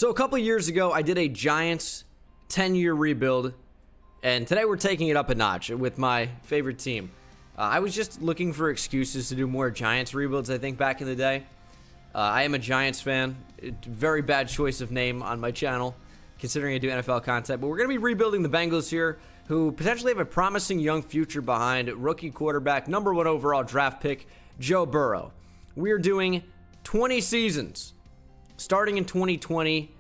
So a couple years ago, I did a Giants 10-year rebuild, and today we're taking it up a notch with my favorite team. I was just looking for excuses to do more Giants rebuilds, I think, back in the day. I am a Giants fan. Very bad choice of name on my channel, considering I do NFL content. But we're going to be rebuilding the Bengals here, who potentially have a promising young future behind rookie quarterback, #1 overall draft pick, Joe Burrow. We are doing 20 seasons, starting in 2020,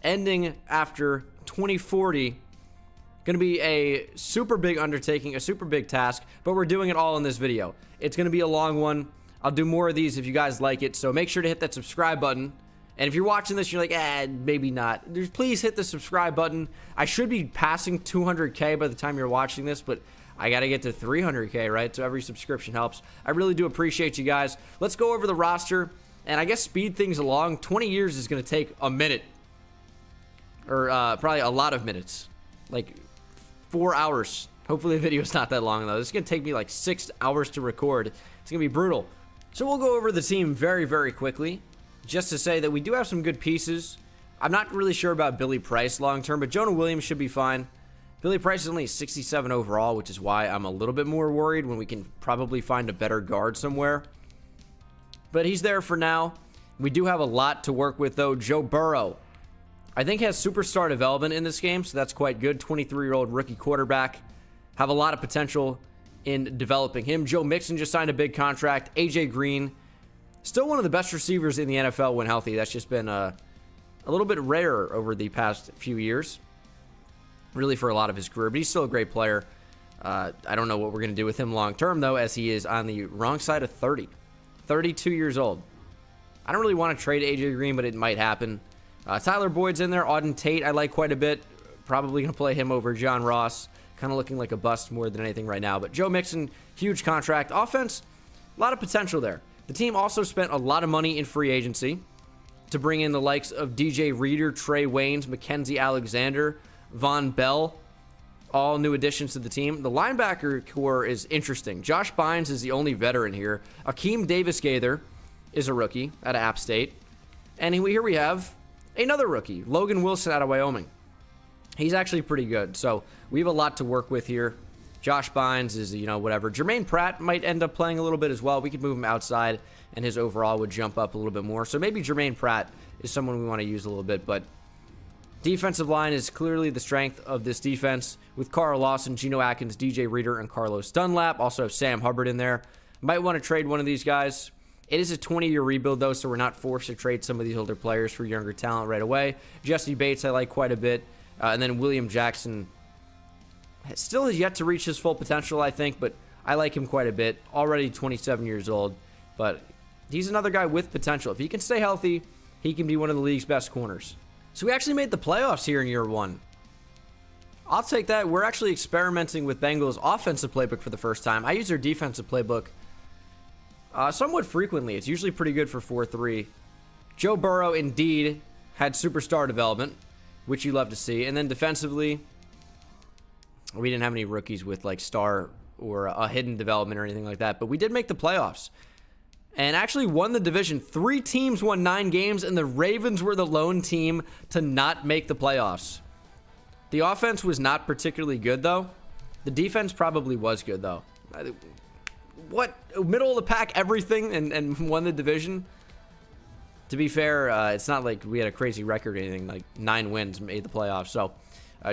ending after 2040. Going to be a super big undertaking, a super big task, but we're doing it all in this video. It's going to be a long one. I'll do more of these if you guys like it, so make sure to hit that subscribe button. And if you're watching this, you're like, maybe not. Please hit the subscribe button. I should be passing 200K by the time you're watching this, but I got to get to 300K, right? So every subscription helps. I really do appreciate you guys. Let's go over the roster and I guess speed things along. 20 years is going to take a minute, or probably a lot of minutes, like 4 hours. Hopefully the video's not that long, though. This is going to take me like 6 hours to record. It's going to be brutal. So we'll go over the team very, very quickly, just to say that we do have some good pieces. I'm not really sure about Billy Price long-term, but Jonah Williams should be fine. Billy Price is only 67 overall, which is why I'm a little bit more worried when we can probably find a better guard somewhere. But he's there for now. We do have a lot to work with, though. Joe Burrow, I think, has superstar development in this game, so that's quite good. 23-year-old rookie quarterback. Have a lot of potential in developing him. Joe Mixon just signed a big contract. AJ Green, still one of the best receivers in the NFL when healthy. That's just been a little bit rare over the past few years, really, for a lot of his career. But he's still a great player. I don't know what we're going to do with him long term, though, as he is on the wrong side of 30. 32 years old. I don't really want to trade AJ Green, but it might happen. Tyler Boyd's in there. Auden Tate I like quite a bit. Probably going to play him over John Ross. Kind of looking like a bust more than anything right now. But Joe Mixon, huge contract. Offense, a lot of potential there. The team also spent a lot of money in free agency to bring in the likes of DJ Reader, Trey Waynes, Mackenzie Alexander, Von Bell. All new additions to the team. The linebacker core is interesting. Josh Bynes is the only veteran here. Akeem Davis-Gaither is a rookie out of App State. And here we have another rookie, Logan Wilson out of Wyoming. He's actually pretty good. So we have a lot to work with here. Josh Bynes is, whatever. Jermaine Pratt might end up playing a little bit as well. We could move him outside, and his overall would jump up a little bit more. So maybe Jermaine Pratt is someone we want to use a little bit, but defensive line is clearly the strength of this defense with Carl Lawson, Geno Atkins, DJ Reader, and Carlos Dunlap. Also have Sam Hubbard in there. Might want to trade one of these guys. It is a 20-year rebuild, though, so we're not forced to trade some of these older players for younger talent right away. Jesse Bates I like quite a bit. And then William Jackson still has yet to reach his full potential, I think, but I like him quite a bit. Already 27 years old, but he's another guy with potential. If he can stay healthy, he can be one of the league's best corners. So we actually made the playoffs here in year one. I'll take that. We're actually experimenting with Bengals' offensive playbook for the first time. I use their defensive playbook somewhat frequently. It's usually pretty good for 4-3. Joe Burrow, indeed, had superstar development, which you love to see. And then defensively, we didn't have any rookies with like star or a hidden development or anything like that. But we did make the playoffs and actually won the division. 3 teams won 9 games, and the Ravens were the lone team to not make the playoffs. The offense was not particularly good, though. The defense probably was good, though. What? Middle of the pack, everything, and won the division? To be fair, it's not like we had a crazy record or anything. Like 9 wins made the playoffs. So,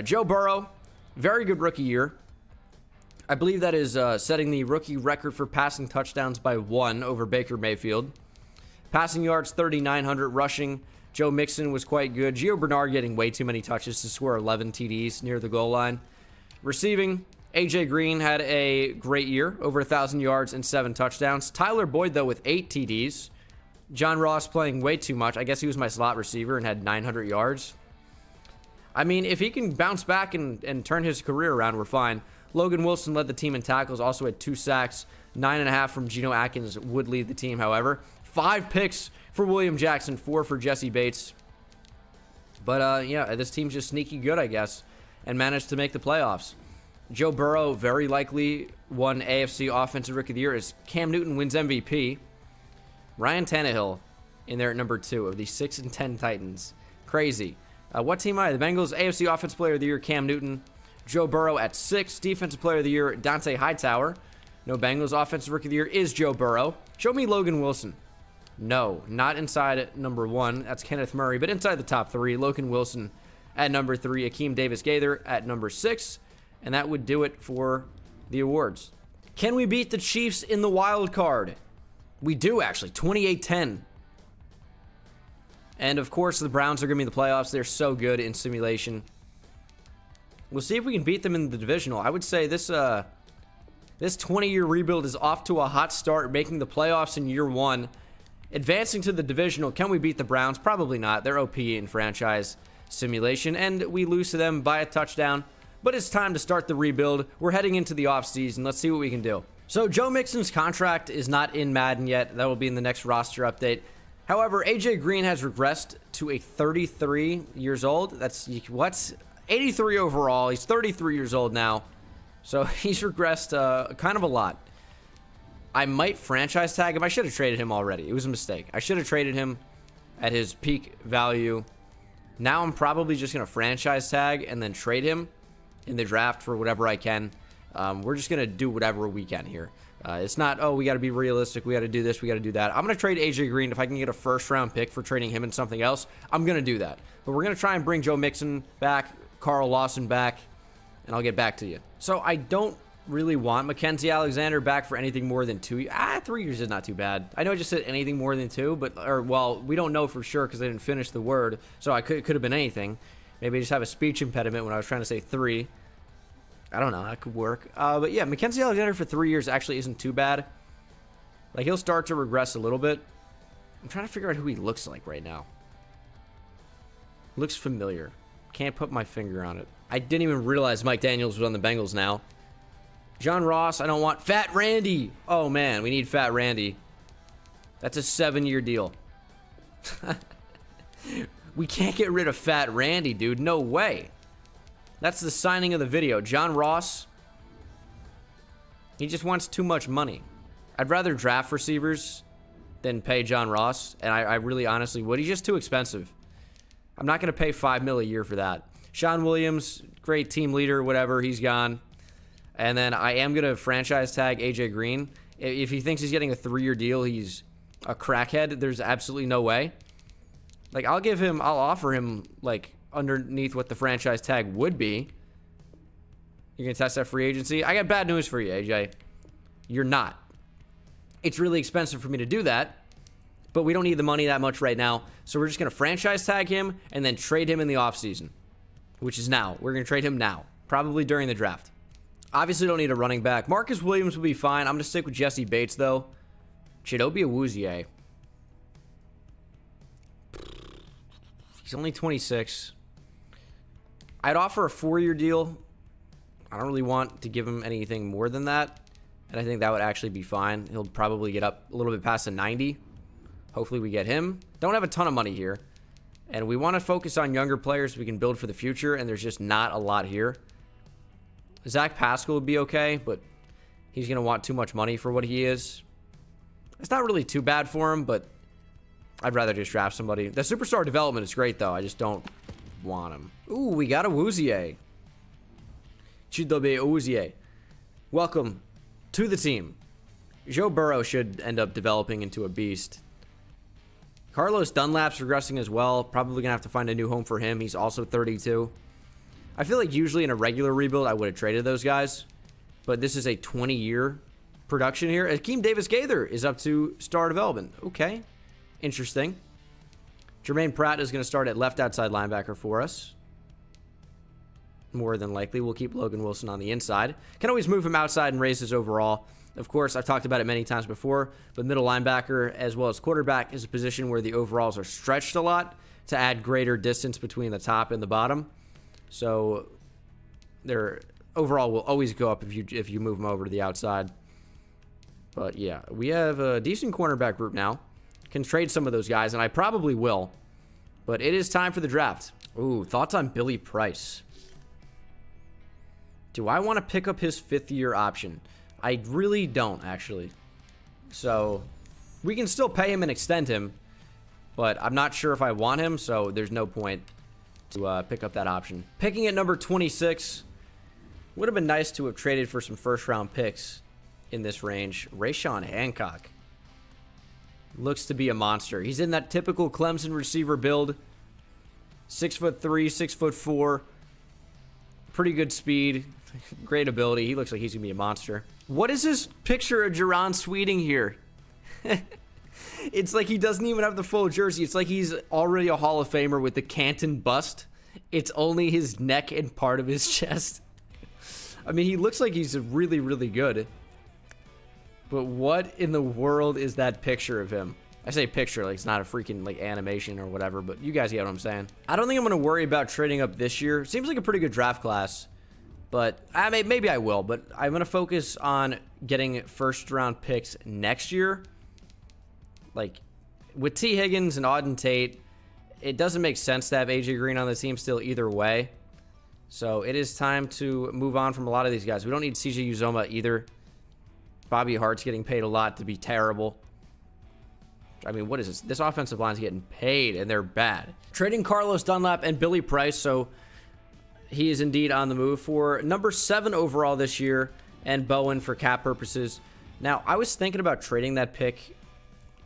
Joe Burrow, very good rookie year. I believe that is setting the rookie record for passing touchdowns by 1 over Baker Mayfield. Passing yards, 3,900. Rushing, Joe Mixon was quite good. Gio Bernard getting way too many touches to score 11 TDs near the goal line. Receiving, AJ Green had a great year, over 1,000 yards and 7 touchdowns. Tyler Boyd, though, with 8 TDs. John Ross playing way too much. I guess he was my slot receiver and had 900 yards. I mean, if he can bounce back and turn his career around, we're fine. Logan Wilson led the team in tackles, also had 2 sacks. 9.5 from Geno Atkins would lead the team, however. 5 picks for William Jackson, 4 for Jesse Bates. But, yeah, this team's just sneaky good, I guess, and managed to make the playoffs. Joe Burrow very likely won AFC Offensive Rookie of the Year as Cam Newton wins MVP. Ryan Tannehill in there at number 2 of the 6-10 Titans. Crazy. What team am I? The Bengals, AFC Offensive Player of the Year, Cam Newton. Joe Burrow at 6. Defensive Player of the Year, Dante Hightower. No, Bengals Offensive Rookie of the Year is Joe Burrow. Show me Logan Wilson. No, not inside number 1. That's Kenneth Murray, but inside the top 3. Logan Wilson at number 3. Akeem Davis-Gaither at number 6. And that would do it for the awards. Can we beat the Chiefs in the wild card? We do, actually. 28-10. And, of course, the Browns are going to be in the playoffs. They're so good in simulation. We'll see if we can beat them in the divisional. I would say this 20-year rebuild is off to a hot start, making the playoffs in year 1. Advancing to the divisional, can we beat the Browns? Probably not. They're OP in franchise simulation, and we lose to them by a touchdown. But it's time to start the rebuild. We're heading into the offseason. Let's see what we can do. So Joe Mixon's contract is not in Madden yet. That will be in the next roster update. However, AJ Green has regressed to a 33 years old. That's, what's 83 overall. He's 33 years old now. So he's regressed kind of a lot. I might franchise tag him. I should have traded him already. It was a mistake. I should have traded him at his peak value. Now I'm probably just going to franchise tag and then trade him in the draft for whatever I can. We're just going to do whatever we can here. It's not, oh, we got to be realistic. We got to do this. We got to do that. I'm going to trade AJ Green. If I can get a first-round pick for trading him in something else, I'm going to do that. But we're going to try and bring Joe Mixon back, Carl Lawson back, and I'll get back to you. So I don't really want Mackenzie Alexander back for anything more than 2 years. 3 years is not too bad. I know I just said anything more than 2, but, well, we don't know for sure because I didn't finish the word. So it could have been anything. Maybe I just have a speech impediment when I was trying to say 3. I don't know. That could work. But yeah, Mackenzie Alexander for 3 years actually isn't too bad. Like, he'll start to regress a little bit. I'm trying to figure out who he looks like right now. Looks familiar. Can't put my finger on it. I didn't even realize Mike Daniels was on the Bengals now. John Ross, I don't want. Fat Randy. Oh, man, we need Fat Randy. That's a 7-year deal. We can't get rid of Fat Randy, dude. No way. That's the signing of the video. John Ross, he just wants too much money. I'd rather draft receivers than pay John Ross, and I really honestly would. He's just too expensive. I'm not going to pay $5 million a year for that. Sean Williams, great team leader, whatever, he's gone. And then I am going to franchise tag AJ Green. If he thinks he's getting a 3-year deal, he's a crackhead. There's absolutely no way. Like, I'll offer him, like, underneath what the franchise tag would be. You're going to test that free agency? I got bad news for you, AJ. You're not. It's really expensive for me to do that, but we don't need the money that much right now. So we're just going to franchise tag him and then trade him in the offseason, which is now. We're going to trade him now, probably during the draft. Obviously, don't need a running back. Marcus Williams will be fine. I'm going to stick with Jesse Bates, though. Chidobe Awuzie. He's only 26. I'd offer a 4-year deal. I don't really want to give him anything more than that. And I think that would actually be fine. He'll probably get up a little bit past the 90. Hopefully we get him. Don't have a ton of money here. And we want to focus on younger players we can build for the future. And there's just not a lot here. Zach Pascal would be okay, but he's going to want too much money for what he is. It's not really too bad for him, but I'd rather just draft somebody. The superstar development is great, though. I just don't want him. Ooh, we got Awuzie. Chidobe Awuzie. Welcome to the team. Joe Burrow should end up developing into a beast. Carlos Dunlap's regressing as well. Probably going to have to find a new home for him. He's also 32. I feel like usually in a regular rebuild, I would have traded those guys. But this is a 20-year production here. Akeem Davis-Gaither is up to star development. Okay. Interesting. Jermaine Pratt is going to start at left outside linebacker for us. More than likely, we'll keep Logan Wilson on the inside. Can always move him outside and raise his overall. Of course, I've talked about it many times before, but middle linebacker as well as quarterback is a position where the overalls are stretched a lot to add greater distance between the top and the bottom. So their overall will always go up if you move them over to the outside. But yeah, we have a decent cornerback group now. Can trade some of those guys, and I probably will. But it is time for the draft. Ooh, thoughts on Billy Price? Do I want to pick up his 5th-year option? I really don't, actually. So we can still pay him and extend him. but I'm not sure if I want him, so there's no point to pick up that option. Picking at number 26, would have been nice to have traded for some first-round picks in this range. Rayshawn Hancock looks to be a monster. He's in that typical Clemson receiver build. 6'3", 6'4", pretty good speed, great ability. He looks like he's gonna be a monster. What is this picture of Jaron Sweeting here? It's like he doesn't even have the full jersey. It's like he's already a Hall of Famer with the Canton bust. It's only his neck and part of his chest. I mean, he looks like he's really, really good. But what in the world is that picture of him? I say picture, like it's not a freaking like animation or whatever, but you guys get what I'm saying. I don't think I'm going to worry about trading up this year. Seems like a pretty good draft class, but maybe I will. But I'm going to focus on getting first-round picks next year. Like, with T. Higgins and Auden Tate, it doesn't make sense to have AJ Green on the team still either way. So it is time to move on from a lot of these guys. We don't need CJ Uzomah either. Bobby Hart's getting paid a lot to be terrible. I mean, what is this? This offensive line's getting paid, and they're bad. Trading Carlos Dunlap and Billy Price, so he is indeed on the move for number 7 overall this year, and Bowen for cap purposes. Now, I was thinking about trading that pick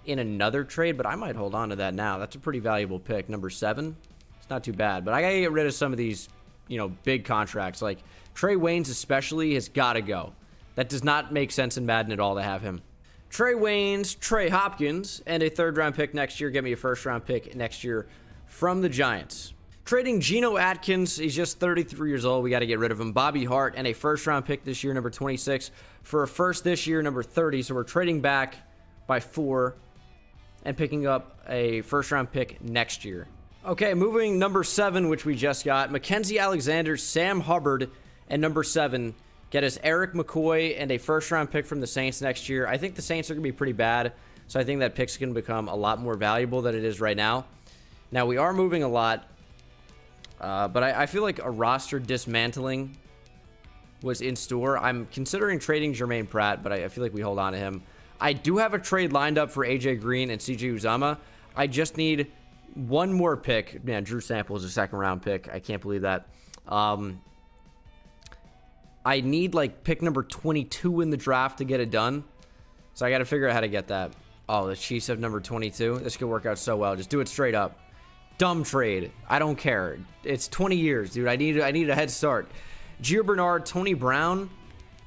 in another trade, but I might hold on to that now. That's a pretty valuable pick. Number 7, it's not too bad, but I gotta get rid of some of these, you know, big contracts. Like Trey Waynes especially has got to go. That does not make sense in Madden at all to have him. Trey Waynes, Trey Hopkins, and a 3rd-round pick next year. Get me a 1st-round pick next year from the Giants. Trading Geno Atkins. He's just 33 years old. We got to get rid of him. Bobby Hart and a 1st-round pick this year, number 26, for a 1st this year, number 30. So we're trading back by 4 and picking up a 1st-round pick next year. Okay, moving number 7, which we just got. Mackenzie Alexander, Sam Hubbard, and number 7 get us Eric McCoy and a 1st-round pick from the Saints next year. I think the Saints are going to be pretty bad, so I think that pick's going to become a lot more valuable than it is right now. Now, we are moving a lot, but I feel like a roster dismantling was in store. I'm considering trading Jermaine Pratt, but I feel like we hold on to him. I do have a trade lined up for AJ Green and CJ Uzomah. I just need one more pick. Man, Drew Sample is a 2nd-round pick. I can't believe that. I need, like, pick number 22 in the draft to get it done. So I got to figure out how to get that. Oh, the Chiefs have number 22. This could work out so well. Just do it straight up. Dumb trade. I don't care. It's 20 years, dude. I need a head start. Gio Bernard, Tony Brown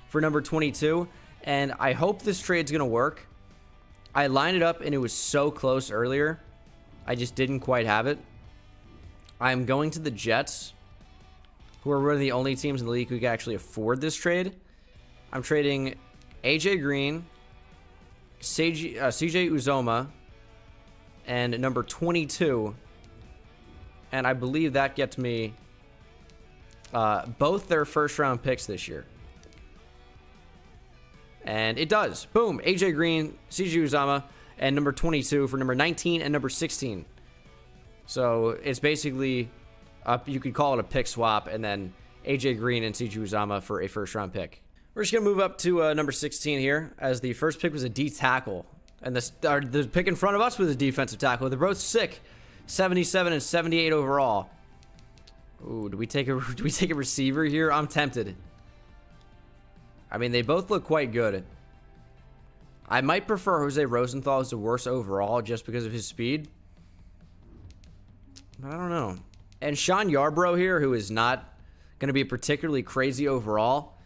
for number 22. And I hope this trade's going to work. I lined it up, and it was so close earlier. I just didn't quite have it. I'm going to the Jets, who are one of the only teams in the league who can actually afford this trade. I'm trading AJ Green, CJ Uzomah, and number 22. And I believe that gets me both their 1st-round picks this year. And it does. Boom. AJ Green, CJ Uzomah, and number 22 for number 19 and number 16. So it's basically, you could call it a pick swap, and then AJ Green and CJ Uzomah for a 1st-round pick. We're just going to move up to number 16 here, as the first pick was a D tackle. And the pick in front of us was a defensive tackle. They're both sick. 77 and 78 overall. Ooh, do we take a receiver here? I'm tempted. I mean, they both look quite good. I might prefer Jose Rosenthal as the worst overall just because of his speed. I don't know. And Sean Yarbrough here, who is not going to be particularly crazy overall,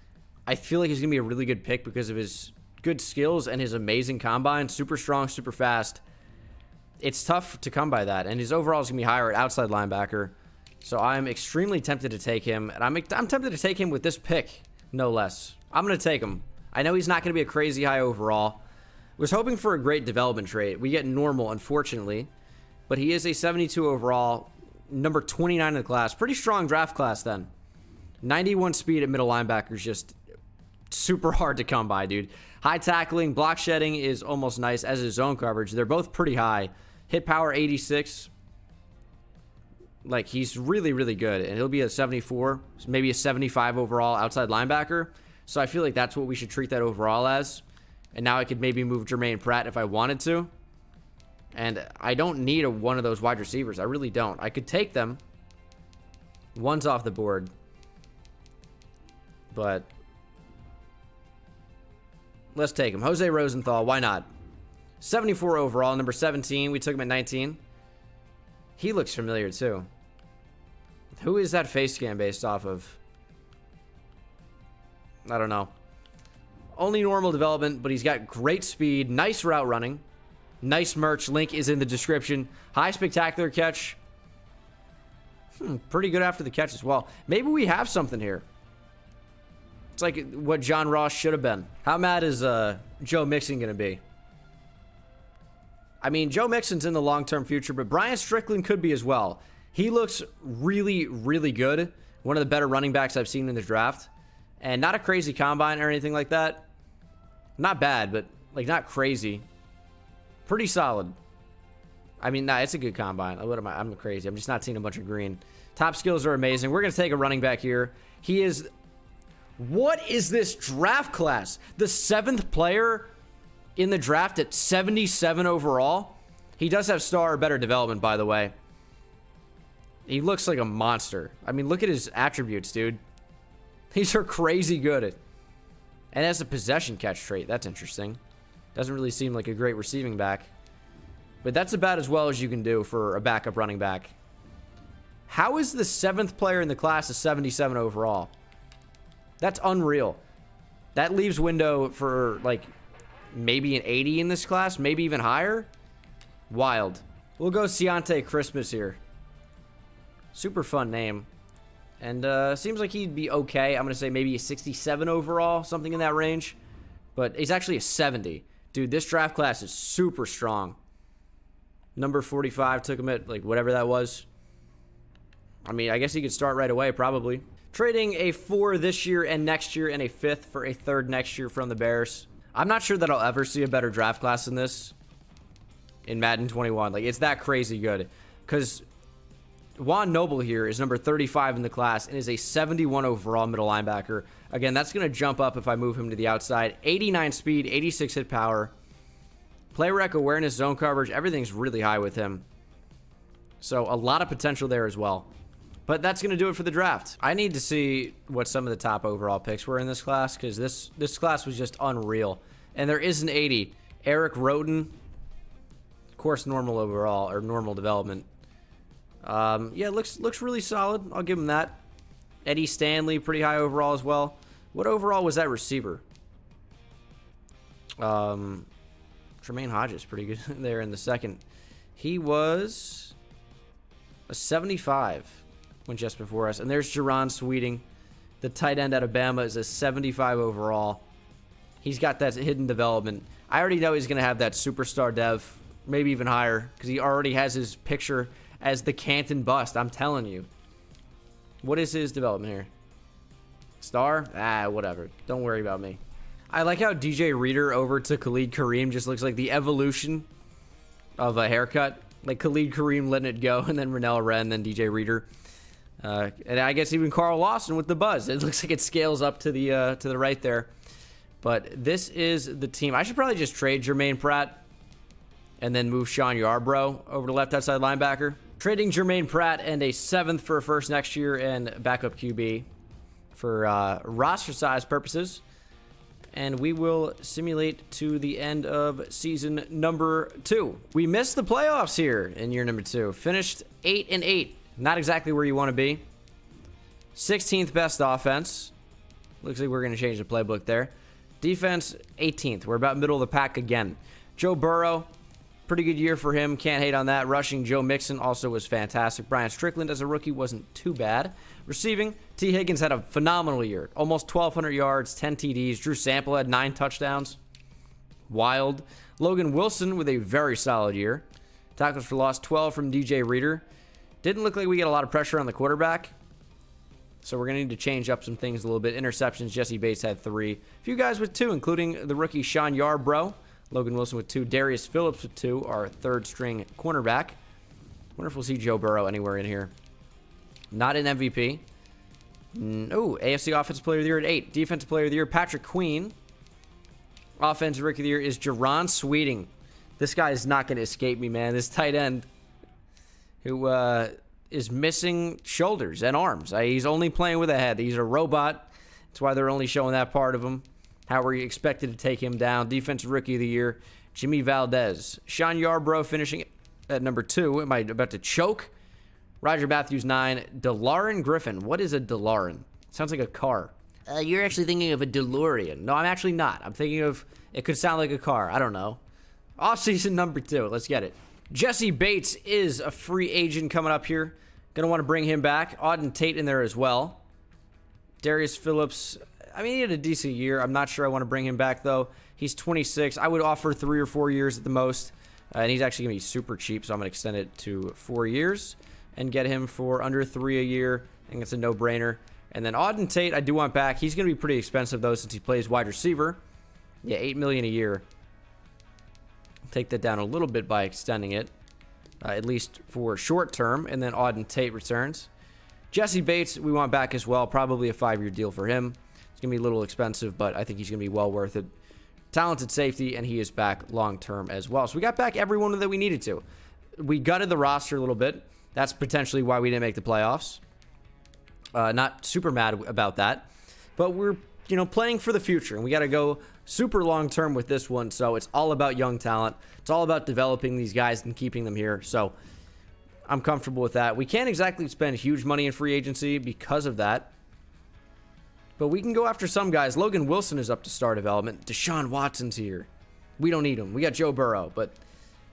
I feel like he's going to be a really good pick because of his good skills and his amazing combine. Super strong, super fast. It's tough to come by that. And his overall is going to be higher at outside linebacker. So I'm extremely tempted to take him. And I'm tempted to take him with this pick, no less. I'm going to take him. I know he's not going to be a crazy high overall. Was hoping for a great development trait. We get normal, unfortunately. But he is a 72 overall, number 29 in the class. Pretty strong draft class then. 91 speed at middle linebacker is just super hard to come by, dude. High tackling, block shedding is almost nice, as is zone coverage. They're both pretty high. Hit power 86. Like, he's really, really good. And he'll be a 74, maybe a 75 overall outside linebacker. So I feel like that's what we should treat that overall as. And now I could maybe move Jermaine Pratt if I wanted to. And I don't need one of those wide receivers. I really don't. I could take them. One's off the board. But let's take him. Jose Rosenthal, why not? 74 overall, number 17. We took him at 19. He looks familiar too. Who is that face scan based off of? I don't know. Only normal development, but he's got great speed, nice route running, nice merch. Link is in the description. High spectacular catch. Pretty good after the catch as well. Maybe we have something here. It's like what John Ross should have been. How mad is Joe Mixon going to be? I mean, Joe Mixon's in the long-term future, but Brian Strickland could be as well. He looks really, really good. One of the better running backs I've seen in the draft. And not a crazy combine or anything like that. Not bad, but like not crazy. Pretty solid. I mean, nah, it's a good combine. What am I? I'm crazy. I'm just not seeing a bunch of green. Top skills are amazing. We're going to take a running back here. He is... What is this draft class? The 7th player in the draft at 77 overall. He does have star or better development, by the way. He looks like a monster. I mean, look at his attributes, dude. These are crazy good. And has a possession catch trait. That's interesting. Doesn't really seem like a great receiving back. But that's about as well as you can do for a backup running back. How is the 7th player in the class a 77 overall? That's unreal. That leaves window for, like, maybe an 80 in this class. Maybe even higher. Wild. We'll go Ciante Christmas here. Super fun name. And seems like he'd be okay. I'm going to say maybe a 67 overall. Something in that range. But he's actually a 70. Dude, this draft class is super strong. Number 45 took him at, like, whatever that was. I mean, I guess he could start right away, probably. Trading a 4 this year and next year and a 5th for a 3rd next year from the Bears. I'm not sure that I'll ever see a better draft class than this in Madden 21. Like, it's that crazy good. Because Juan Noble here is number 35 in the class and is a 71 overall middle linebacker. Again, that's going to jump up if I move him to the outside. 89 speed, 86 hit power. Play rec, awareness, zone coverage, everything's really high with him. So a lot of potential there as well. But that's going to do it for the draft. I need to see what some of the top overall picks were in this class, because this class was just unreal. And there is an 80. Eric Rhoden, of course, normal overall, or normal development. Yeah, looks really solid. I'll give him that. Eddie Stanley, pretty high overall as well. What overall was that receiver? Tremaine Hodges, pretty good there in the 2nd. He was a 75. Went just before us. And there's Jaron Sweeting. The tight end out of Bama is a 75 overall. He's got that hidden development. I already know he's going to have that superstar dev. Maybe even higher. Because he already has his picture as the Canton bust. I'm telling you. What is his development here? Star? Ah, whatever. Don't worry about me. I like how DJ Reader over to Khalid Kareem just looks like the evolution of a haircut. Like Khalid Kareem letting it go. And then Rennell Wren. Then DJ Reader. And I guess even Carl Lawson with the buzz. It looks like it scales up to the right there. But this is the team. I should probably just trade Jermaine Pratt and then move Sean Yarbrough over to left outside linebacker. Trading Jermaine Pratt and a 7th for a 1st next year and backup QB for roster size purposes. And we will simulate to the end of season number 2. We missed the playoffs here in year number 2. Finished 8-8. Not exactly where you want to be. 16th best offense. Looks like we're going to change the playbook there. Defense, 18th. We're about middle of the pack again. Joe Burrow, pretty good year for him. Can't hate on that. Rushing, Joe Mixon also was fantastic. Brian Strickland as a rookie wasn't too bad. Receiving, T. Higgins had a phenomenal year. Almost 1,200 yards, 10 TDs. Drew Sample had 9 touchdowns. Wild. Logan Wilson with a very solid year. Tackles for loss, 12 from DJ Reader. Didn't look like we get a lot of pressure on the quarterback. So we're going to need to change up some things a little bit. Interceptions, Jesse Bates had 3. A few guys with 2, including the rookie Sean Yarbrough. Logan Wilson with 2. Darius Phillips with 2, our 3rd string cornerback. Wonder if we'll see Joe Burrow anywhere in here. Not an MVP. No, AFC Offensive Player of the Year at 8. Defensive Player of the Year, Patrick Queen. Offensive Rookie of the Year is Jaron Sweeting. This guy is not going to escape me, man. This tight end who is missing shoulders and arms. He's only playing with a head. He's a robot. That's why they're only showing that part of him. How were you expected to take him down? Defensive Rookie of the Year, Jimmy Valdez. Sean Yarbrough finishing at number 2. Am I about to choke? Roger Matthews, 9. DeLauren Griffin. What is a DeLauren? Sounds like a car. You're actually thinking of a DeLorean. No, I'm actually not. I'm thinking of, it could sound like a car. I don't know. Offseason number 2. Let's get it. Jesse Bates is a free agent coming up here. Going to want to bring him back. Auden Tate in there as well. Darius Phillips, I mean, he had a decent year. I'm not sure I want to bring him back, though. He's 26. I would offer 3 or 4 years at the most. And he's actually going to be super cheap, so I'm going to extend it to 4 years and get him for under 3 a year. I think it's a no-brainer. And then Auden Tate, I do want back. He's going to be pretty expensive, though, since he plays wide receiver. Yeah, $8 million a year. Take that down a little bit by extending it, at least for short term. And then Auden Tate returns. Jesse Bates, we want back as well. Probably a 5-year deal for him. It's going to be a little expensive, but I think he's going to be well worth it. Talented safety, and he is back long-term as well. So we got back everyone that we needed to. We gutted the roster a little bit. That's potentially why we didn't make the playoffs. Not super mad about that. But we're, playing for the future, and we got to go super long-term with this one. So it's all about young talent. It's all about developing these guys and keeping them here. So I'm comfortable with that. We can't exactly spend huge money in free agency because of that. But we can go after some guys. Logan Wilson is up to star development. Deshaun Watson's here. We don't need him. We got Joe Burrow, but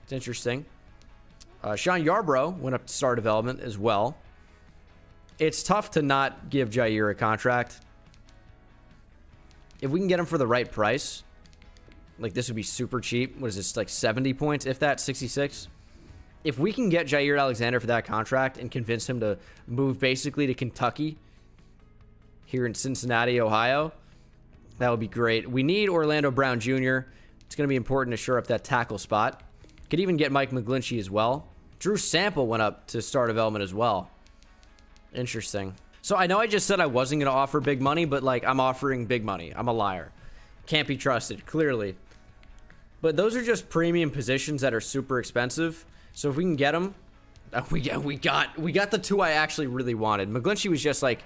it's interesting. Sean Yarbrough went up to star development as well. It's tough to not give Jair a contract. If we can get him for the right price, like this would be super cheap. What is this, like 70 points, if that, 66? If we can get Jair Alexander for that contract and convince him to move basically to Kentucky here in Cincinnati, Ohio, that would be great. We need Orlando Brown Jr. It's going to be important to shore up that tackle spot. Could even get Mike McGlinchey as well. Drew Sample went up to star development as well. Interesting. So I know I just said I wasn't going to offer big money, but like I'm offering big money. I'm a liar. Can't be trusted, clearly. But those are just premium positions that are super expensive. So if we can get them, we got the 2 I actually really wanted. McGlinchey was just like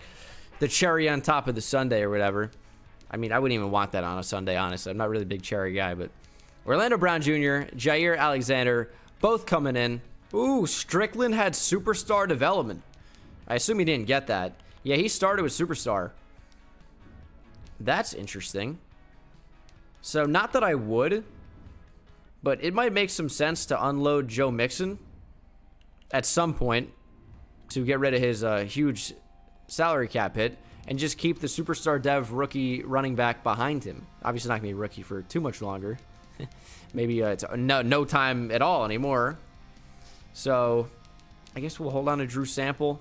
the cherry on top of the sundae or whatever. I mean, I wouldn't even want that on a Sunday, honestly. I'm not really a big cherry guy, but Orlando Brown Jr., Jair Alexander, both coming in. Ooh, Strickland had superstar development. I assume he didn't get that. Yeah, he started with superstar. That's interesting. So, not that I would, but it might make some sense to unload Joe Mixon at some point to get rid of his huge salary cap hit and just keep the superstar dev rookie running back behind him. Obviously not going to be a rookie for too much longer. Maybe it's no time at all anymore. So, I guess we'll hold on to Drew Sample.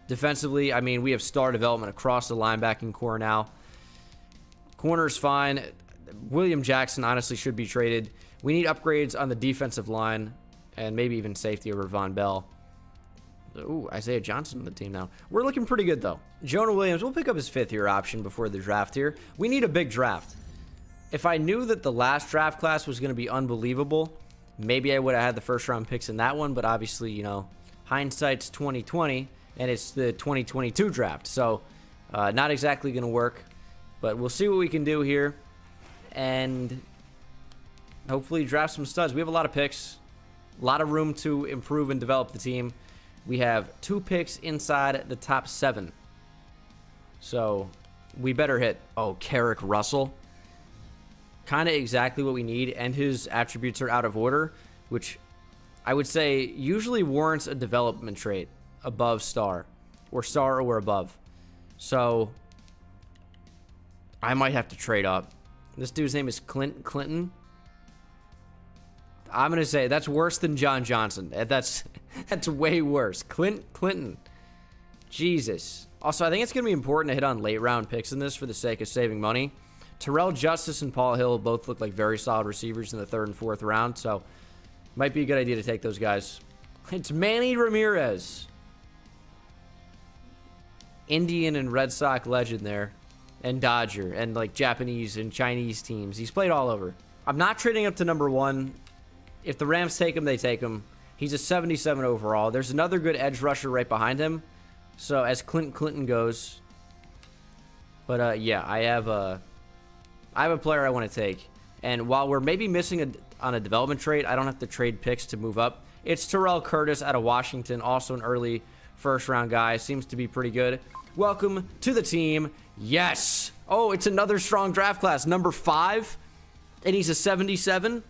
Defensively, I mean, we have star development across the linebacking core now. Corner's fine. William Jackson honestly should be traded. We need upgrades on the defensive line and maybe even safety over Von Bell. Ooh, Isaiah Johnson on the team now. We're looking pretty good, though. Jonah Williams, we'll pick up his 5th-year option before the draft here. We need a big draft. If I knew that the last draft class was going to be unbelievable, maybe I would have had the first-round picks in that one, but obviously, hindsight's 2020. And it's the 2022 draft. So, not exactly going to work. But we'll see what we can do here. And hopefully draft some studs. We have a lot of picks. A lot of room to improve and develop the team. We have 2 picks inside the top 7. So, we better hit. Oh, Carrick Russell. Kind of exactly what we need. And his attributes are out of order. Which I would say usually warrants a development trait. Above star or above. So I might have to trade up. This dude's name is Clinton. I'm gonna say that's worse than John Johnson. That's way worse. Clinton. Jesus. Also, I think it's gonna be important to hit on late round picks in this for the sake of saving money. Terrell Justice and Paul Hill both look like very solid receivers in the 3rd and 4th round, so might be a good idea to take those guys. It's Manny Ramirez. Indian and Red Sox legend there. And Dodger. And like Japanese and Chinese teams. He's played all over. I'm not trading up to number 1. if the Rams take him, they take him. He's a 77 overall. There's another good edge rusher right behind him. So as Clinton goes, but yeah, I have a player I want to take. And while we're maybe missing on a development trade, I don't have to trade picks to move up. It's Tyrell Curtis out of Washington, also an early first-round guy. Seems to be pretty good. Welcome to the team. Yes. Oh, it's another strong draft class. Number 5, and he's a 77.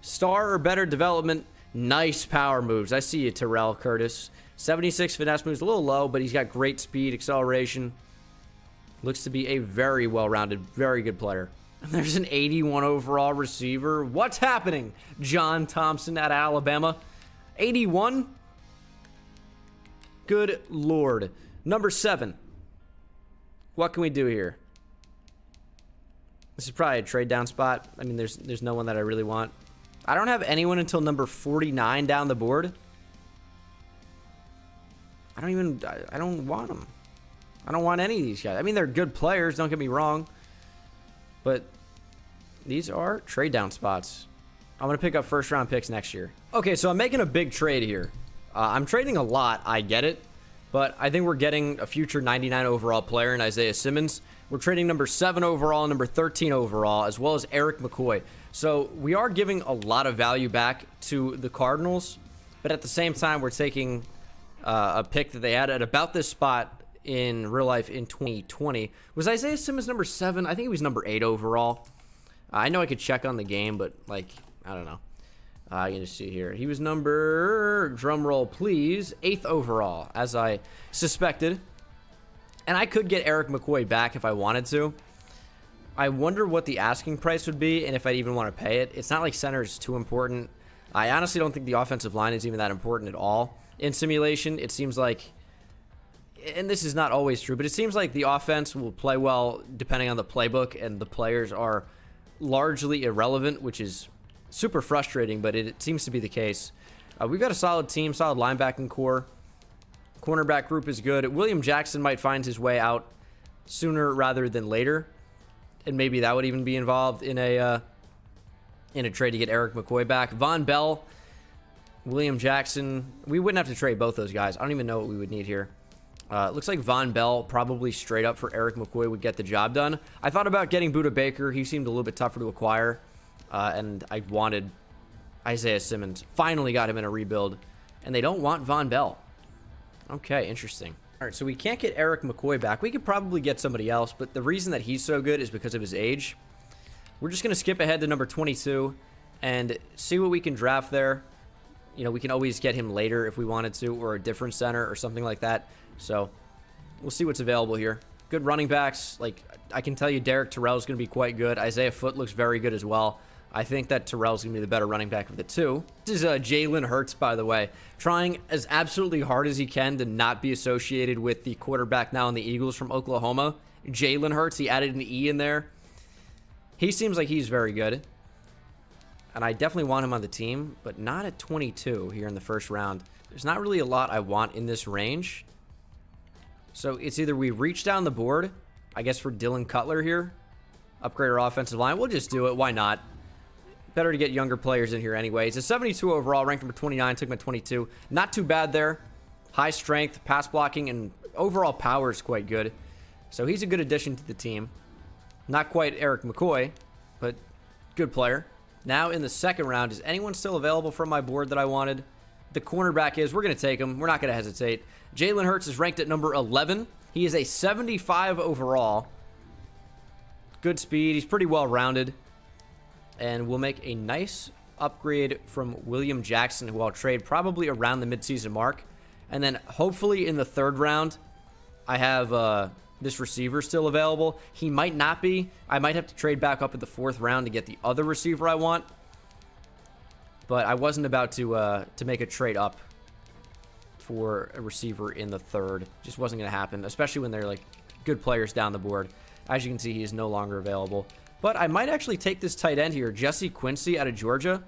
Star or better development. Nice power moves. I see you, Tyrell Curtis. 76 finesse moves, a little low, but he's got great speed, acceleration. Looks to be a very well-rounded, very good player. And there's an 81 overall receiver. What's happening? John Thompson out of Alabama. 81? Good Lord. Number 7. What can we do here? This is probably a trade down spot. I mean, there's no one that I really want. I don't have anyone until number 49 down the board. I don't want them. I don't want any of these guys. I mean, they're good players, don't get me wrong. But these are trade down spots. I'm going to pick up first round picks next year. Okay, so I'm making a big trade here. I'm trading a lot, I get it. But I think we're getting a future 99 overall player in Isaiah Simmons. We're trading number 7 overall, number 13 overall, as well as Eric McCoy. So we are giving a lot of value back to the Cardinals. But at the same time, we're taking a pick that they had at about this spot in real life in 2020. Was Isaiah Simmons number 7? I think he was number 8 overall. I know I could check on the game, but like, I don't know. I can just see here. He was number, drum roll please, 8th overall, as I suspected. And I could get Eric McCoy back if I wanted to. I wonder what the asking price would be and if I'd even want to pay it. It's not like center is too important. I honestly don't think the offensive line is even that important at all. In simulation, it seems like, and this is not always true, but it seems like the offense will play well depending on the playbook, and the players are largely irrelevant, which is super frustrating, but it seems to be the case. We've got a solid team, solid linebacking core. Cornerback group is good. William Jackson might find his way out sooner rather than later, and maybe that would even be involved in a trade to get Eric McCoy back. Von Bell, William Jackson. We wouldn't have to trade both those guys. I don't even know what we would need here. Looks like Von Bell probably straight up for Eric McCoy would get the job done. I thought about getting Budda Baker. He seemed a little bit tougher to acquire. And I wanted Isaiah Simmons. Finally got him in a rebuild. And they don't want Von Bell. Okay, interesting. All right, so we can't get Eric McCoy back. We could probably get somebody else, but the reason that he's so good is because of his age. We're just going to skip ahead to number 22 and see what we can draft there. You know, we can always get him later if we wanted to, or a different center or something like that. So we'll see what's available here. Good running backs. Like, I can tell you Derek Terrell is going to be quite good. Isaiah Foote looks very good as well. I think that Terrell's going to be the better running back of the two. This is Jalen Hurts, by the way, trying as absolutely hard as he can to not be associated with the quarterback now in the Eagles from Oklahoma. Jalen Hurts, he added an E in there. He seems like he's very good. And I definitely want him on the team, but not at 22 here in the first round. There's not really a lot I want in this range. So it's either we reach down the board, I guess for Dylan Cutler here, upgrade our offensive line. We'll just do it. Why not? Better to get younger players in here anyway. He's a 72 overall, ranked number 29, took him at 22. Not too bad there. High strength, pass blocking, and overall power is quite good. So he's a good addition to the team. Not quite Eric McCoy, but good player. Now in the second round, is anyone still available from my board that I wanted? The cornerback is. We're going to take him. We're not going to hesitate. Jalen Hurts is ranked at number 11. He is a 75 overall. Good speed. He's pretty well-rounded. And we'll make a nice upgrade from William Jackson, who I'll trade probably around the midseason mark. And then hopefully in the third round, I have this receiver still available. He might not be. I might have to trade back up in the fourth round to get the other receiver I want. But I wasn't about to make a trade up for a receiver in the third. Just wasn't going to happen, especially when they're like good players down the board. As you can see, he is no longer available. But I might actually take this tight end here, Jesse Quincy out of Georgia.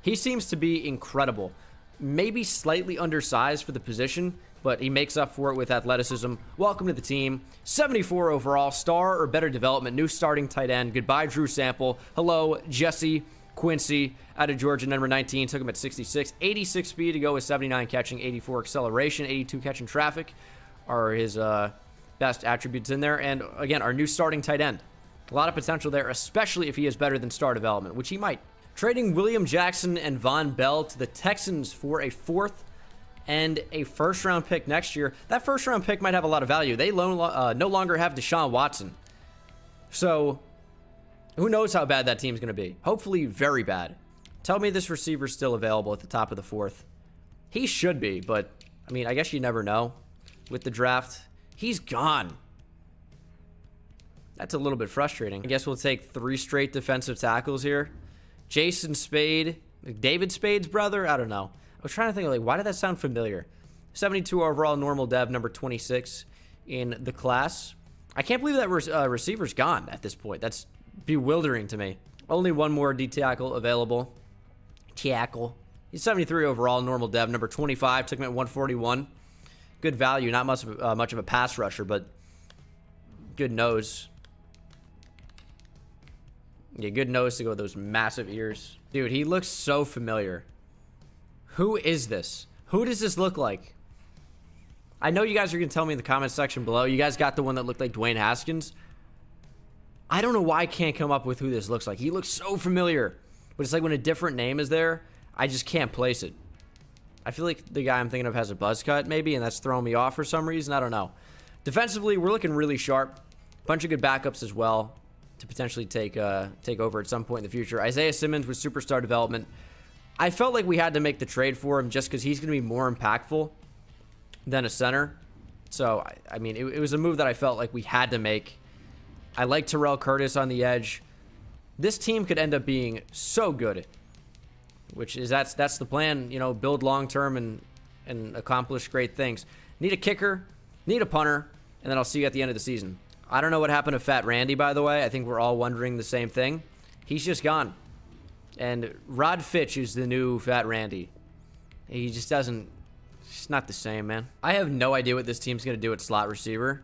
He seems to be incredible. Maybe slightly undersized for the position, but he makes up for it with athleticism. Welcome to the team. 74 overall, star or better development, new starting tight end. Goodbye, Drew Sample. Hello, Jesse Quincy out of Georgia, number 19, took him at 66. 86 speed to go with 79 catching, 84 acceleration, 82 catching traffic are his best attributes in there. And again, our new starting tight end. A lot of potential there, especially if he is better than star development, which he might. Trading William Jackson and Von Bell to the Texans for a 4th and a first-round pick next year. That first-round pick might have a lot of value. They no longer have Deshaun Watson. So, who knows how bad that team's going to be. Hopefully, very bad. Tell me this receiver's still available at the top of the 4th. He should be, but, I mean, I guess you never know with the draft. He's gone. That's a little bit frustrating. I guess we'll take 3 straight defensive tackles here. Jason Spade. David Spade's brother? I don't know. I was trying to think, like, why did that sound familiar? 72 overall, normal dev, number 26 in the class. I can't believe that receiver's gone at this point. That's bewildering to me. Only one more D tackle available. Tackle. He's 73 overall, normal dev, number 25. Took him at 141. Good value. Not much of a pass rusher, but good nose. Yeah, good nose to go with those massive ears. Dude, he looks so familiar. Who is this? Who does this look like? I know you guys are going to tell me in the comment section below. You guys got the one that looked like Dwayne Haskins. I don't know why I can't come up with who this looks like. He looks so familiar. But it's like when a different name is there, I just can't place it. I feel like the guy I'm thinking of has a buzz cut maybe, and that's throwing me off for some reason. I don't know. Defensively, we're looking really sharp. Bunch of good backups as well to potentially take over at some point in the future. Isaiah Simmons with superstar development. I felt like we had to make the trade for him just because he's going to be more impactful than a center. So, I mean, it was a move that I felt like we had to make. I like Tyrell Curtis on the edge. This team could end up being so good, which is that's the plan, you know, build long-term and accomplish great things. Need a kicker, need a punter, and then I'll see you at the end of the season. I don't know what happened to Fat Randy, by the way. I think we're all wondering the same thing. He's just gone. And Rod Fitch is the new Fat Randy. He just doesn't... It's not the same, man. I have no idea what this team's going to do at slot receiver.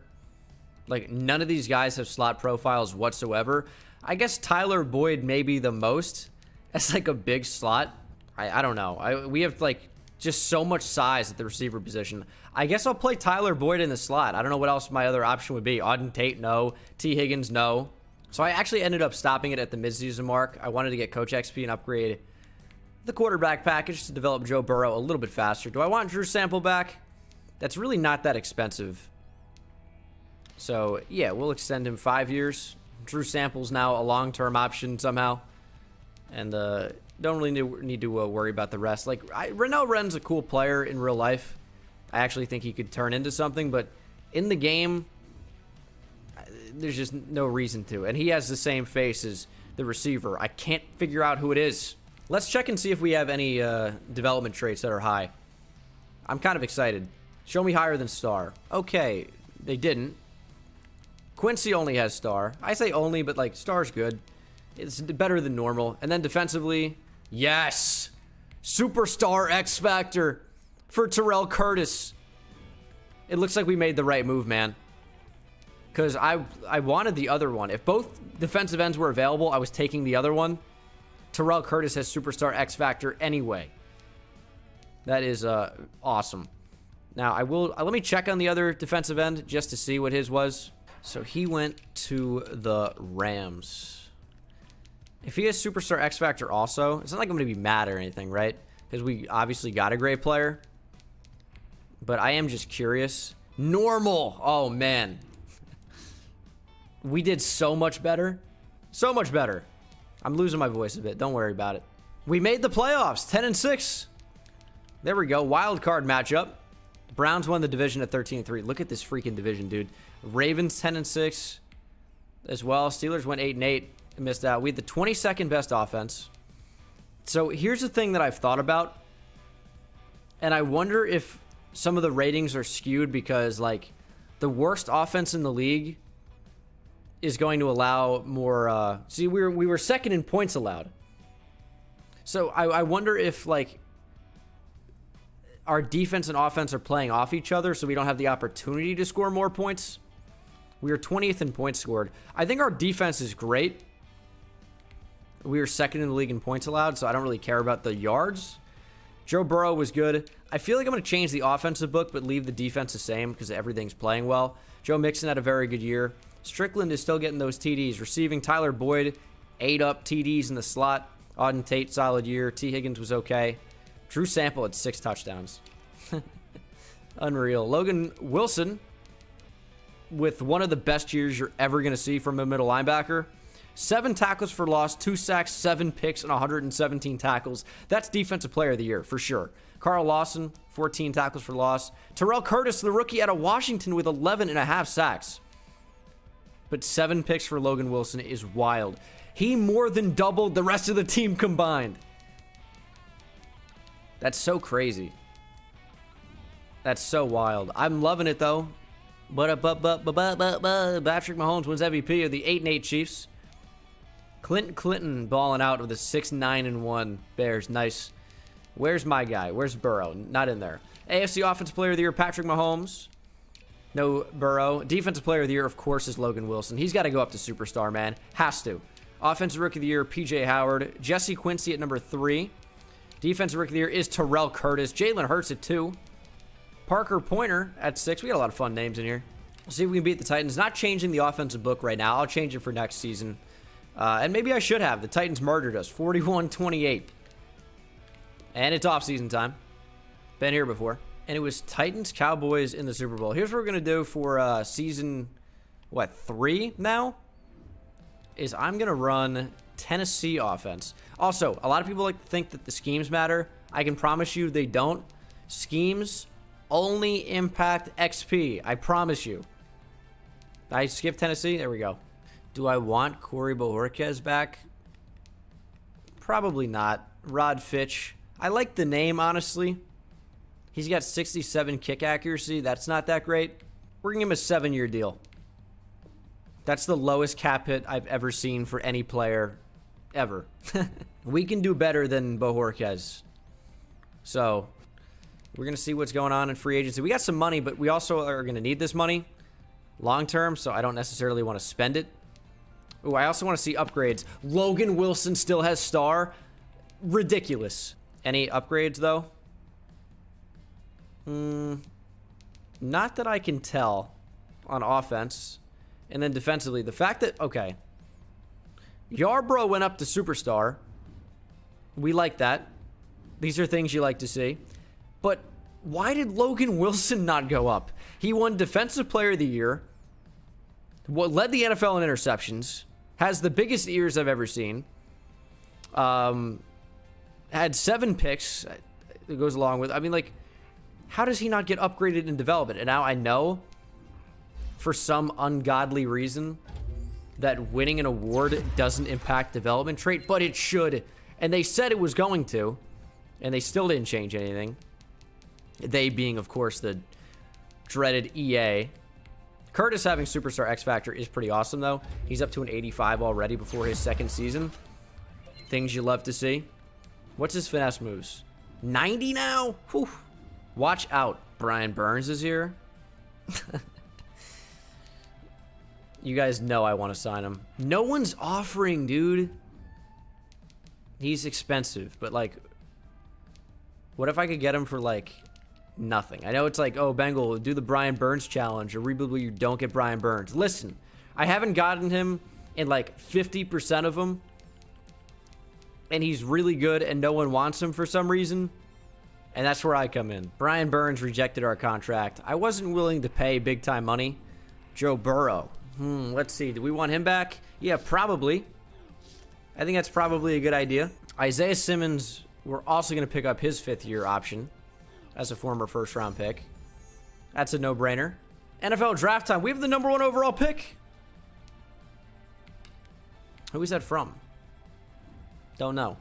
Like, none of these guys have slot profiles whatsoever. I guess Tyler Boyd may be the most. That's like a big slot. I don't know. We have, like, just so much size at the receiver position. I guess I'll play Tyler Boyd in the slot. I don't know what else my other option would be. Auden Tate, no. T. Higgins, no. So I actually ended up stopping it at the midseason mark. I wanted to get Coach XP and upgrade the quarterback package to develop Joe Burrow a little bit faster. Do I want Drew Sample back? That's really not that expensive. So, yeah, we'll extend him 5 years. Drew Sample's now a long-term option somehow. And don't really need to worry about the rest. Like, Renell Wren's a cool player in real life. I actually think he could turn into something. But in the game, there's just no reason to. And he has the same face as the receiver. I can't figure out who it is. Let's check and see if we have any development traits that are high. I'm kind of excited. Show me higher than star. Okay, they didn't. Quincy only has star. I say only, but like star's good. It's better than normal. And then defensively, yes! Superstar X Factor for Tyrell Curtis. It looks like we made the right move, man. Because I wanted the other one. If both defensive ends were available, I was taking the other one. Tyrell Curtis has Superstar X Factor anyway. That is awesome. Now, let me check on the other defensive end just to see what his was. So he went to the Rams. If he has Superstar X Factor also, it's not like I'm going to be mad or anything, right? Because we obviously got a great player. But I am just curious. Normal! Oh, man. We did so much better. So much better. I'm losing my voice a bit. Don't worry about it. We made the playoffs. 10-6. There we go. Wild card matchup. Browns won the division at 13-3. Look at this freaking division, dude. Ravens 10-6 as well. Steelers went 8-8. Missed out. We had the 22nd best offense. So here's the thing that I've thought about. And I wonder if some of the ratings are skewed because, like, the worst offense in the league is going to allow more... see, we were second in points allowed. So I wonder if, like, our defense and offense are playing off each other so we don't have the opportunity to score more points. We are 20th in points scored. I think our defense is great. We were second in the league in points allowed, so I don't really care about the yards. Joe Burrow was good. I feel like I'm going to change the offensive book, but leave the defense the same because everything's playing well. Joe Mixon had a very good year. Strickland is still getting those TDs. Receiving, Tyler Boyd, 8 up TDs in the slot. Auden Tate, solid year. T. Higgins was okay. Drew Sample had 6 touchdowns. Unreal. Logan Wilson with one of the best years you're ever going to see from a middle linebacker. 7 tackles for loss, 2 sacks, 7 picks, and 117 tackles. That's Defensive Player of the Year, for sure. Carl Lawson, 14 tackles for loss. Tyrell Curtis, the rookie out of Washington, with 11.5 sacks. But 7 picks for Logan Wilson is wild. He more than doubled the rest of the team combined. That's so crazy. That's so wild. I'm loving it, though. Patrick Mahomes wins MVP of the 8-8 Chiefs. Clinton balling out with a 6-9-1 Bears. Nice. Where's my guy? Where's Burrow? Not in there. AFC Offensive Player of the Year, Patrick Mahomes. No Burrow. Defensive Player of the Year, of course, is Logan Wilson. He's got to go up to superstar, man. Has to. Offensive Rookie of the Year, PJ Howard. Jesse Quincy at number 3. Defensive Rookie of the Year is Tyrell Curtis. Jalen Hurts at 2. Parker Pointer at 6. We got a lot of fun names in here. We'll see if we can beat the Titans. Not changing the offensive book right now. I'll change it for next season. And maybe I should have. The Titans murdered us. 41-28. And it's off-season time. Been here before. And it was Titans-Cowboys in the Super Bowl. Here's what we're going to do for season, 3 now? Is I'm going to run Tennessee offense. Also, a lot of people like to think that the schemes matter. I can promise you they don't. Schemes only impact XP. I promise you. I skipped Tennessee. There we go. Do I want Corey Bojorquez back? Probably not. Rod Fitch. I like the name, honestly. He's got 67 kick accuracy. That's not that great. We're going to give him a 7-year deal. That's the lowest cap hit I've ever seen for any player ever. We can do better than Bojorquez. So, we're going to see what's going on in free agency. We got some money, but we also are going to need this money long term, so I don't necessarily want to spend it. Ooh, I also want to see upgrades. Logan Wilson still has star. Ridiculous. Any upgrades, though? Not that I can tell on offense. And then defensively, the fact that, okay, Yarbrough went up to superstar. We like that. These are things you like to see. But why did Logan Wilson not go up? He won Defensive Player of the Year. What led the NFL in interceptions. Has the biggest ears I've ever seen. Had 7 picks. It goes along with, I mean, like, how does he not get upgraded in development? And now I know, for some ungodly reason, that winning an award doesn't impact development trait, but it should. And they said it was going to, and they still didn't change anything. They being, of course, the dreaded EA. Curtis having Superstar X Factor is pretty awesome, though. He's up to an 85 already before his 2nd season. Things you love to see. What's his finesse moves? 90 now? Whew. Watch out. Brian Burns is here. You guys know I want to sign him. No one's offering, dude. He's expensive, but, like, what if I could get him for, like, nothing? I know it's like, oh, Bengal, do the Brian Burns challenge or rebuild where you don't get Brian Burns. Listen, I haven't gotten him in, like, 50% of them, and he's really good, and no one wants him for some reason, and that's where I come in. Brian Burns rejected our contract. I wasn't willing to pay big-time money. Joe Burrow. Let's see. Do we want him back? Yeah, probably. I think that's probably a good idea. Isaiah Simmons, we're also going to pick up his 5th-year option as a former first-round pick. That's a no-brainer. NFL draft time. We have the number 1 overall pick. Who is that from? Don't know.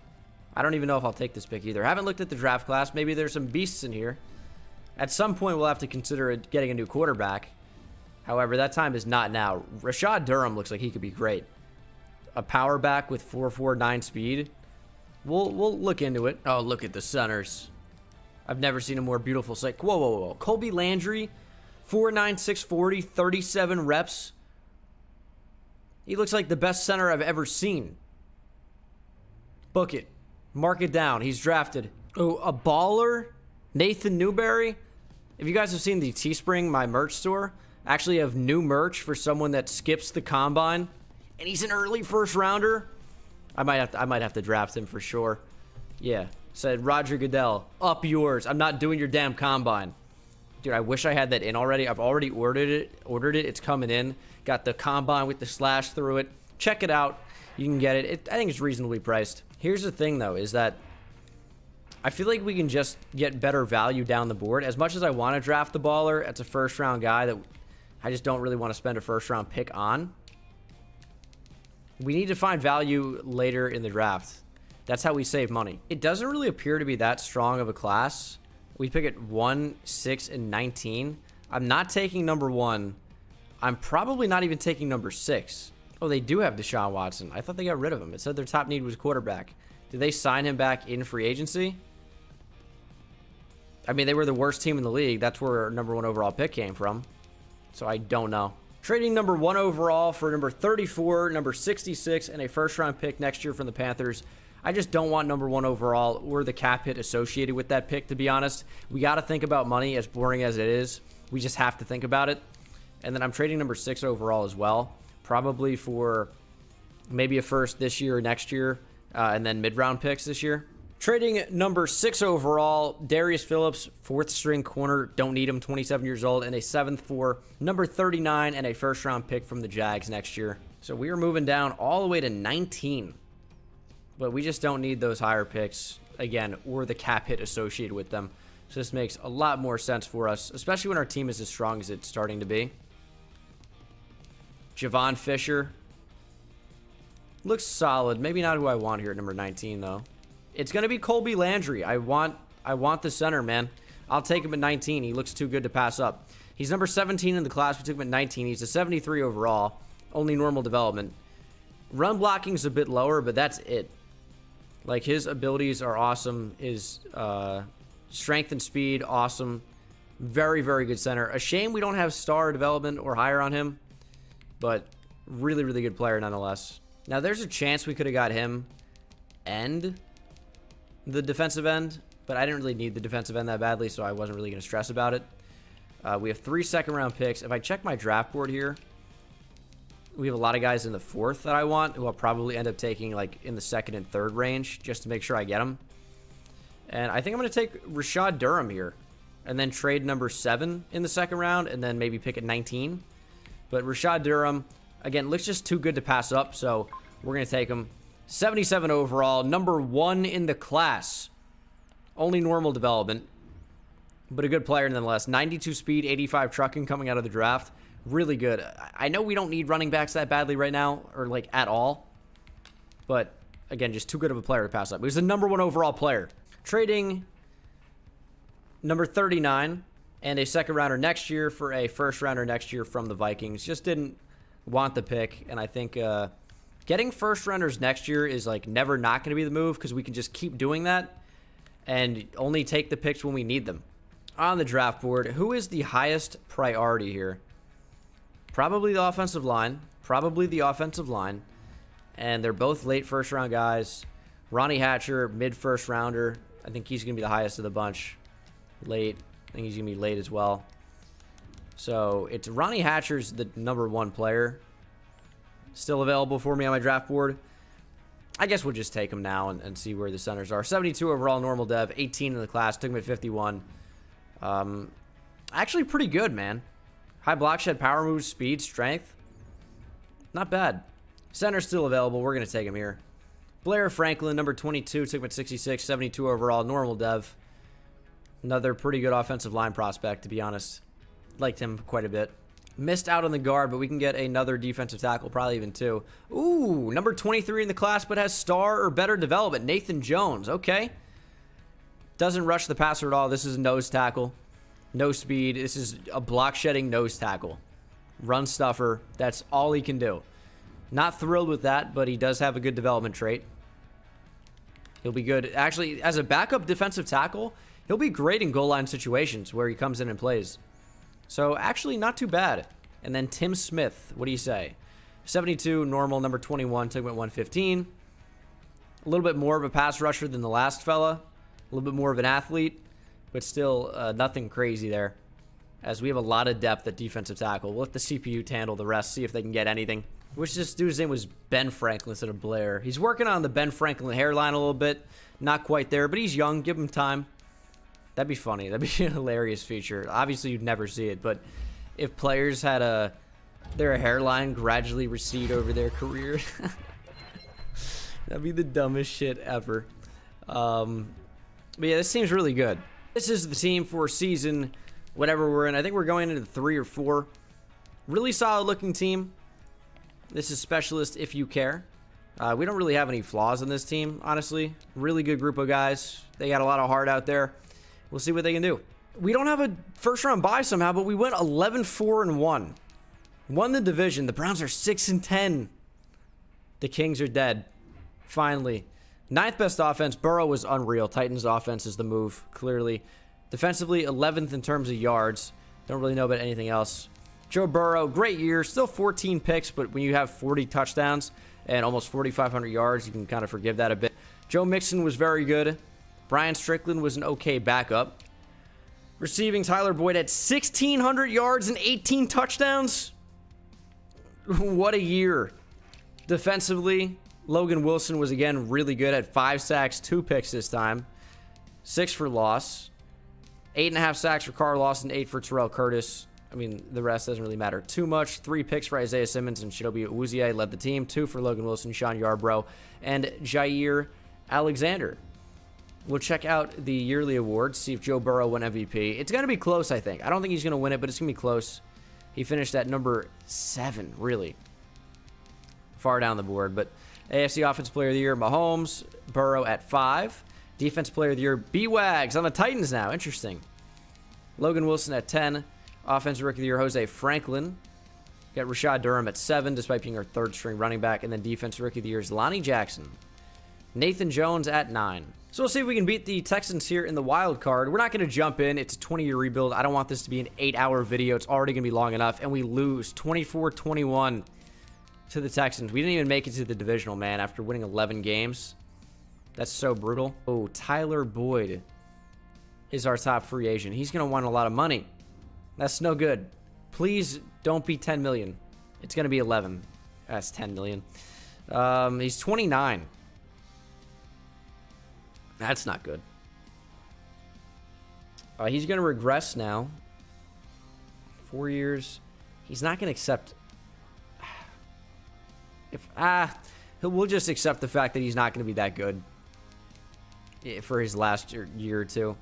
I don't even know if I'll take this pick either. Haven't looked at the draft class. Maybe there's some beasts in here. At some point, we'll have to consider getting a new quarterback. However, that time is not now. Rashad Durham looks like he could be great. A power back with 4.49 speed. We'll look into it. Oh, look at the centers. I've never seen a more beautiful sight. Whoa, whoa, whoa. Colby Landry, 4.9, 640, 37 reps. He looks like the best center I've ever seen. Book it. Mark it down. He's drafted. Oh, a baller? Nathan Newberry? If you guys have seen the Teespring, my merch store, I actually have new merch for someone that skips the combine, and he's an early first rounder. I might have to draft him for sure. Yeah. Said Roger Goodell, up yours. I'm not doing your damn combine. Dude, I wish I had that in already. I've already ordered it. It's coming in. Got the combine with the slash through it. Check it out. You can get it. I think it's reasonably priced. Here's the thing, though, is that I feel like we can just get better value down the board. As much as I want to draft the baller, it's a first-round guy that I just don't really want to spend a first-round pick on. We need to find value later in the draft. That's how we save money. It doesn't really appear to be that strong of a class. We pick at 1, 6, and 19. I'm not taking number 1. I'm probably not even taking number 6. Oh, they do have Deshaun Watson. I thought they got rid of him. It said their top need was quarterback. Did they sign him back in free agency? I mean, they were the worst team in the league. That's where our number 1 overall pick came from. So I don't know. Trading number 1 overall for number 34, number 66, and a first-round pick next year from the Panthers. I just don't want number 1 overall or the cap hit associated with that pick, to be honest. We got to think about money, as boring as it is. We just have to think about it. And then I'm trading number 6 overall as well. Probably for maybe a first this year or next year, and then mid-round picks this year. Trading number 6 overall, Darius Phillips, 4th string corner. Don't need him, 27 years old, and a 7th for number 39 and a first-round pick from the Jags next year. So we are moving down all the way to 19. But we just don't need those higher picks, again, or the cap hit associated with them. So this makes a lot more sense for us, especially when our team is as strong as it's starting to be. Javon Fisher. Looks solid. Maybe not who I want here at number 19, though. It's going to be Colby Landry. I want the center, man. I'll take him at 19. He looks too good to pass up. He's number 17 in the class. We took him at 19. He's a 73 overall. Only normal development. Run blocking is a bit lower, but that's it. Like, his abilities are awesome. His strength and speed, awesome. Very, very good center. A shame we don't have star development or higher on him, but really, really good player nonetheless. Now, there's a chance we could have got him and the defensive end, but I didn't really need the defensive end that badly, so I wasn't really going to stress about it. We have 3 second-round picks. If I check my draft board here, we have a lot of guys in the 4th that I want, who I'll probably end up taking like in the 2nd and 3rd range, just to make sure I get them. And I think I'm going to take Rashad Durham here, and then trade number 7 in the 2nd round, and then maybe pick at 19. But Rashad Durham, again, looks just too good to pass up, so we're going to take him. 77 overall, number 1 in the class. Only normal development, but a good player nonetheless. 92 speed, 85 trucking coming out of the draft. Really good. I know we don't need running backs that badly right now, or like at all, but again, just too good of a player to pass up. He was the number 1 overall player. Trading number 39 and a 2nd rounder next year for a 1st rounder next year from the Vikings. Just didn't want the pick, and I think getting 1st rounders next year is like never not going to be the move, because we can just keep doing that and only take the picks when we need them. On the draft board, who is the highest priority here? Probably the offensive line. Probably the offensive line. And they're both late 1st round guys. Ronnie Hatcher, mid 1st rounder. I think he's going to be the highest of the bunch. Late. I think he's going to be late as well. So it's Ronnie Hatcher's the number 1 player. Still available for me on my draft board. I guess we'll just take him now and see where the centers are. 72 overall normal dev. 18 in the class. Took him at 51. Actually pretty good, man. High block shed, power moves, speed, strength. Not bad. Center's still available. We're going to take him here. Blair Franklin, number 22, took him at 66, 72 overall, normal dev. Another pretty good offensive line prospect, to be honest. Liked him quite a bit. Missed out on the guard, but we can get another defensive tackle, probably even 2. Ooh, number 23 in the class, but has star or better development. Nathan Jones, okay. Doesn't rush the passer at all. This is a nose tackle. No speed. This is a block shedding nose tackle. Run stuffer. That's all he can do. Not thrilled with that, but he does have a good development trait. He'll be good. Actually, as a backup defensive tackle, he'll be great in goal line situations where he comes in and plays. So, actually, not too bad. And then Tim Smith. What do you say? 72, normal, number 21, took him at 115. A little bit more of a pass rusher than the last fella. A little bit more of an athlete. But still, nothing crazy there. As we have a lot of depth at defensive tackle. We'll let the CPU handle the rest, see if they can get anything. Wish this dude's name was Ben Franklin instead of Blair. He's working on the Ben Franklin hairline a little bit. Not quite there, but he's young. Give him time. That'd be funny. That'd be a hilarious feature. Obviously, you'd never see it, but if players had their hairline gradually recede over their career, that'd be the dumbest shit ever. But yeah, this team's really good. This is the team for season whatever we're in. I think we're going into 3 or 4. Really solid looking team. This is specialist if you care. We don't really have any flaws in this team, honestly. Really good group of guys. They got a lot of heart out there. We'll see what they can do. We don't have a first round bye somehow, but we went 11-4-1. Won the division. The Browns are 6-10. The Kings are dead. Finally. 9th best offense. Burrow was unreal. Titans offense is the move, clearly. Defensively, 11th in terms of yards. Don't really know about anything else. Joe Burrow, great year. Still 14 picks, but when you have 40 touchdowns and almost 4,500 yards, you can kind of forgive that a bit. Joe Mixon was very good. Brian Strickland was an okay backup. Receiving, Tyler Boyd had 1,600 yards and 18 touchdowns. What a year. Defensively, Logan Wilson was again really good at 5 sacks, 2 picks this time. 6 for loss. 8.5 sacks for Carl Lawson, 8 for Tyrell Curtis. I mean, the rest doesn't really matter too much. 3 picks for Isaiah Simmons and Chidobe Awuzie led the team. 2 for Logan Wilson, Sean Yarbrough, and Jair Alexander. We'll check out the yearly awards, see if Joe Burrow won MVP. It's going to be close, I think. I don't think he's going to win it, but it's going to be close. He finished at number 7, really. Far down the board, but AFC Offensive Player of the Year, Mahomes. Burrow at 5. Defensive Player of the Year, B-Wags on the Titans now. Interesting. Logan Wilson at 10. Offensive Rookie of the Year, Jose Franklin. Got Rashad Durham at 7, despite being our 3rd-string running back. And then Defensive Rookie of the Year is Lonnie Jackson. Nathan Jones at 9. So we'll see if we can beat the Texans here in the wild card. We're not going to jump in. It's a 20-year rebuild. I don't want this to be an 8-hour video. It's already going to be long enough. And we lose 24-21 to the Texans. We didn't even make it to the divisional, man, after winning 11 games. That's so brutal. Oh, Tyler Boyd is our top free agent. He's going to want a lot of money. That's no good. Please don't be 10 million. It's going to be 11. That's 10 million. He's 29. That's not good. He's going to regress now. 4 years. He's not going to accept. We'll just accept the fact that he's not going to be that good for his last year or two.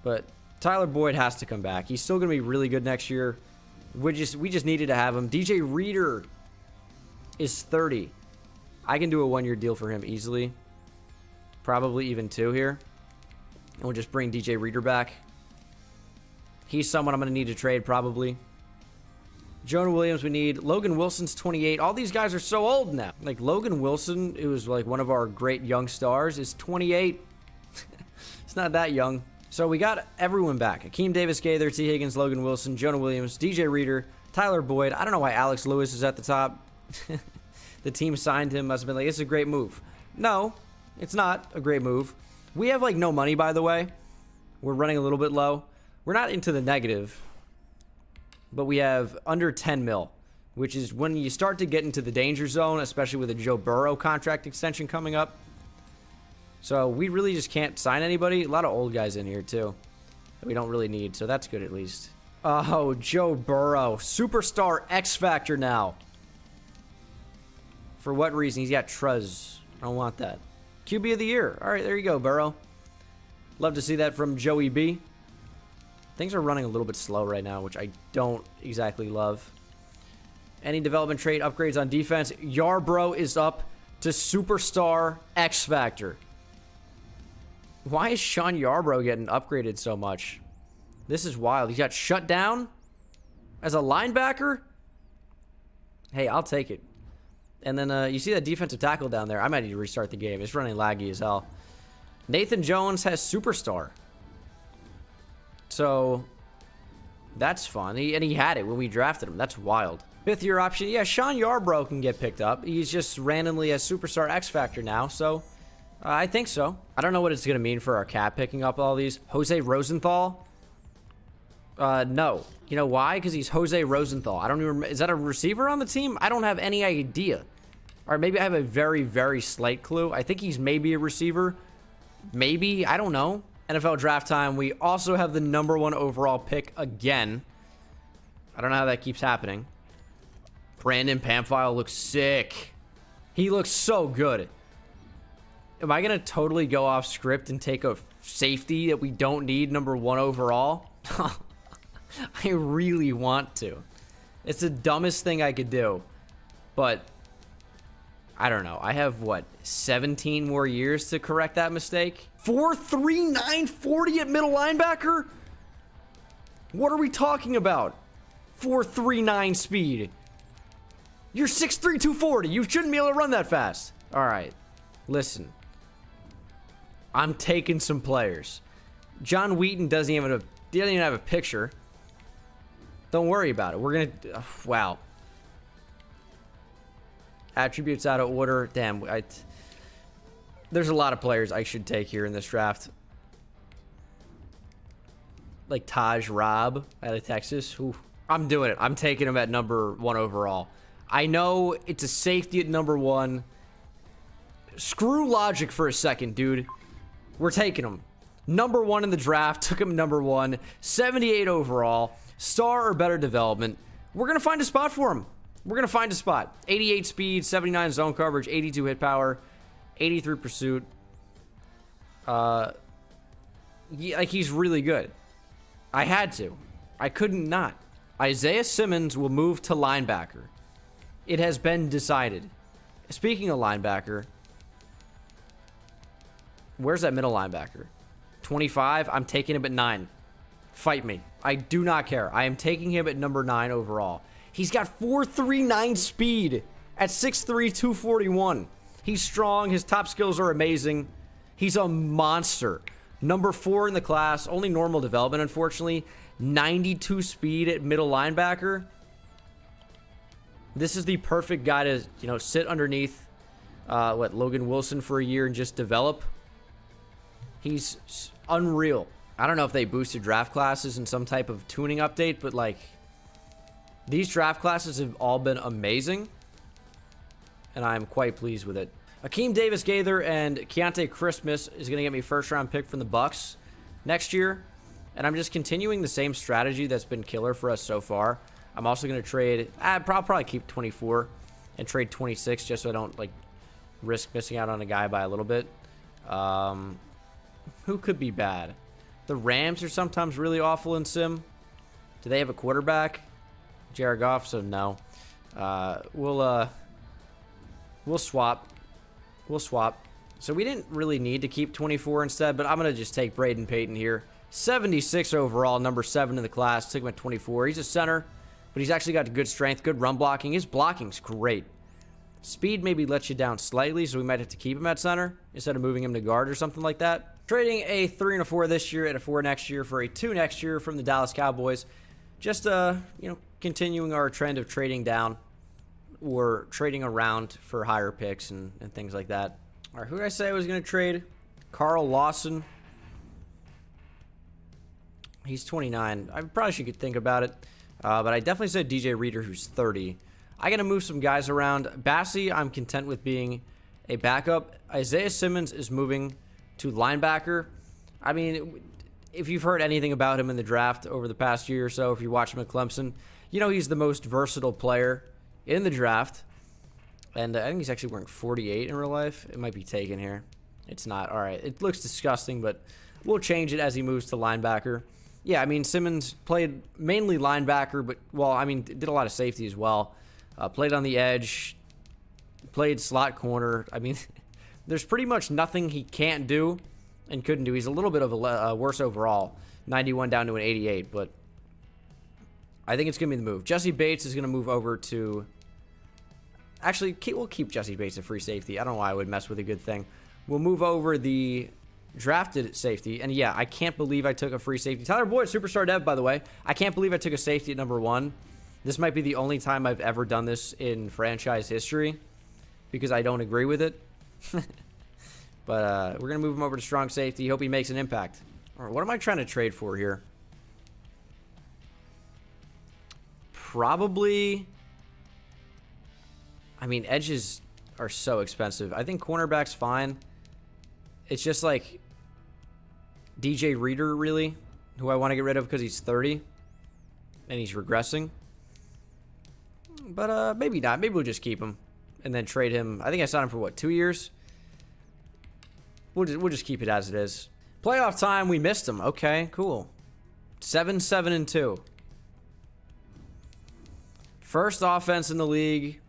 But Tyler Boyd has to come back. He's still going to be really good next year. We just needed to have him. DJ Reader is 30. I can do a 1-year deal for him easily. Probably even 2 here. And we'll just bring DJ Reader back. He's someone I'm going to need to trade probably. Jonah Williams we need. Logan Wilson's 28. All these guys are so old now. Like Logan Wilson, who was like one of our great young stars, is 28. It's not that young. So we got everyone back. Akeem Davis-Gaither, T. Higgins, Logan Wilson, Jonah Williams, DJ Reader, Tyler Boyd. I don't know why Alex Lewis is at the top. The team signed him. Must have been like, it's a great move. No, it's not a great move. We have like no money, by the way. We're running a little bit low. We're not into the negative, but we have under 10 mil, which is when you start to get into the danger zone, especially with a Joe Burrow contract extension coming up. So we really just can't sign anybody. A lot of old guys in here too that we don't really need, so that's good at least. Oh, Joe Burrow, superstar X Factor now. For what reason? He's got Truz. I don't want that. QB of the year. All right, there you go, Burrow. Love to see that from Joey B. Things are running a little bit slow right now, which I don't exactly love. Any development trait upgrades on defense? Yarbrough is up to superstar X Factor. Why is Sean Yarbrough getting upgraded so much? This is wild. He got shut down as a linebacker? Hey, I'll take it. And then you see that defensive tackle down there. I might need to restart the game. It's running laggy as hell. Nathan Jones has superstar. So that's fun. He had it when we drafted him. That's wild. 5th year option. Yeah, Sean Yarbrough can get picked up. He's just randomly a superstar X Factor now. So I think so. I don't know what it's going to mean for our cap picking up all these. Jose Rosenthal? No. You know why? Because he's Jose Rosenthal. I don't even remember. Is that a receiver on the team? I don't have any idea. Or maybe I have a very, very slight clue. I think he's maybe a receiver. Maybe. I don't know. NFL draft time. We also have the #1 overall pick again. I don't know how that keeps happening. Brandon Pamphile looks sick. He looks so good. Am I going to totally go off script and take a safety that we don't need #1 overall? I really want to. It's the dumbest thing I could do. But I don't know. I have, what, 17 more years to correct that mistake? 4.39 40 at middle linebacker? What are we talking about? 4.39 speed. You're 6'3", 240. You shouldn't be able to run that fast. All right. Listen. I'm taking some players. John Wheaton doesn't even have a picture. Don't worry about it. We're going to... wow. Attributes out of order. Damn. There's a lot of players I should take here in this draft. Like Taj Robb out of Texas. Ooh. I'm doing it. I'm taking him at #1 overall. I know it's a safety at #1. Screw logic for a second, dude. We're taking him. #1 in the draft. Took him #1. 78 overall. Star or better development. We're going to find a spot for him. We're going to find a spot. 88 speed, 79 zone coverage, 82 hit power, 83 pursuit. Yeah, like, he's really good. I had to. I couldn't not. Isaiah Simmons will move to linebacker. It has been decided. Speaking of linebacker, where's that middle linebacker? 25. I'm taking him at 9. Fight me. I do not care. I am taking him at #9 overall. He's got 4.39 speed at 6'3", 241. He's strong. His top skills are amazing. He's a monster. #4 in the class. Only normal development, unfortunately. 92 speed at middle linebacker. This is the perfect guy to, sit underneath Logan Wilson for a year and just develop. He's unreal. I don't know if they boosted draft classes in some type of tuning update, but like, these draft classes have all been amazing, and I'm quite pleased with it. Akeem Davis-Gaither and Keontae Christmas is going to get me first-round pick from the Bucs next year, and I'm just continuing the same strategy that's been killer for us so far. I'm also going to trade... I'll probably keep 24 and trade 26 just so I don't, risk missing out on a guy by a little bit. Who could be bad? The Rams are sometimes really awful in Sim. Do they have a quarterback? Jared Goff, so no. We'll swap. We'll swap. So we didn't really need to keep 24 instead, but I'm going to just take Braden Payton here. 76 overall, #7 in the class. Took him at 24. He's a center, but he's actually got good strength, good run blocking. His blocking's great. Speed maybe lets you down slightly, so we might have to keep him at center instead of moving him to guard or something like that. Trading a 3 and a 4 this year and a 4 next year for a 2 next year from the Dallas Cowboys. Just, continuing our trend of trading down or trading around for higher picks and things like that. All right, who did I say I was going to trade? Carl Lawson. He's 29. I probably should think about it. But I definitely said DJ Reader, who's 30. I got to move some guys around. Bassey, I'm content with being a backup. Isaiah Simmons is moving to linebacker. I mean, if you've heard anything about him in the draft over the past year or so, if you watch him at Clemson, he's the most versatile player in the draft. And I think he's actually wearing 48 in real life. It might be taken here. It's not. All right. It looks disgusting, but we'll change it as he moves to linebacker. Yeah, I mean, Simmons played mainly linebacker, but, did a lot of safety as well. Played on the edge, played slot corner. I mean, there's pretty much nothing he can't do and couldn't do. He's a little bit of a worse overall, 91 down to an 88, but I think it's going to be the move. Jesse Bates is going to move over to... Actually, we'll keep Jesse Bates a free safety. I don't know why I would mess with a good thing. We'll move over the drafted safety. And yeah, I can't believe I took a free safety. Tyler Boyd, superstar dev, by the way. I can't believe I took a safety at #1. This might be the only time I've ever done this in franchise history because I don't agree with it. But we're going to move him over to strong safety. Hope he makes an impact. All right, what am I trying to trade for here? Probably... I mean, edges are so expensive. I think cornerback's fine. It's just like DJ Reader, really, who I want to get rid of because he's 30 and he's regressing. But maybe not. Maybe we'll just keep him and then trade him. I think I signed him for, what, 2 years? We'll just keep it as it is. Playoff time, we missed him. Okay, cool. 7-7-2. First offense in the league.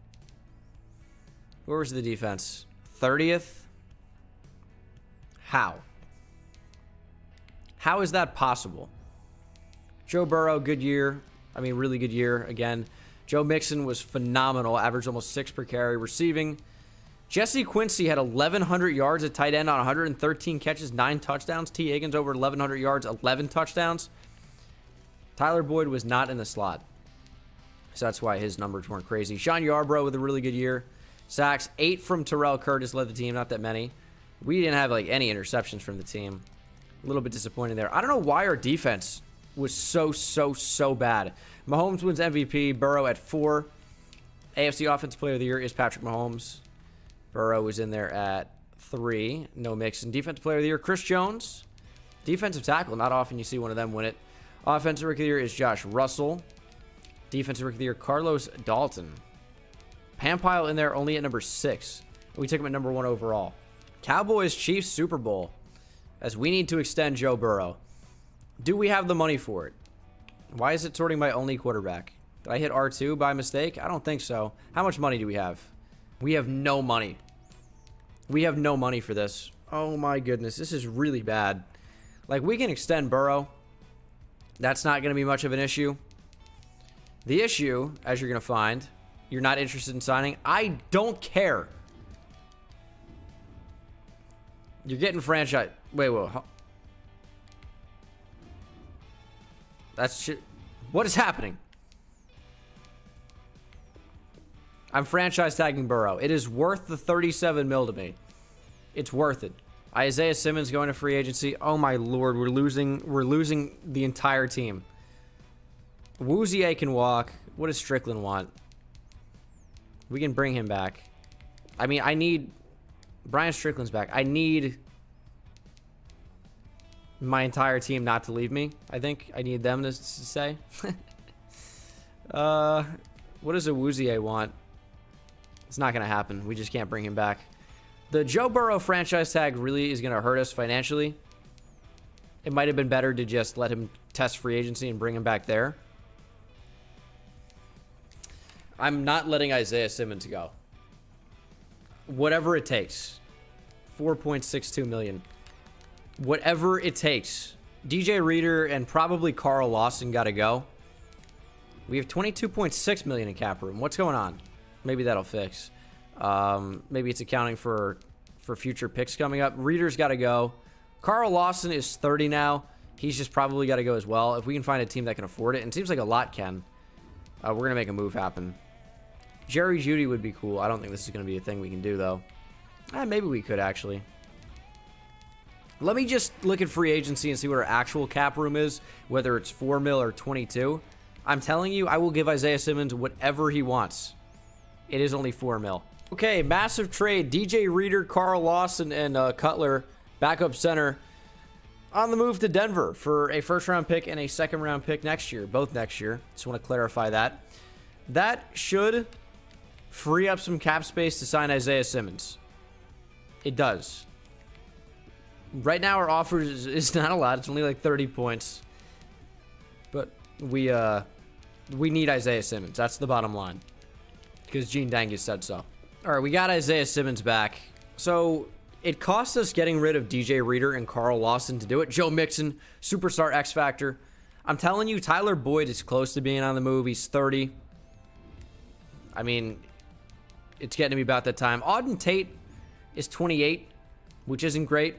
Where was the defense? 30th? How? How is that possible? Joe Burrow, good year. I mean, really good year. Again, Joe Mixon was phenomenal. Averaged almost 6 per carry receiving. Jesse Quincy had 1,100 yards at tight end on 113 catches, 9 touchdowns. T. Higgins over 1,100 yards, 11 touchdowns. Tyler Boyd was not in the slot. So that's why his numbers weren't crazy. Sean Yarbrough with a really good year. Sacks, 8 from Tyrell Curtis led the team, not that many. We didn't have, like, any interceptions from the team. A little bit disappointing there. I don't know why our defense was so bad. Mahomes wins MVP. Burrow at 4. AFC Offensive Player of the Year is Patrick Mahomes. Burrow was in there at 3. No Mixon. Defensive Player of the Year, Chris Jones. Defensive tackle. Not often you see one of them win it. Offensive Rookie of the Year is Josh Russell. Defensive Rookie of the Year, Carlos Dalton. Pampile in there only at number 6. We took him at number 1 overall. Cowboys Chiefs Super Bowl. As we need to extend Joe Burrow. Do we have the money for it? Why is it sorting by only quarterback? Did I hit R2 by mistake? I don't think so. How much money do we have? We have no money. We have no money for this. Oh my goodness. This is really bad. Like, we can extend Burrow. That's not going to be much of an issue. The issue, as you're going to find, you're not interested in signing. I don't care. You're getting franchise. Wait. That's shit. What is happening? I'm franchise tagging Burrow. It is worth the 37 mil to me. It's worth it. Isaiah Simmons going to free agency. Oh my lord, we're losing the entire team. Woozier can walk. What does Strickland want? We can bring him back. I mean, I need... Brian Strickland's back. I need my entire team not to leave me, I think. I need them to say. What does a Woozier want? It's not going to happen. We just can't bring him back. The Joe Burrow franchise tag really is going to hurt us financially. It might have been better to just let him test free agency and bring him back there. I'm not letting Isaiah Simmons go. Whatever it takes. $4.62 million. Whatever it takes. DJ Reader and probably Carl Lawson got to go. We have $22.6 million in cap room. What's going on? Maybe that'll fix. Maybe it's accounting for future picks coming up. Reader's got to go. Carl Lawson is 30 now. He's just probably got to go as well. If we can find a team that can afford it, and it seems like a lot can, we're going to make a move happen. Jerry Jeudy would be cool. I don't think this is going to be a thing we can do, though. Maybe we could, actually. Let me just look at free agency and see what our actual cap room is, whether it's 4 mil or 22. I'm telling you, I will give Isaiah Simmons whatever he wants. It is only 4 mil. Okay, massive trade. DJ Reader, Carl Lawson, and Cutler, backup center, on the move to Denver for a first-round pick and a second-round pick next year. Both next year. Just want to clarify that. That should free up some cap space to sign Isaiah Simmons. It does. Right now, our offer is not a lot. It's only like 30 points. But we need Isaiah Simmons. That's the bottom line. Because Gene Dangus said so. All right, we got Isaiah Simmons back. So it cost us getting rid of DJ Reader and Carl Lawson to do it. Joe Mixon, superstar X Factor. I'm telling you, Tyler Boyd is close to being on the move. He's 30. I mean, it's getting to be about that time. Auden Tate is 28, which isn't great.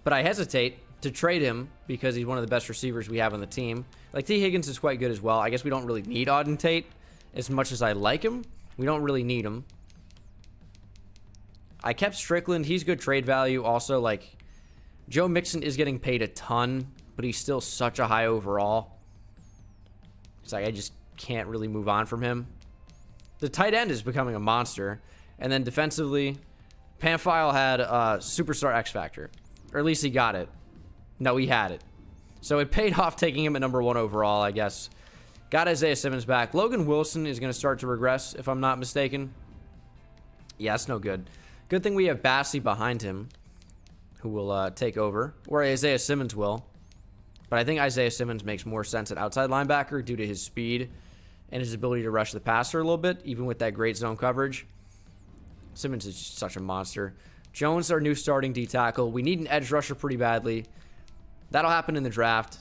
But I hesitate to trade him because he's one of the best receivers we have on the team. Like, T. Higgins is quite good as well. I guess we don't really need Auden Tate as much as I like him. We don't really need him. I kept Strickland. He's good trade value. Also, like, Joe Mixon is getting paid a ton, but he's still such a high overall. It's like I just can't really move on from him. The tight end is becoming a monster. And then defensively, Pamphile had a superstar X Factor. Or at least he got it. No, he had it. So it paid off taking him at number 1 overall, I guess. Got Isaiah Simmons back. Logan Wilson is going to start to regress, if I'm not mistaken. Yeah, that's no good. Good thing we have Bassey behind him, who will take over. Or Isaiah Simmons will. But I think Isaiah Simmons makes more sense at outside linebacker due to his speed and his ability to rush the passer a little bit, even with that great zone coverage. Simmons is just such a monster. Jones, our new starting D-tackle. We need an edge rusher pretty badly. That'll happen in the draft.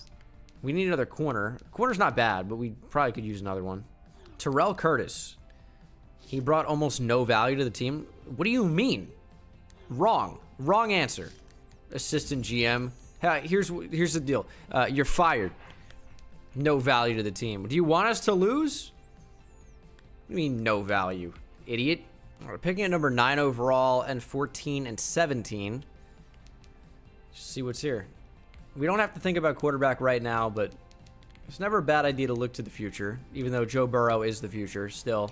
We need another corner. Corner's not bad, but we probably could use another one. Tyrell Curtis. He brought almost no value to the team. What do you mean? Wrong. Wrong answer. Assistant GM. Here's the deal. You're fired. No value to the team. Do you want us to lose? What do you mean no value? Idiot. We're picking at number 9 overall and 14 and 17. Just see what's here. We don't have to think about quarterback right now, but it's never a bad idea to look to the future, even though Joe Burrow is the future still.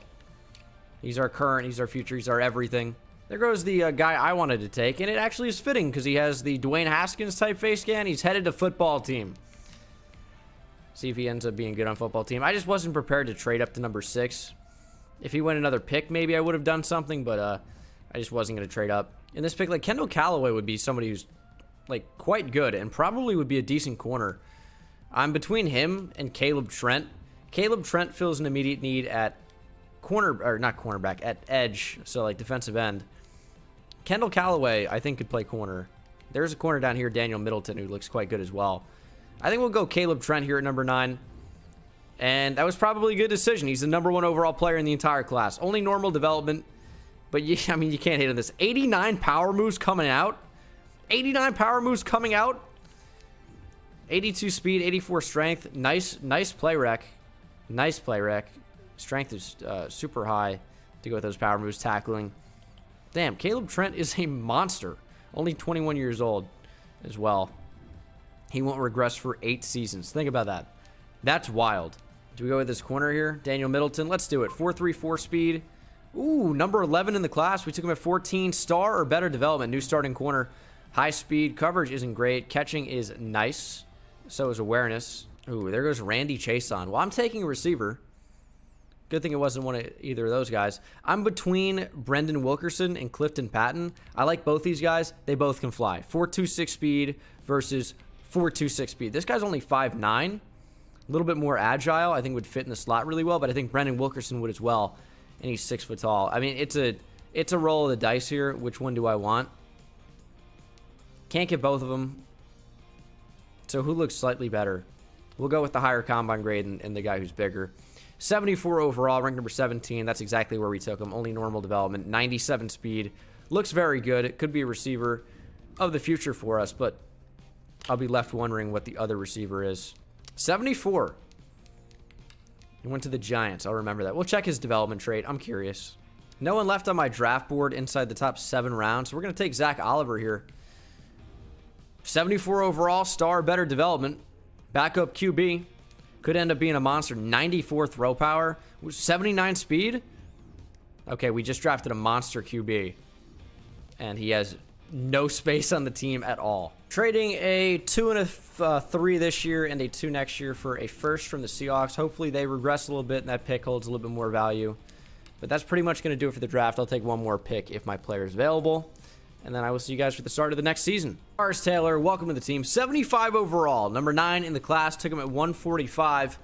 He's our current, he's our future, he's our everything. There goes the guy I wanted to take, and it actually is fitting because he has the Dwayne Haskins type face scan. He's headed to football team. See if he ends up being good on football team. I just wasn't prepared to trade up to number 6. If he went another pick, maybe I would have done something, but I just wasn't going to trade up. In this pick, like, Kendall Callaway would be somebody who's, like, quite good and probably would be a decent corner. I'm between him and Caleb Trent. Caleb Trent fills an immediate need at corner, or not cornerback, at edge, so like defensive end. Kendall Callaway, I think, could play corner. There's a corner down here, Daniel Middleton, who looks quite good as well. I think we'll go Caleb Trent here at number 9. And that was probably a good decision. He's the number 1 overall player in the entire class. Only normal development. But, I mean, you can't hate on this. 89 power moves coming out. 89 power moves coming out. 82 speed, 84 strength. Nice play rec. Nice play rec. Strength is super high to go with those power moves. Tackling. Damn, Caleb Trent is a monster. Only 21 years old as well. He won't regress for 8 seasons. Think about that. That's wild. Do we go with this corner here? Daniel Middleton. Let's do it. 4.34 speed. Ooh, number 11 in the class. We took him at 14. Star or better development. New starting corner. High speed. Coverage isn't great. Catching is nice. So is awareness. Ooh, there goes Randy Chason. Well, I'm taking a receiver. Good thing it wasn't one of either of those guys. I'm between Brendan Wilkerson and Clifton Patton. I like both these guys. They both can fly. 4.26 speed versus 4.26 speed. This guy's only 5'9". A little bit more agile. I think would fit in the slot really well, but I think Brendan Wilkerson would as well. And he's 6 foot tall. I mean, it's a roll of the dice here. Which one do I want? Can't get both of them. So who looks slightly better? We'll go with the higher combine grade and the guy who's bigger. 74 overall, ranked number 17. That's exactly where we took him. Only normal development. 97 speed. Looks very good. It could be a receiver of the future for us, but I'll be left wondering what the other receiver is. 74. He went to the Giants. I'll remember that. We'll check his development trait. I'm curious. No one left on my draft board inside the top 7 rounds. So we're going to take Zach Oliver here. 74 overall, star, better development. Backup QB. Could end up being a monster. 94 throw power. 79 speed. Okay, we just drafted a monster QB. And he has no space on the team at all. Trading a 2 and a 3 this year and a 2 next year for a first from the Seahawks. Hopefully they regress a little bit and that pick holds a little bit more value. But that's pretty much going to do it for the draft. I'll take one more pick if my player is available. And then I will see you guys for the start of the next season. Lars Taylor, welcome to the team. 75 overall. Number 9 in the class. Took him at 145.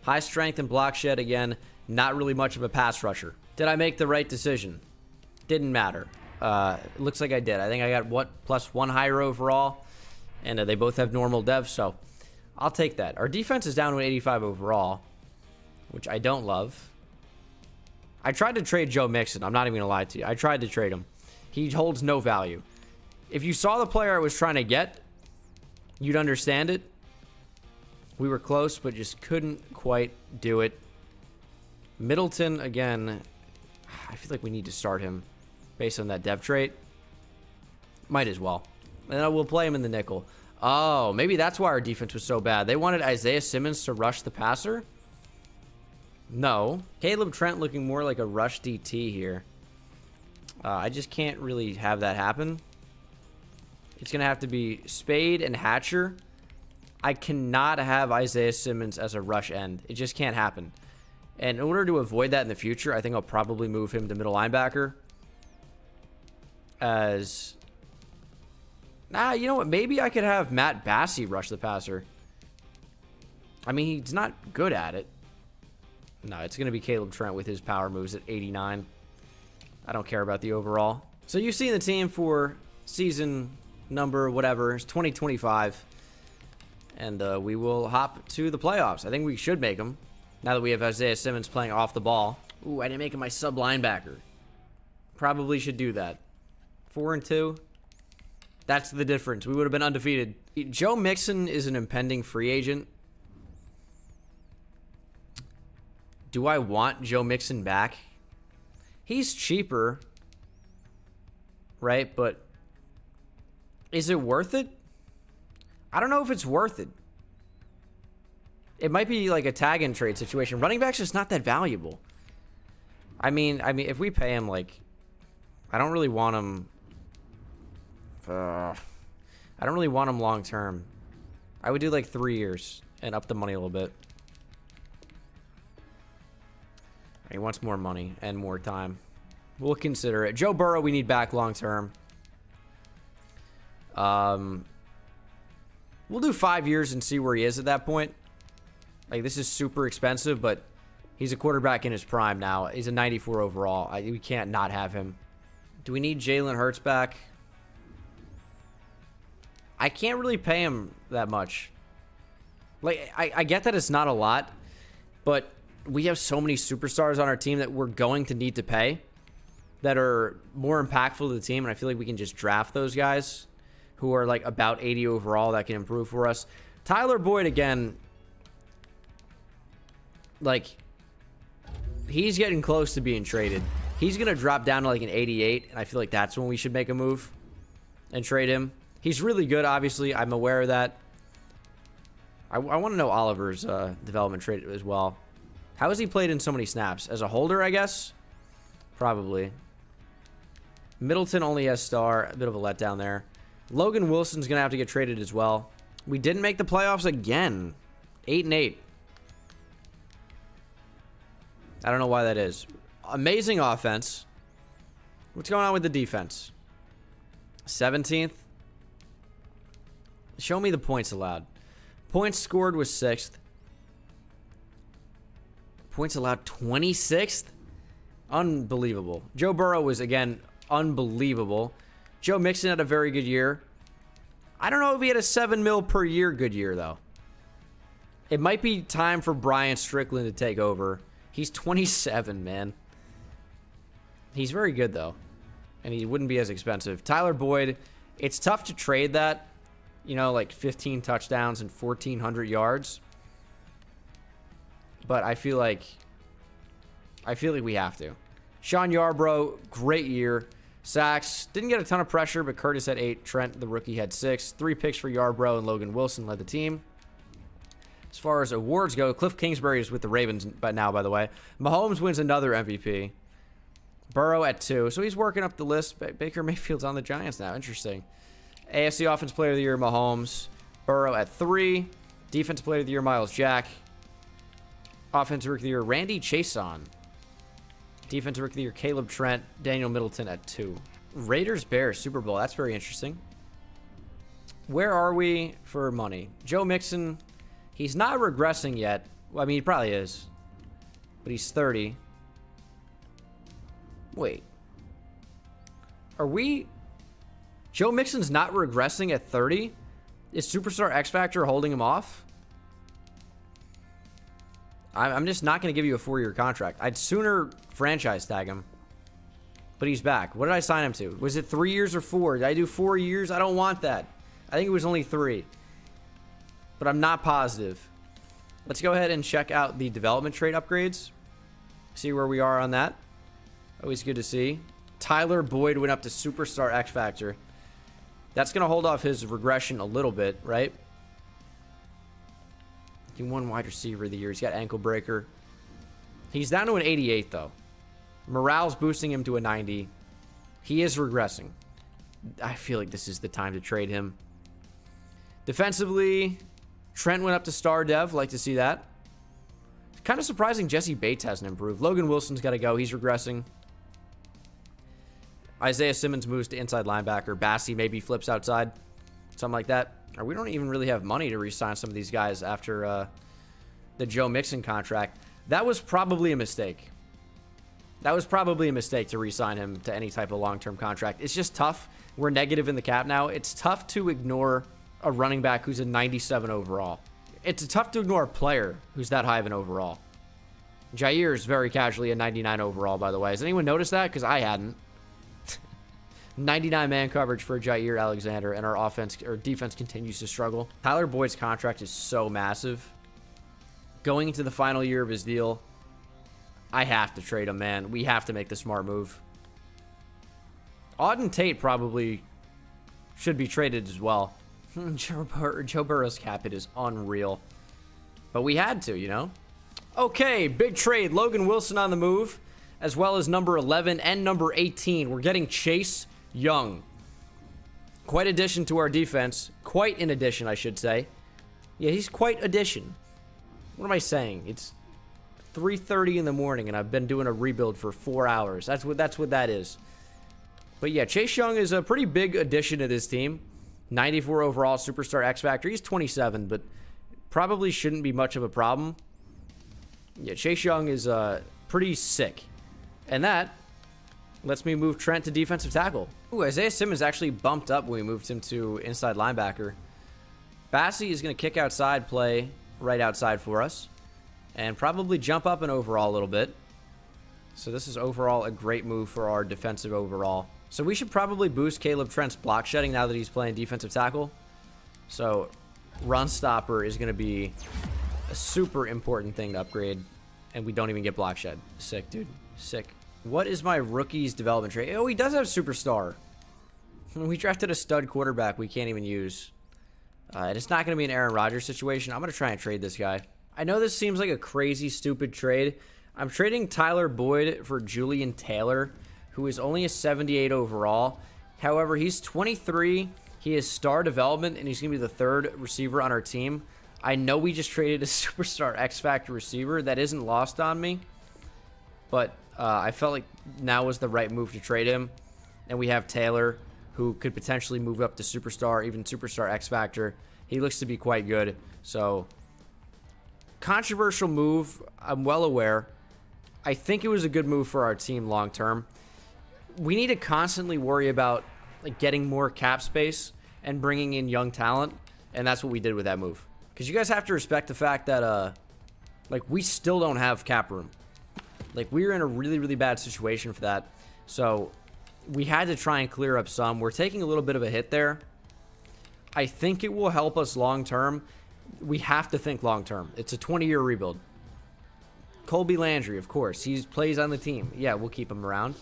High strength and block shed again. Not really much of a pass rusher. Did I make the right decision? Didn't matter. It looks like I did. I think I got, what, +1 higher overall. And they both have normal dev, so I'll take that. Our defense is down to 85 overall, which I don't love. I tried to trade Joe Mixon. I'm not even going to lie to you. I tried to trade him. He holds no value. If you saw the player I was trying to get, you'd understand it. We were close, but just couldn't quite do it. Middleton, again, I feel like we need to start him. based on that dev trait. Might as well. And we'll play him in the nickel. Oh, maybe that's why our defense was so bad. They wanted Isaiah Simmons to rush the passer? No. Caleb Trent looking more like a rush DT here. I just can't really have that happen. It's going to have to be Spade and Hatcher. I cannot have Isaiah Simmons as a rush end. It just can't happen. And in order to avoid that in the future, I think I'll probably move him to middle linebacker. As... Nah, you know what? Maybe I could have Matt Bassey rush the passer. I mean, he's not good at it. No, it's going to be Caleb Trent with his power moves at 89. I don't care about the overall. So you've seen the team for season number whatever. It's 2025. And we will hop to the playoffs. I think we should make them. Now that we have Isaiah Simmons playing off the ball. Ooh, I didn't make him my sub linebacker. Probably should do that. 4-2. That's the difference. We would have been undefeated. Joe Mixon is an impending free agent. Do I want Joe Mixon back? He's cheaper, right? But is it worth it? I don't know if it's worth it. It might be like a tag and trade situation. Running back's just not that valuable. I mean, if we pay him, like, I don't really want him. I don't really want him long term. I would do like 3 years and up the money a little bit. He wants more money and more time. We'll consider it. Joe Burrow, we need back long term. We'll do 5 years and see where he is at that point. Like, this is super expensive, but he's a quarterback in his prime now. He's a 94 overall. We can't not have him. Do we need Jalen Hurts back? I can't really pay him that much. Like, I get that it's not a lot, but we have so many superstars on our team that we're going to need to pay that are more impactful to the team, and I feel like we can just draft those guys who are like about 80 overall that can improve for us. Tyler Boyd, again, like, he's getting close to being traded. He's going to drop down to like an 88, and I feel like that's when we should make a move and trade him. He's really good, obviously. I'm aware of that. I want to know Oliver's development trait as well. How has he played in so many snaps? As a holder, I guess? Probably. Middleton only has star. A bit of a letdown there. Logan Wilson's going to have to get traded as well. We didn't make the playoffs again. 8-8. I don't know why that is. Amazing offense. What's going on with the defense? 17th. Show me the points allowed. Points scored was 6th. Points allowed 26th. Unbelievable. Joe Burrow was, again, unbelievable. Joe Mixon had a very good year. I don't know if he had a 7 mil per year good year, though. It might be time for Brian Strickland to take over. He's 27, man. He's very good, though. And he wouldn't be as expensive. Tyler Boyd, it's tough to trade that. You know, like 15 touchdowns and 1,400 yards. But I feel like we have to. Sean Yarbrough, great year. Sacks, didn't get a ton of pressure, but Curtis had 8. Trent, the rookie, had 6. 3 picks for Yarbrough, and Logan Wilson led the team. As far as awards go, Cliff Kingsbury is with the Ravens now, by the way. Mahomes wins another MVP. Burrow at 2. So he's working up the list. Baker Mayfield's on the Giants now. Interesting. AFC Offensive Player of the Year, Mahomes. Burrow at 3. Defensive Player of the Year, Miles Jack. Offensive Rookie of the Year, Randy Chason. Defensive Rookie of the Year, Caleb Trent. Daniel Middleton at 2. Raiders-Bears, Super Bowl. That's very interesting. Where are we for money? Joe Mixon, he's not regressing yet. Well, I mean, he probably is. But he's 30. Wait. Are we... Joe Mixon's not regressing at 30? Is Superstar X Factor holding him off? I'm just not going to give you a 4-year contract. I'd sooner franchise tag him. But he's back. What did I sign him to? Was it 3 years or 4? Did I do 4 years? I don't want that. I think it was only 3. But I'm not positive. Let's go ahead and check out the development trait upgrades. See where we are on that. Always good to see. Tyler Boyd went up to Superstar X Factor. That's going to hold off his regression a little bit, right? He won wide receiver of the year. He's got ankle breaker. He's down to an 88, though. Morale's boosting him to a 90. He is regressing. I feel like this is the time to trade him. Defensively, Trent went up to Star Dev. Like to see that. It's kind of surprising Jesse Bates hasn't improved. Logan Wilson's got to go. He's regressing. Isaiah Simmons moves to inside linebacker. Bassey maybe flips outside. Something like that. Or we don't even really have money to re-sign some of these guys after the Joe Mixon contract. That was probably a mistake. That was probably a mistake to re-sign him to any type of long-term contract. It's just tough. We're negative in the cap now. It's tough to ignore a running back who's a 97 overall. It's tough to ignore a player who's that high of an overall. Jair is very casually a 99 overall, by the way. Has anyone noticed that? Because I hadn't. 99 man coverage for Jair Alexander, and our defense continues to struggle. Tyler Boyd's contract is so massive. Going into the final year of his deal, I have to trade him, man. We have to make the smart move. Auden Tate probably should be traded as well. Joe Burrow's cap hit is unreal. But we had to, you know? Okay, big trade. Logan Wilson on the move, as well as number 11 and number 18. We're getting Chase Young. Quite addition to our defense. Quite an addition, I should say. Yeah, he's quite addition. What am I saying? It's 3:30 in the morning, and I've been doing a rebuild for 4 hours. That's what that is. But yeah, Chase Young is a pretty big addition to this team. 94 overall, Superstar X Factor. He's 27, but probably shouldn't be much of a problem. Yeah, Chase Young is pretty sick. And that lets me move Trent to defensive tackle. Ooh, Isaiah Simmons actually bumped up when we moved him to inside linebacker. Bassey is going to kick outside, play right outside for us, and probably jump up an overall a little bit. So this is overall a great move for our defensive overall. So we should probably boost Caleb Trent's block shedding now that he's playing defensive tackle. So run stopper is going to be a super important thing to upgrade, and we don't even get block shed. Sick, dude. Sick. What is my rookie's development trait? Oh, he does have superstar. We drafted a stud quarterback we can't even use. And it's not going to be an Aaron Rodgers situation. I'm going to try and trade this guy. I know this seems like a crazy, stupid trade. I'm trading Tyler Boyd for Julian Taylor, who is only a 78 overall. However, he's 23. He is star development, and he's going to be the third receiver on our team. I know we just traded a Superstar X Factor receiver. That isn't lost on me. But I felt like now was the right move to trade him. And we have Taylor, who could potentially move up to Superstar, even Superstar X Factor. He looks to be quite good. So, controversial move. I'm well aware. I think it was a good move for our team long term. We need to constantly worry about like getting more cap space and bringing in young talent. And that's what we did with that move. Because you guys have to respect the fact that like we still don't have cap room. Like we're in a really, really bad situation for that. So we had to try and clear up some. We're taking a little bit of a hit there. I think it will help us long term. We have to think long term. It's a 20-year rebuild. Colby Landry, of course. He plays on the team. Yeah, we'll keep him around.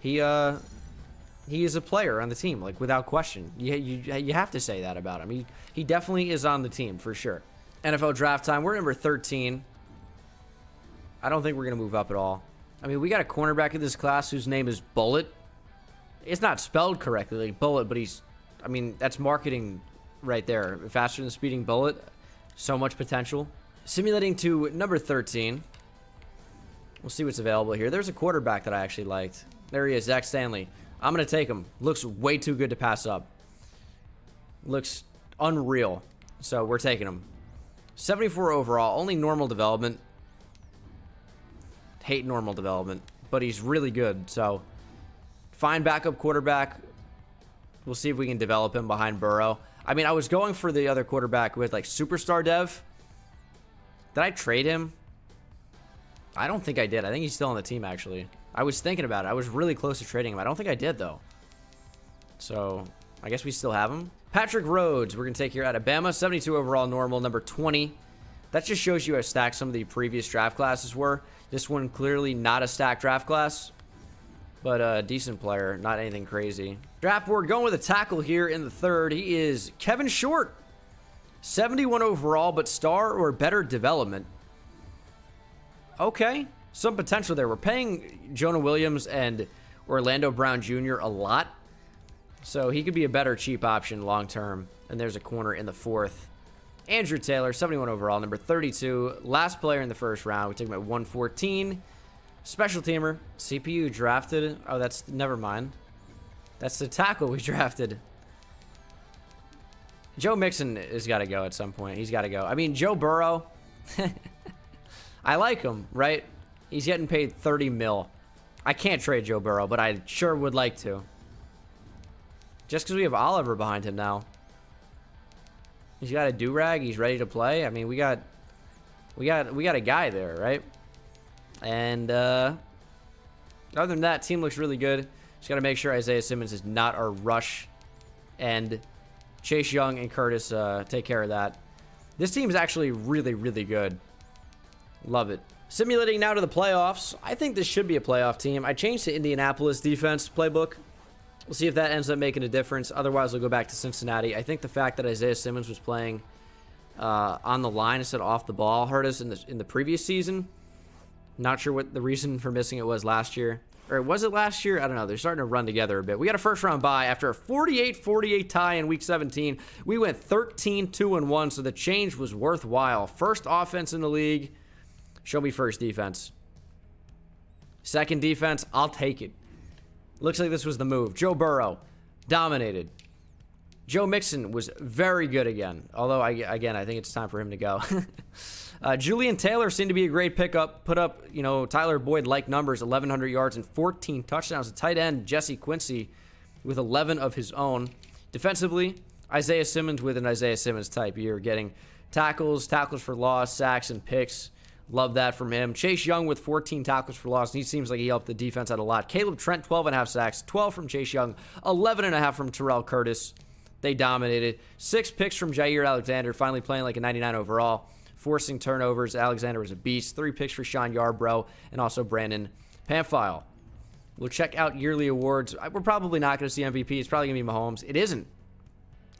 He is a player on the team, like without question. You have to say that about him. He definitely is on the team for sure. NFL draft time. We're number 13. I don't think we're going to move up at all. I mean, we got a cornerback in this class whose name is Bullet. It's not spelled correctly, like Bullet, but I mean, that's marketing right there. Faster than speeding bullet. So much potential. Simulating to number 13. We'll see what's available here. There's a quarterback that I actually liked. There he is, Zach Stanley. I'm going to take him. Looks way too good to pass up. Looks unreal. So we're taking him. 74 overall. Only normal development. Hate normal development. But he's really good. So fine backup quarterback. We'll see if we can develop him behind Burrow. I mean, I was going for the other quarterback with like superstar dev. Did I trade him? I don't think I did. I think he's still on the team, actually. I was thinking about it. I was really close to trading him. I don't think I did, though. So, I guess we still have him. Patrick Rhodes, we're going to take here out of Bama. 72 overall normal, number 20. That just shows you how stacked some of the previous draft classes were. This one clearly not a stacked draft class. but decent player, not anything crazy. Draft board going with a tackle here in the third. He is Kevin Short. 71 overall, but star or better development. Okay, some potential there. We're paying Jonah Williams and Orlando Brown Jr. a lot, so he could be a better cheap option long term. And there's a corner in the fourth. Andrew Taylor, 71 overall, number 32. Last player in the first round. We took him at 114. Special teamer. CPU drafted. Oh, that's, never mind. That's the tackle we drafted. Joe Mixon has got to go at some point. He's got to go. I mean, Joe Burrow. I like him, right? He's getting paid 30 mil. I can't trade Joe Burrow, but I sure would like to. Just because we have Oliver behind him now. He's got a do-rag. He's ready to play. I mean, we got a guy there, right? And other than that, team looks really good. Just got to make sure Isaiah Simmons is not our rush. And Chase Young and Curtis take care of that. This team is actually really, really good. Love it. Simulating now to the playoffs. I think this should be a playoff team. I changed to Indianapolis defense playbook. We'll see if that ends up making a difference. Otherwise, we'll go back to Cincinnati. I think the fact that Isaiah Simmons was playing on the line instead of off the ball hurt us in the previous season. Not sure what the reason for missing it was last year. Or was it last year? I don't know. They're starting to run together a bit. We got a first-round bye. After a 48-48 tie in Week 17, we went 13-2-1, so the change was worthwhile. First offense in the league. Show me first defense. Second defense, I'll take it. Looks like this was the move. Joe Burrow, dominated. Joe Mixon was very good again. Although, I think it's time for him to go. Julian Taylor seemed to be a great pickup. Put up, you know, Tyler Boyd-like numbers, 1,100 yards and 14 touchdowns. A tight end, Jesse Quincy, with 11 of his own. Defensively, Isaiah Simmons with an Isaiah Simmons type year, getting tackles for loss, sacks, and picks. Love that from him. Chase Young with 14 tackles for loss. He seems like he helped the defense out a lot. Caleb Trent, 12.5 sacks, 12 from Chase Young, 11.5 from Tyrell Curtis. They dominated. 6 picks from Jair Alexander, finally playing like a 99 overall. Forcing turnovers. Alexander was a beast. 3 picks for Sean Yarbrough and also Brandon Pamphile. We'll check out yearly awards. We're probably not going to see MVP. It's probably going to be Mahomes. It isn't.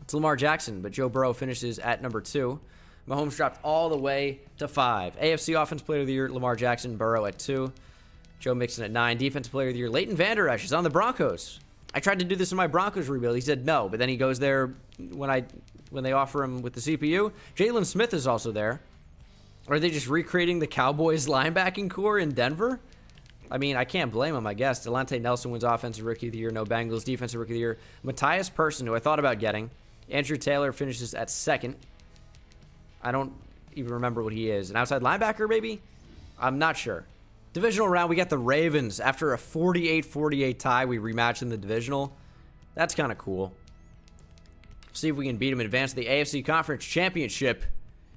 It's Lamar Jackson, but Joe Burrow finishes at number 2. Mahomes dropped all the way to 5. AFC Offensive Player of the Year, Lamar Jackson. Burrow at 2. Joe Mixon at 9. Defensive Player of the Year, Leighton Vander Esch is on the Broncos. I tried to do this in my Broncos rebuild. He said no, but then he goes there when they offer him with the CPU. Jalen Smith is also there. Are they just recreating the Cowboys linebacking core in Denver? I mean, I can't blame him, I guess. Delonte Nelson wins Offensive Rookie of the Year. No Bengals. Defensive Rookie of the Year. Matthias Person, who I thought about getting. Andrew Taylor finishes at 2nd. I don't even remember what he is. An outside linebacker, maybe? I'm not sure. Divisional round, we got the Ravens. After a 48-48 tie, we rematched in the divisional. That's kind of cool. See if we can beat them and advance to the AFC Conference Championship.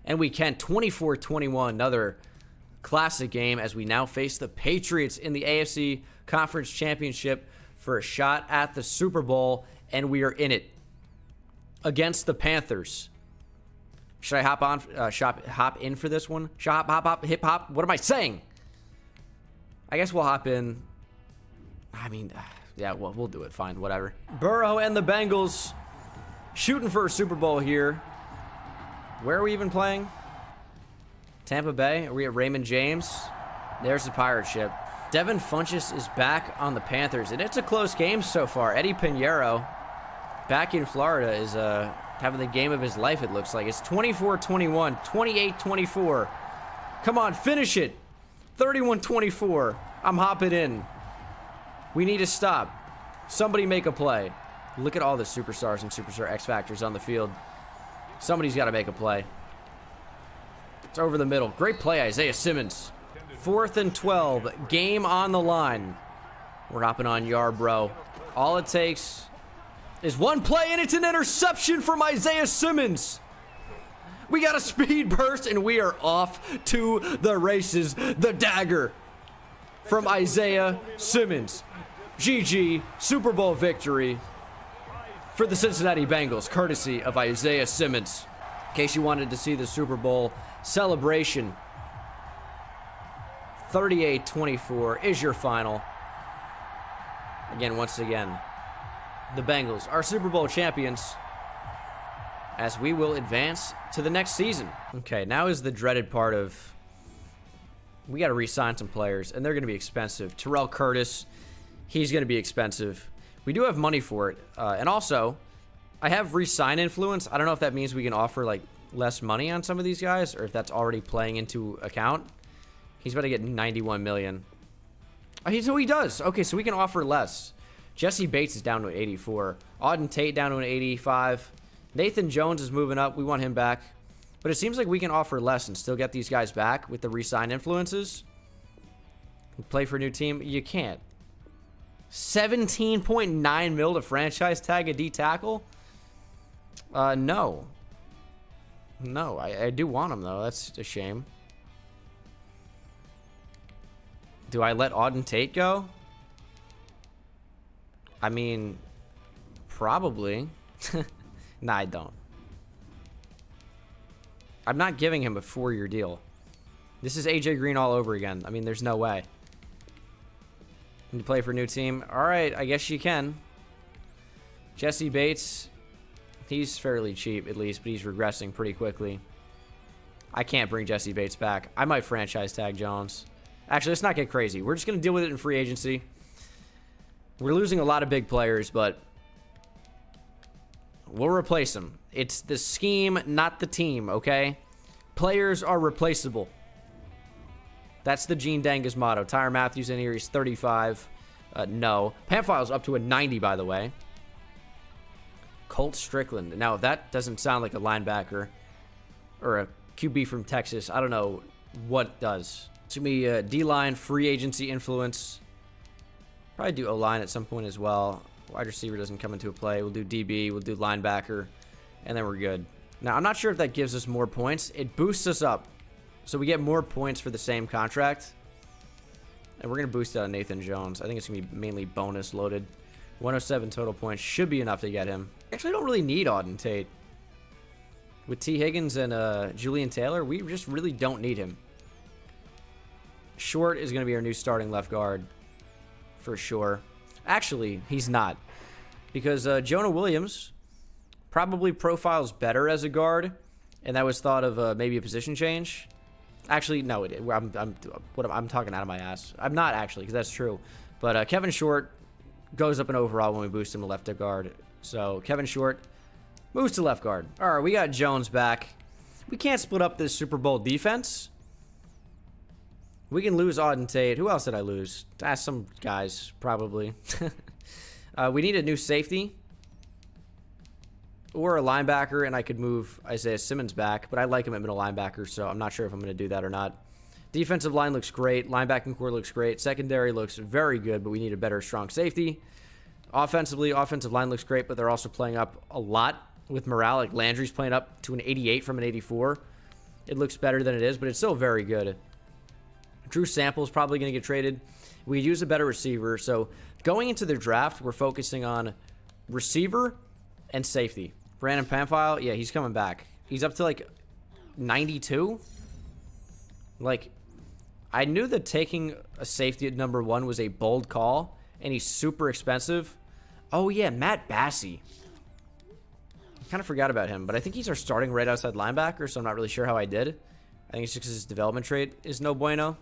And we can. 24-21. Another classic game as we now face the Patriots in the AFC Conference Championship for a shot at the Super Bowl. And we are in it. Against the Panthers. Should I hop in for this one? Hop, hip hop. What am I saying? I guess we'll hop in. I mean, yeah, well, we'll do it. Fine, whatever. Burrow and the Bengals shooting for a Super Bowl here. Where are we even playing? Tampa Bay? Are we at Raymond James? There's the pirate ship. Devin Funchess is back on the Panthers, and it's a close game so far. Eddie Pinheiro, back in Florida, is having the game of his life, it looks like. It's 24-21, 28-24. Come on, finish it. 31-24. I'm hopping in. We need to stop. Somebody make a play. Look at all the superstars and superstar X Factors on the field. Somebody's got to make a play. It's over the middle. Great play, Isaiah Simmons. 4th and 12. Game on the line. We're hopping on Yarbrough. All it takes is one play, and it's an interception from Isaiah Simmons. We got a speed burst, and we are off to the races. The dagger from Isaiah Simmons. GG, Super Bowl victory for the Cincinnati Bengals, courtesy of Isaiah Simmons. In case you wanted to see the Super Bowl celebration, 38-24 is your final. Again, once again, the Bengals are Super Bowl champions, as we will advance to the next season. Okay, now is the dreaded part of, we got to re-sign some players, and they're going to be expensive. Tyrell Curtis, he's going to be expensive. We do have money for it. And also, I have re-sign influence. I don't know if that means we can offer, like, less money on some of these guys, or if that's already playing into account. He's about to get 91 million. Oh, so he does. Okay, so we can offer less. Jesse Bates is down to an 84. Auden Tate down to an 85. Nathan Jones is moving up. We want him back. But it seems like we can offer less and still get these guys back with the re-sign influences. Play for a new team. You can't. 17.9 mil to franchise tag a D tackle? No. No, I do want him, though. That's a shame. Do I let Auden Tate go? I mean, probably. Nah, I don't. I'm not giving him a 4-year deal. This is AJ Green all over again. I mean, there's no way. Can you play for a new team? All right, I guess you can. Jesse Bates, he's fairly cheap at least, but he's regressing pretty quickly. I can't bring Jesse Bates back. I might franchise tag Jones. Actually, let's not get crazy. We're just going to deal with it in free agency. We're losing a lot of big players, but we'll replace them. It's the scheme, not the team, okay? Players are replaceable. That's the Gene Dangas motto. Tyrann Mathieu in here. He's 35. No. Pamphil's up to a 90, by the way. Colt Strickland. Now, if that doesn't sound like a linebacker or a QB from Texas, I don't know what does. It's going to be D-line, free agency influence. Probably do O-line at some point as well. Wide receiver doesn't come into a play. We'll do DB. We'll do linebacker. And then we're good. Now, I'm not sure if that gives us more points. It boosts us up. So we get more points for the same contract. And we're going to boost out Nathan Jones. I think it's going to be mainly bonus loaded. 107 total points should be enough to get him. Actually, I don't really need Auden Tate. With T. Higgins and Julian Taylor, we just really don't need him. Short is going to be our new starting left guard. For sure. Actually, he's not. Because Jonah Williams probably profiles better as a guard. And that was thought of maybe a position change. Actually, no, I'm talking out of my ass. I'm not actually, because that's true. But Kevin Short goes up in overall when we boost him to left guard. So Kevin Short moves to left guard. All right, we got Jones back. We can't split up this Super Bowl defense. We can lose Auden Tate. Who else did I lose? Some guys, probably. We need a new safety. Or a linebacker, and I could move Isaiah Simmons back, but I like him at middle linebacker, so I'm not sure if I'm going to do that or not. Defensive line looks great. Linebacking core looks great. Secondary looks very good, but we need a better strong safety. Offensively, offensive line looks great, but they're also playing up a lot with morale. Like Landry's playing up to an 88 from an 84. It looks better than it is, but it's still very good. Drew Sample's probably going to get traded. We use a better receiver, so going into the draft, we're focusing on receiver and safety. Brandon Pamphile, yeah, he's coming back. He's up to, like, 92. Like, I knew that taking a safety at number 1 was a bold call, and he's super expensive. Oh, yeah, Matt Bassey. I kind of forgot about him, but I think he's our starting right outside linebacker, so I'm not really sure how I did. I think it's just because his development trait is no bueno.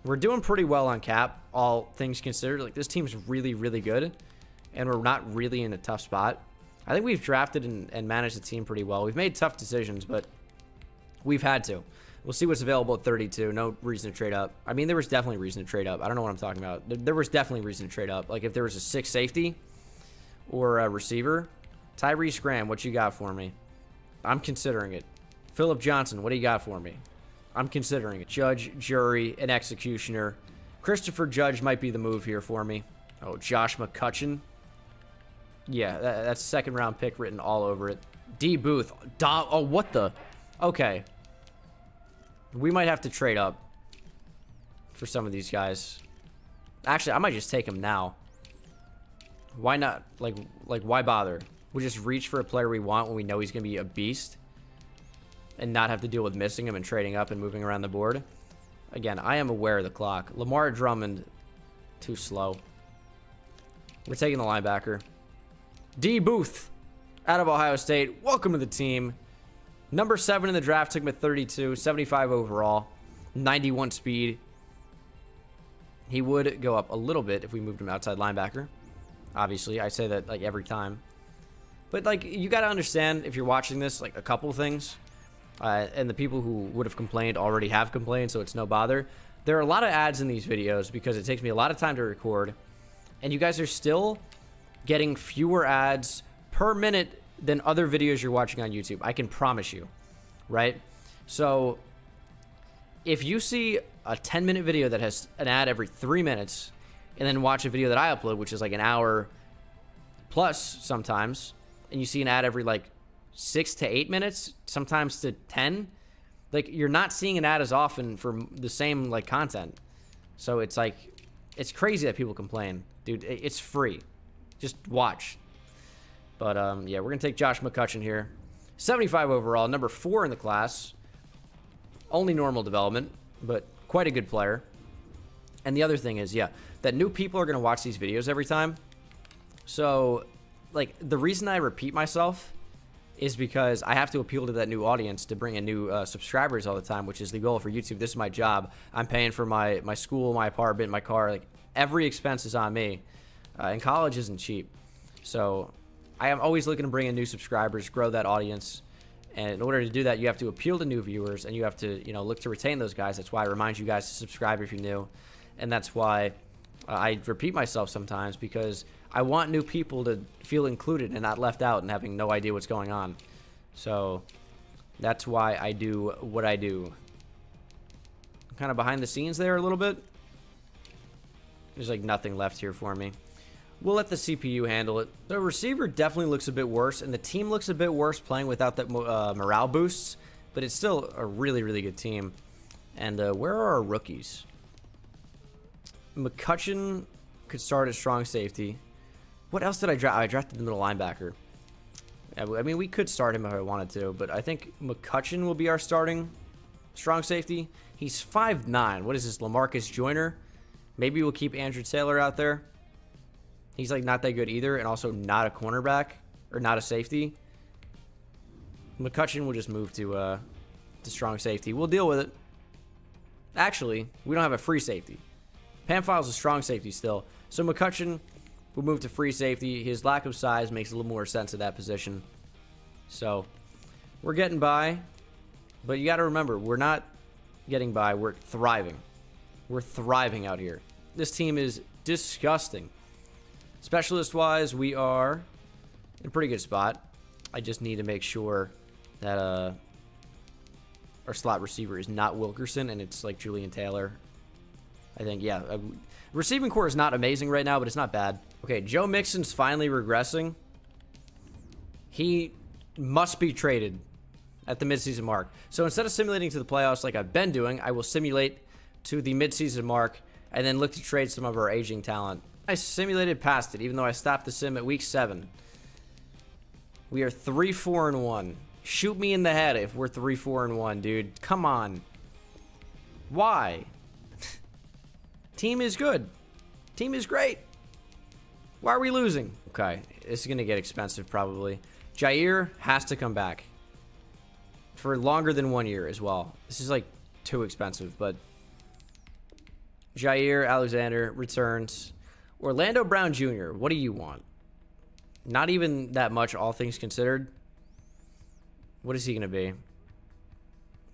We're doing pretty well on cap, all things considered. Like, this team's really, really good, and we're not really in a tough spot. I think we've drafted and managed the team pretty well. We've made tough decisions, but we've had to. We'll see what's available at 32. No reason to trade up. I mean, there was definitely reason to trade up. I don't know what I'm talking about. There was definitely reason to trade up. Like, if there was a 6 safety or a receiver. Tyrese Graham, what you got for me? I'm considering it. Phillip Johnson, what do you got for me? I'm considering it. Judge, jury, and executioner. Christopher Judge might be the move here for me. Oh, Josh McCutcheon. Yeah, that's second round pick written all over it. D Booth. Oh, what the? Okay. We might have to trade up for some of these guys. Actually, I might just take him now. Why not? Like why bother? We'll just reach for a player we want when we know he's going to be a beast and not have to deal with missing him and trading up and moving around the board. Again, I am aware of the clock. Lamar Drummond, too slow. We're taking the linebacker. D. Booth out of Ohio State. Welcome to the team. Number 7 in the draft. Took him at 32. 75 overall. 91 speed. He would go up a little bit if we moved him outside linebacker. Obviously, I say that like every time. But like, you got to understand, if you're watching this, like a couple things. And the people who would have complained already have complained, so it's no bother. There are a lot of ads in these videos because it takes me a lot of time to record. And you guys are still getting fewer ads per minute than other videos you're watching on YouTube. I can promise you, right? So if you see a 10-minute video that has an ad every 3 minutes and then watch a video that I upload, which is like an hour plus sometimes, and you see an ad every like 6 to 8 minutes, sometimes to 10, like you're not seeing an ad as often for the same like content. So it's like, it's crazy that people complain. Dude, it's free. Just watch. But yeah, we're gonna take Josh McCutcheon here. 75 overall, number 4 in the class. Only normal development, but quite a good player. And the other thing is, yeah, that new people are gonna watch these videos every time. So like, the reason I repeat myself is because I have to appeal to that new audience to bring in new subscribers all the time, which is the goal for YouTube. This is my job. I'm paying for my school, my apartment, my car. Like, every expense is on me. And college isn't cheap. So I am always looking to bring in new subscribers, grow that audience. And in order to do that, you have to appeal to new viewers, and you have to, you know, look to retain those guys. That's why I remind you guys to subscribe if you're new. And that's why I repeat myself sometimes, because I want new people to feel included and not left out and having no idea what's going on. So that's why I do what I do. I'm kind of behind the scenes there a little bit. There's like nothing left here for me. We'll let the CPU handle it. The receiver definitely looks a bit worse, and the team looks a bit worse playing without that morale boosts, but it's still a really, really good team. And where are our rookies? McCutcheon could start at strong safety. What else did I draft? I drafted the middle linebacker. I mean, we could start him if I wanted to, but I think McCutcheon will be our starting strong safety. He's 5'9". What is this, LaMarcus Joyner? Maybe we'll keep Andrew Taylor out there. He's like not that good either, and also not a cornerback or not a safety. McCutcheon will just move to strong safety. We'll deal with it. Actually, we don't have a free safety. Pamfile's a strong safety still, so McCutcheon will move to free safety. His lack of size makes a little more sense at that position. So we're getting by, but you got to remember, we're not getting by. We're thriving. We're thriving out here. This team is disgusting. Specialist-wise, we are in a pretty good spot. I just need to make sure that our slot receiver is not Wilkerson and it's like Julian Taylor. I think, yeah. Receiving core is not amazing right now, but it's not bad. Okay, Joe Mixon's finally regressing. He must be traded at the midseason mark. So instead of simulating to the playoffs like I've been doing, I will simulate to the midseason mark and then look to trade some of our aging talent. I simulated past it, even though I stopped the sim at week 7. We are 3-4-1. Shoot me in the head if we're 3-4-1, dude. Come on. Why? Team is good. Team is great. Why are we losing? Okay, this is going to get expensive probably. Jair has to come back. For longer than 1 year as well. This is like too expensive, but Jair Alexander returns. Orlando Brown Jr., what do you want? Not even that much, all things considered. What is he going to be?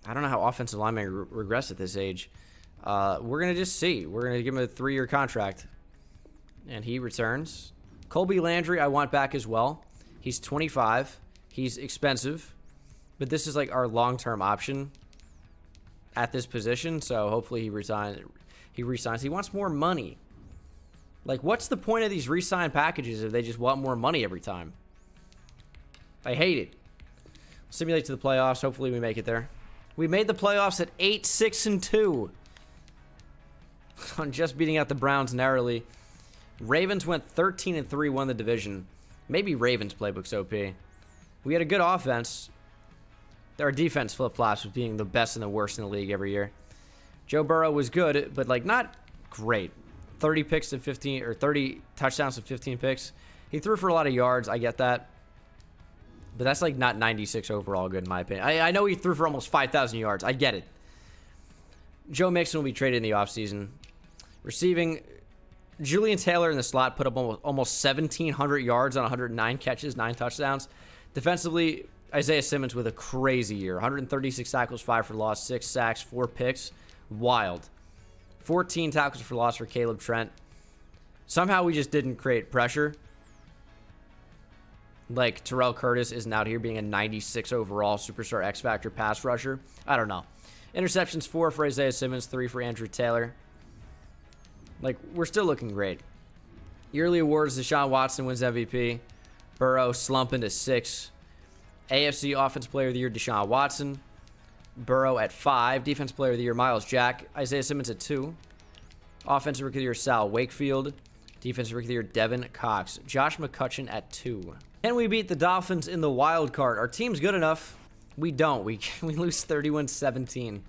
I don't know how offensive linemen regress at this age. We're going to just see. We're going to give him a 3-year contract. And he returns. Colby Landry, I want back as well. He's 25. He's expensive. But this is like our long-term option at this position. So hopefully he resigns. He wants more money. Like, what's the point of these re-sign packages if they just want more money every time? I hate it. Simulate to the playoffs. Hopefully we make it there. We made the playoffs at 8-6-2. On just beating out the Browns narrowly. Ravens went 13-3, won the division. Maybe Ravens playbook's OP. We had a good offense. Our defense flip-flops with being the best and the worst in the league every year. Joe Burrow was good, but like not great. 30 picks to 15, or 30 touchdowns to 15 picks. He threw for a lot of yards. I get that. But that's like not 96 overall good in my opinion. I know he threw for almost 5,000 yards. I get it. Joe Mixon will be traded in the offseason. Receiving, Julian Taylor in the slot put up almost 1,700 yards on 109 catches, 9 touchdowns. Defensively, Isaiah Simmons with a crazy year. 136 tackles, 5 for loss, 6 sacks, 4 picks. Wild. 14 tackles for loss for Caleb Trent. Somehow we just didn't create pressure. Like, Tyrell Curtis isn't out here being a 96 overall superstar X-Factor pass rusher. I don't know. Interceptions, 4 for Isaiah Simmons, 3 for Andrew Taylor. Like, we're still looking great. Yearly awards, Deshaun Watson wins MVP. Burrow slumping to 6. AFC Offensive Player of the Year, Deshaun Watson. Burrow at 5. Defensive Player of the Year, Myles Jack. Isaiah Simmons at 2. Offensive Rookie of the Year, Sal Wakefield. Defensive Rookie of the Year, Devin Cox. Josh McCutcheon at 2. Can we beat the Dolphins in the wild card? Our team's good enough. We don't. We lose 31-17.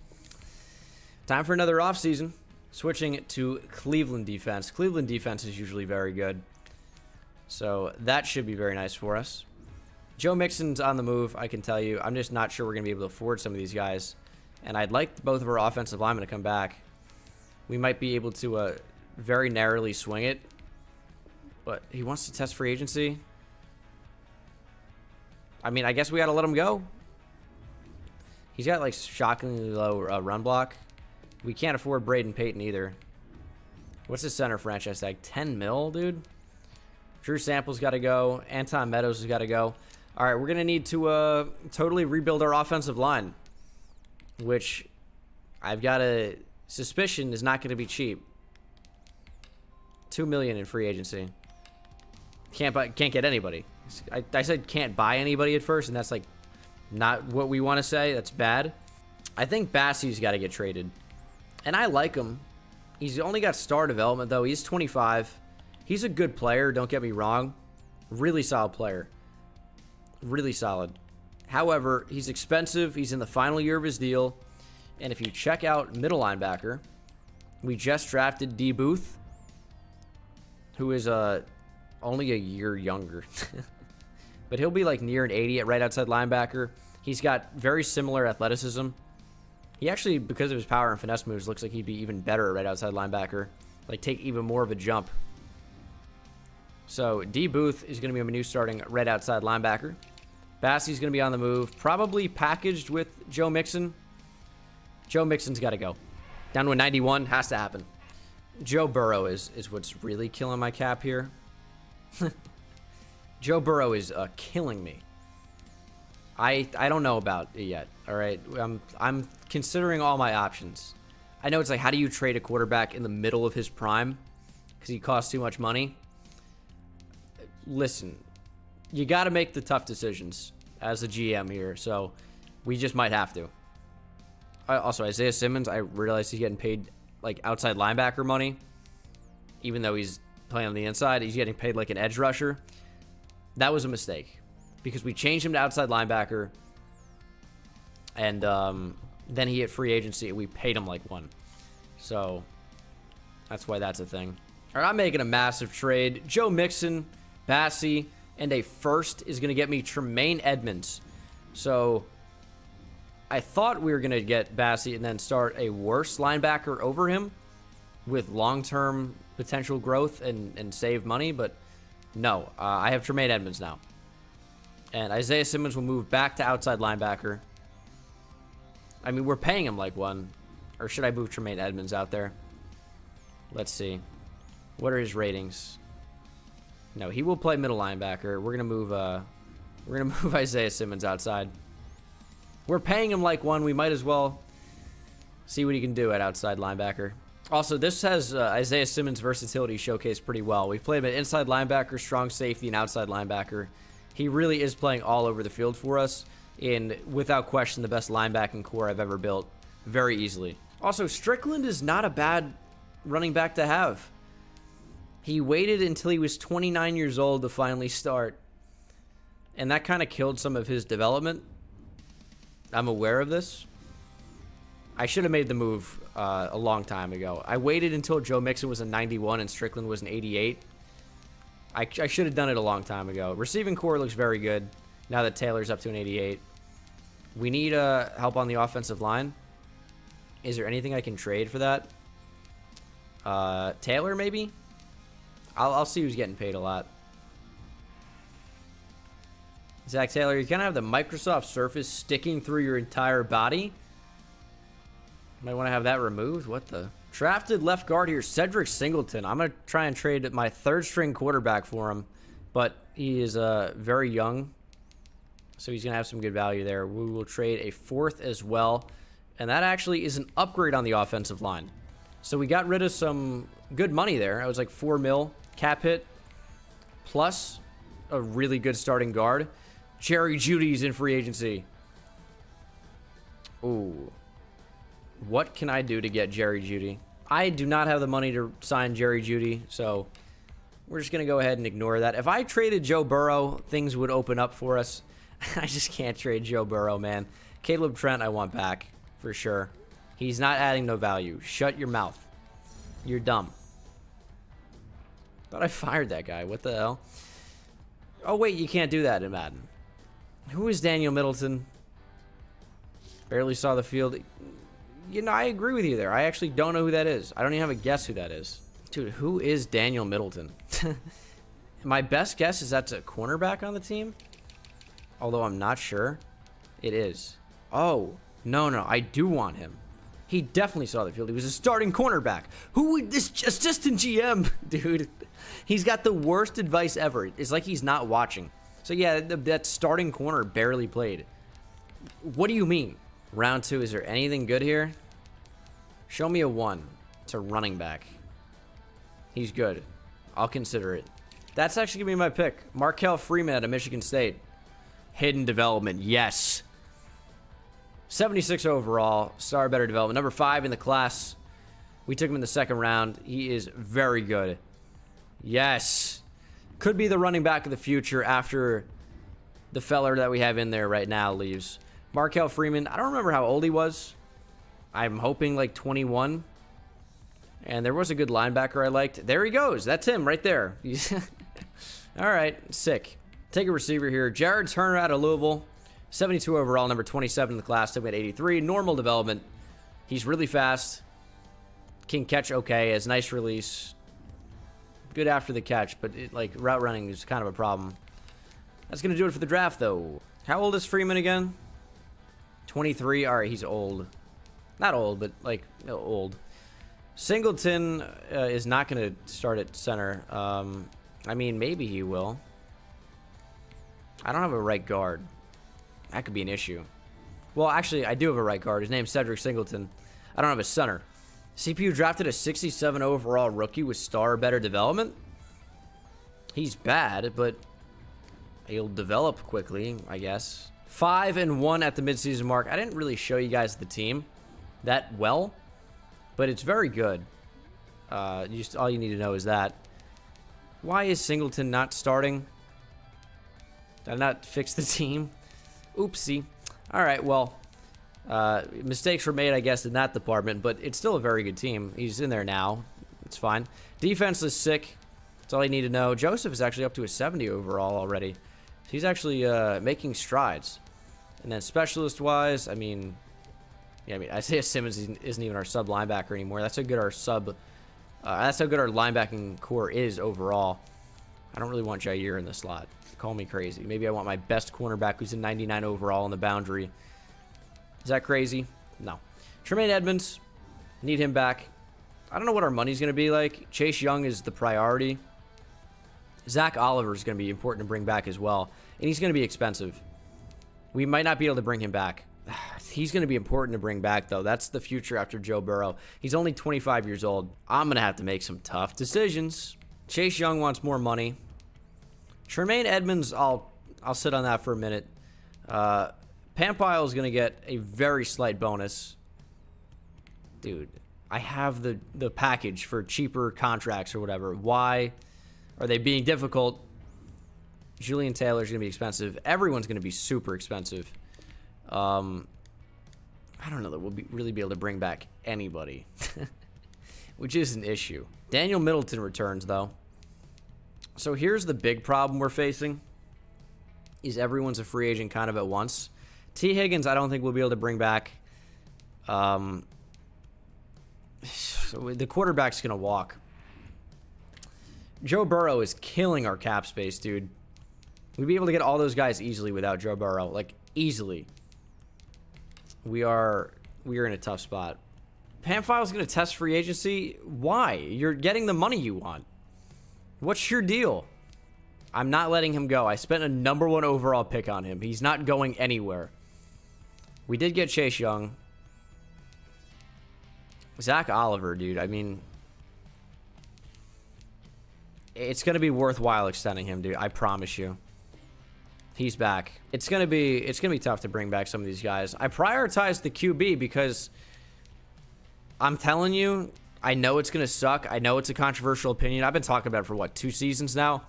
Time for another offseason. Switching to Cleveland defense. Cleveland defense is usually very good. So that should be very nice for us. Joe Mixon's on the move, I can tell you. I'm just not sure we're going to be able to afford some of these guys. And I'd like both of our offensive linemen to come back. We might be able to very narrowly swing it. But he wants to test free agency. I mean, I guess we got to let him go. He's got, like, shockingly low run block. We can't afford Braden Payton either. What's his center franchise tag? 10 mil, dude? Drew Sample's got to go. Anton Meadows has got to go. All right, we're going to need to totally rebuild our offensive line, which I've got a suspicion is not going to be cheap. $2 million in free agency. Can't get anybody. I said can't buy anybody at first, and that's like not what we want to say. That's bad. I think Bassey's got to get traded, and I like him. He's only got star development though. He's 25. He's a good player. Don't get me wrong. Really solid player. Really solid. However, he's expensive. He's in the final year of his deal, and if you check out middle linebacker, we just drafted D. Booth, who is only a year younger. But he'll be like near an 80 at right outside linebacker. He's got very similar athleticism. He actually, because of his power and finesse moves, looks like he'd be even better at right outside linebacker. Like, take even more of a jump. So, D. Booth is going to be my new starting right outside linebacker. Bassey's going to be on the move. Probably packaged with Joe Mixon. Joe Mixon's got to go. Down to a 91. Has to happen. Joe Burrow is what's really killing my cap here. Joe Burrow is killing me. I don't know about it yet. All right, I'm considering all my options. I know it's like, how do you trade a quarterback in the middle of his prime because he costs too much money? Listen, you got to make the tough decisions as a GM here, so we just might have to. Also, Isaiah Simmons, I realize he's getting paid like outside linebacker money, even though he's playing on the inside. He's getting paid like an edge rusher. That was a mistake because we changed him to outside linebacker, and then he hit free agency and we paid him like one. So that's why that's a thing. All right, I'm making a massive trade. Joe Mixon, Bassey, and a first is going to get me Tremaine Edmonds. So I thought we were going to get Bassey and then start a worse linebacker over him with long-term potential growth and save money, but no, I have Tremaine Edmonds now. And Isaiah Simmons will move back to outside linebacker. I mean, we're paying him like one. Or should I move Tremaine Edmonds out there? Let's see. What are his ratings? No, he will play middle linebacker. We're gonna move Isaiah Simmons outside. We're paying him like one. We might as well see what he can do at outside linebacker. Also, this has Isaiah Simmons' versatility showcased pretty well. We've played him at inside linebacker, strong safety, and outside linebacker. He really is playing all over the field for us, and without question, the best linebacking core I've ever built, very easily. Also, Strickland is not a bad running back to have. He waited until he was 29 years old to finally start, and that kind of killed some of his development. I'm aware of this. I should have made the move a long time ago. I waited until Joe Mixon was a 91 and Strickland was an 88. I should have done it a long time ago. Receiving core looks very good now that Taylor's up to an 88. We need help on the offensive line. Is there anything I can trade for that? Taylor, maybe? I'll see who's getting paid a lot. Zach Taylor, you kind of have the Microsoft Surface sticking through your entire body. Might want to have that removed. What the? Drafted left guard here, Cedric Singleton. I'm going to try and trade my third-string quarterback for him, but he is very young, so he's going to have some good value there. We will trade a fourth as well, and that actually is an upgrade on the offensive line. So we got rid of some good money there. It was like $4 million cap hit, plus a really good starting guard. Jerry Jeudy's in free agency. Ooh. What can I do to get Jerry Jeudy? I do not have the money to sign Jerry Jeudy, so we're just going to go ahead and ignore that. If I traded Joe Burrow, things would open up for us. I just can't trade Joe Burrow, man. Caleb Trent I want back, for sure. He's not adding no value. Shut your mouth. You're dumb. Thought I fired that guy. What the hell? Oh, wait, you can't do that in Madden. Who is Daniel Middleton? Barely saw the field. You know, I agree with you there. I actually don't know who that is. I don't even have a guess who that is. Dude, who is Daniel Middleton? My best guess is that's a cornerback on the team. Although I'm not sure. It is. Oh, no, I do want him. He definitely saw the field. He was a starting cornerback. Who would this assistant GM, dude? He's got the worst advice ever. It's like he's not watching. So yeah, that starting corner barely played. What do you mean? Round 2, is there anything good here? Show me a 1. It's a running back. He's good. I'll consider it. That's actually going to be my pick. Markel Freeman out of Michigan State. Hidden development, yes. 76 overall, star better development. Number 5 in the class. We took him in the second round. He is very good. Yes. Could be the running back of the future after the feller that we have in there right now leaves. Markel Freeman, I don't remember how old he was. I'm hoping like 21. And there was a good linebacker I liked. There he goes. That's him right there. All right, sick. Take a receiver here. Jared Turner out of Louisville. 72 overall, number 27 in the class. Took him at 83. Normal development. He's really fast. Can catch okay. Has nice release. Good after the catch, but like route running is kind of a problem. That's going to do it for the draft, though. How old is Freeman again? 23. All right, he's old. Not old, but like old. Singleton is not going to start at center. I mean, maybe he will. I don't have a right guard. That could be an issue. Well, actually, I do have a right guard. His name's Cedric Singleton. I don't have a center. CPU drafted a 67 overall rookie with star better development. He's bad, but he'll develop quickly, I guess. 5-1 at the midseason mark. I didn't really show you guys the team that well, but it's very good. Just all you need to know is that. Why is Singleton not starting? Did I not fix the team? Oopsie. All right, well, mistakes were made, I guess, in that department, but it's still a very good team. He's in there now. It's fine. Defense is sick. That's all you need to know. Joseph is actually up to a 70 overall already. He's actually making strides. And then specialist-wise, I mean, Isaiah Simmons isn't even our sub linebacker anymore. That's how good our that's how good our linebacking core is overall. I don't really want Jair in the slot. Call me crazy. Maybe I want my best cornerback who's a 99 overall on the boundary. Is that crazy? No. Tremaine Edmonds, need him back. I don't know what our money's going to be like. Chase Young is the priority. Zach Oliver is going to be important to bring back as well. And he's going to be expensive. We might not be able to bring him back. He's going to be important to bring back, though. That's the future after Joe Burrow. He's only 25 years old. I'm going to have to make some tough decisions. Chase Young wants more money. Tremaine Edmonds, I'll sit on that for a minute. Pampile is going to get a very slight bonus. Dude, I have the package for cheaper contracts or whatever. Why are they being difficult? Julian Taylor is going to be expensive. Everyone's going to be super expensive. I don't know that we'll really be able to bring back anybody, which is an issue. Daniel Middleton returns, though. So here's the big problem we're facing, is everyone's a free agent kind of at once. T. Higgins, I don't think we'll be able to bring back. So the quarterback's going to walk. Joe Burrow is killing our cap space, dude. We'd be able to get all those guys easily without Joe Burrow. Like, easily. We are in a tough spot. Pamfile's going to test free agency? Why? You're getting the money you want. What's your deal? I'm not letting him go. I spent a #1 overall pick on him. He's not going anywhere. We did get Chase Young. Zach Oliver, dude. I mean, it's going to be worthwhile extending him, dude. I promise you. He's back. It's gonna be tough to bring back some of these guys. I prioritized the QB because I'm telling you, I know it's gonna suck. I know it's a controversial opinion. I've been talking about it for what, 2 seasons now?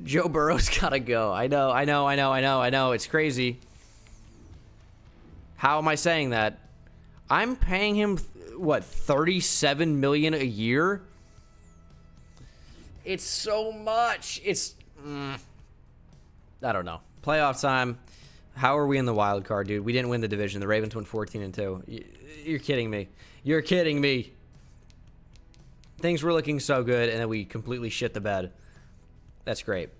Joe Burrow's gotta go. I know. It's crazy. How am I saying that? I'm paying him what, $37 million a year? It's so much. It's I don't know. Playoff time. How are we in the wild card, dude? We didn't win the division. The Ravens went 14-2. You're kidding me. You're kidding me. Things were looking so good, and then we completely shit the bed. That's great.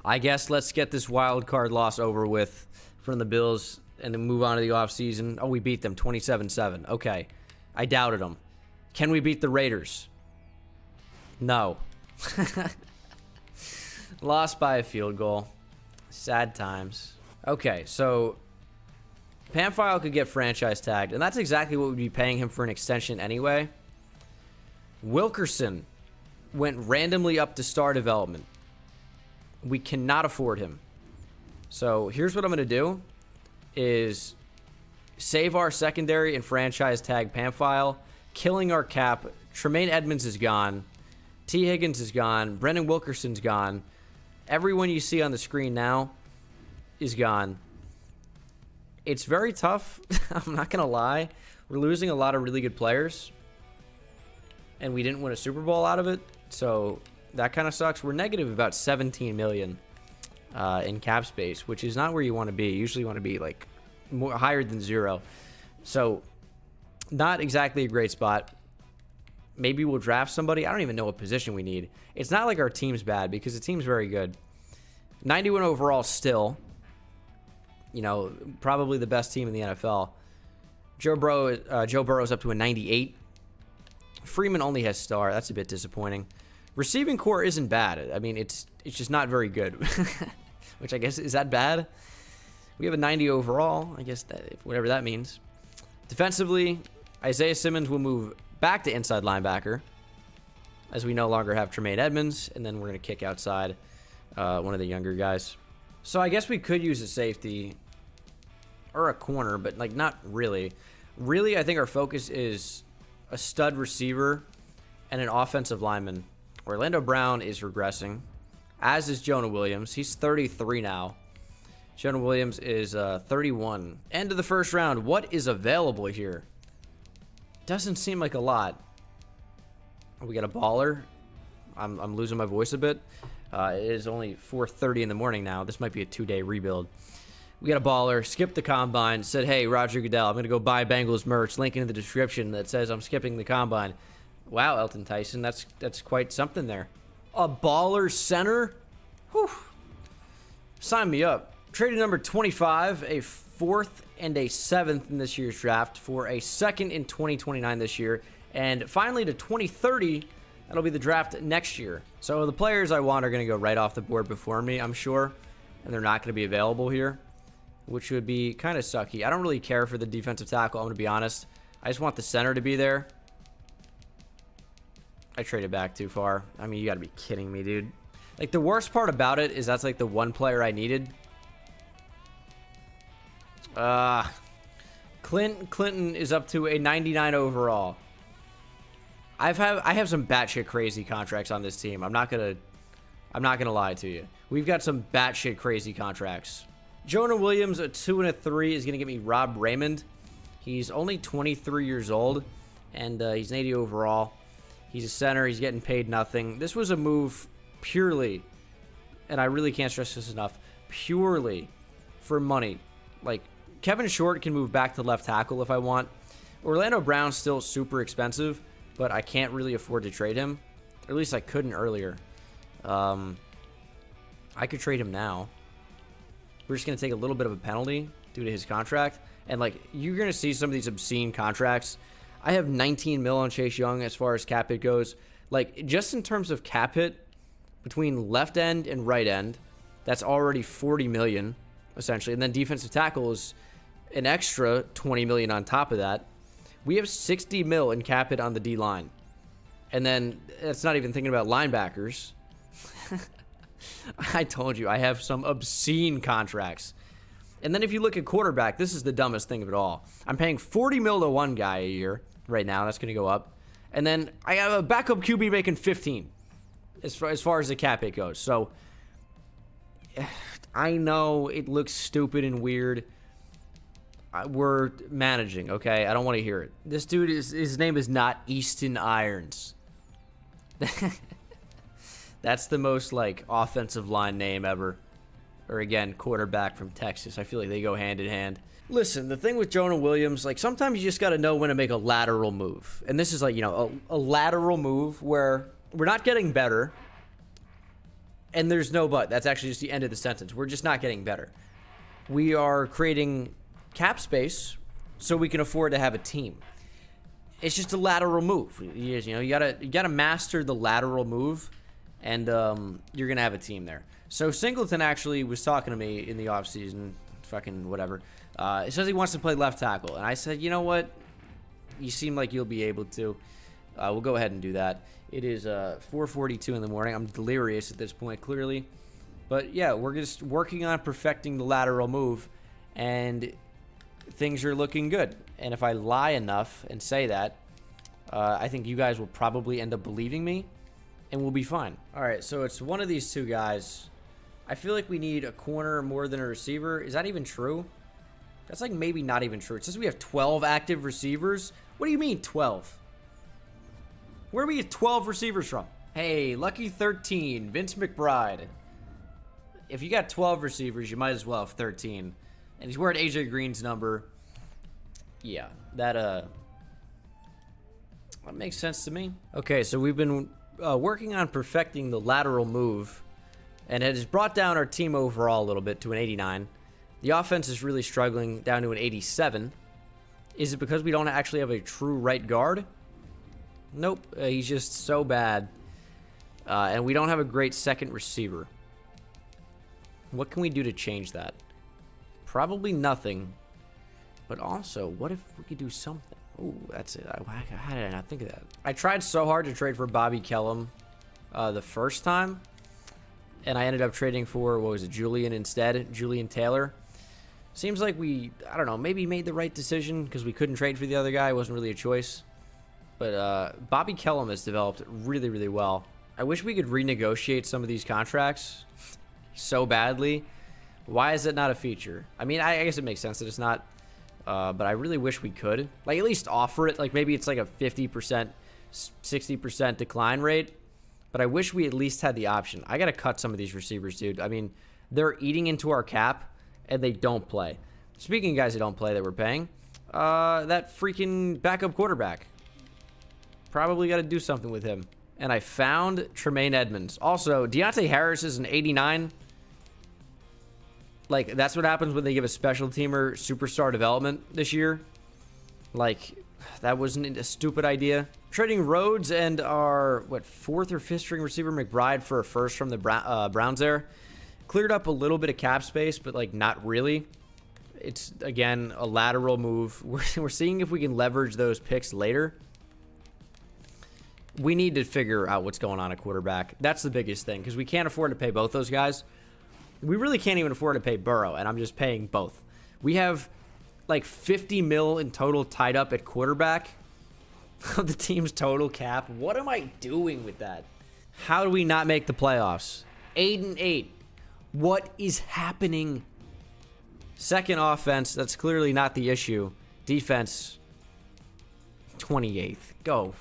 I guess let's get this wild card loss over with from the Bills and then move on to the offseason. Oh, we beat them 27-7. Okay. I doubted them. Can we beat the Raiders? No. Lost by a field goal. Sad times. Okay, so Pamphile could get franchise tagged, and that's exactly what we'd be paying him for an extension anyway. Wilkerson went randomly up to star development. We cannot afford him. So here's what I'm going to do is save our secondary and franchise tag Pamphile, killing our cap. Tremaine Edmonds is gone. T. Higgins is gone. Brendan Wilkerson's gone. Everyone you see on the screen now is gone. It's very tough. I'm not going to lie. We're losing a lot of really good players. And we didn't win a Super Bowl out of it. So that kind of sucks. We're negative about $17 million in cap space, which is not where you want to be. You usually want to be like more higher than 0. So not exactly a great spot. Maybe we'll draft somebody. I don't even know what position we need. It's not like our team's bad because the team's very good. 91 overall still. You know, probably the best team in the NFL. Joe Burrow's up to a 98. Freeman only has star. That's a bit disappointing. Receiving core isn't bad. I mean, it's just not very good. Which I guess, is that bad? We have a 90 overall. I guess that, whatever that means. Defensively, Isaiah Simmons will move back to inside linebacker, as we no longer have Tremaine Edmonds, and then we're going to kick outside one of the younger guys. So I guess we could use a safety or a corner, but like not really. Really, I think our focus is a stud receiver and an offensive lineman. Orlando Brown is regressing, as is Jonah Williams. He's 33 now. Jonah Williams is 31. End of the first round. What is available here? Doesn't seem like a lot. We got a baller. I'm losing my voice a bit. It is only 4:30 in the morning now. This might be a 2-day rebuild. We got a baller. Skipped the combine. Said, hey, Roger Goodell, I'm going to go buy Bengals merch. Link in the description that says I'm skipping the combine. Wow, Elton Tyson. That's quite something there. A baller center? Whew. Sign me up. Traded number 25, a 4th and a 7th in this year's draft for a 2nd in 2029 this year. And finally to 2030, that'll be the draft next year. So the players I want are going to go right off the board before me, I'm sure. And they're not going to be available here, which would be kind of sucky. I don't really care for the defensive tackle, I'm going to be honest. I just want the center to be there. I traded back too far. I mean, you got to be kidding me, dude. Like, the worst part about it is that's like the one player I needed. Clinton is up to a 99 overall. I have some batshit crazy contracts on this team. I'm not gonna lie to you. We've got some batshit crazy contracts. Jonah Williams, a 2 and a 3, is going to get me Rob Raymond. He's only 23 years old, and he's an 80 overall. He's a center. He's getting paid nothing. This was a move purely, and I really can't stress this enough, purely for money. Like, Kevin Short can move back to left tackle if I want. Orlando Brown's still super expensive, but I can't really afford to trade him. Or at least I couldn't earlier. I could trade him now. We're just going to take a little bit of a penalty due to his contract. And, like, you're going to see some of these obscene contracts. I have 19 mil on Chase Young as far as cap hit goes. Like, just in terms of cap hit between left end and right end, that's already 40 million, essentially. And then defensive tackle is an extra 20 million on top of that. We have 60 mil in cap hit on the D-line. And then that's not even thinking about linebackers. I told you, I have some obscene contracts. And then if you look at quarterback, this is the dumbest thing of it all. I'm paying 40 mil to one guy a year right now. That's going to go up. And then I have a backup QB making 15 as far as the cap hit goes. So I know it looks stupid and weird. We're managing, okay? I don't want to hear it. This dude, his name is not Easton Irons. That's the most, like, offensive line name ever. Or, again, quarterback from Texas. I feel like they go hand in hand. Listen, the thing with Jonah Williams, like, sometimes you just got to know when to make a lateral move. And this is, like, you know, a lateral move where we're not getting better. And there's no but. That's actually just the end of the sentence. We're just not getting better. We are creating cap space so we can afford to have a team. It's just a lateral move. You know, you gotta master the lateral move, and you're gonna have a team there. So Singleton actually was talking to me in the offseason, fucking whatever. He says he wants to play left tackle, and I said, you know what? You seem like you'll be able to. We'll go ahead and do that. It is 4:42 in the morning. I'm delirious at this point, clearly. But yeah, we're just working on perfecting the lateral move, and things are looking good. And if I lie enough and say that, I think you guys will probably end up believing me, and we'll be fine. All right, so it's one of these two guys. I feel like we need a corner more than a receiver. Is that even true? That's like maybe not even true. It says we have 12 active receivers. What do you mean 12? Where do we get 12 receivers from? Hey, lucky 13, Vince McBride. If you got 12 receivers, you might as well have 13. And he's wearing AJ Green's number. Yeah, that makes sense to me. Okay, so we've been working on perfecting the lateral move, and it has brought down our team overall a little bit to an 89. The offense is really struggling down to an 87. Is it because we don't actually have a true right guard? Nope, he's just so bad. And we don't have a great second receiver. What can we do to change that? Probably nothing. But also, what if we could do something? Oh, that's it. How did I not think of that? I tried so hard to trade for Bobby Kellum the first time, and I ended up trading for, what was it, Julian instead, Julian Taylor. Seems like we, I don't know, maybe made the right decision because we couldn't trade for the other guy. It wasn't really a choice. But Bobby Kellum has developed really, really well. I wish we could renegotiate some of these contracts so badly. Why is it not a feature? I mean, I guess it makes sense that it's not. But I really wish we could. Like, at least offer it. Like, maybe it's like a 50%, 60% decline rate. But I wish we at least had the option. I got to cut some of these receivers, dude. I mean, they're eating into our cap, and they don't play. Speaking of guys that don't play that we're paying, that freaking backup quarterback. Probably got to do something with him. And I found Tremaine Edmonds. Also, Deontay Harris is an 89. Like, that's what happens when they give a special teamer superstar development this year. Like, that wasn't a stupid idea. Trading Rhodes and our, what, 4th or 5th string receiver McBride for a first from the Browns there. Cleared up a little bit of cap space, but, like, not really. It's, again, a lateral move. We're seeing if we can leverage those picks later. We need to figure out what's going on at quarterback. That's the biggest thing, because we can't afford to pay both those guys. We really can't even afford to pay Burrow, and I'm just paying both. We have like 50 mil in total tied up at quarterback of the team's total cap. What am I doing with that? How do we not make the playoffs? 8-8. What is happening? Second, offense. That's clearly not the issue. Defense, 28th. Go.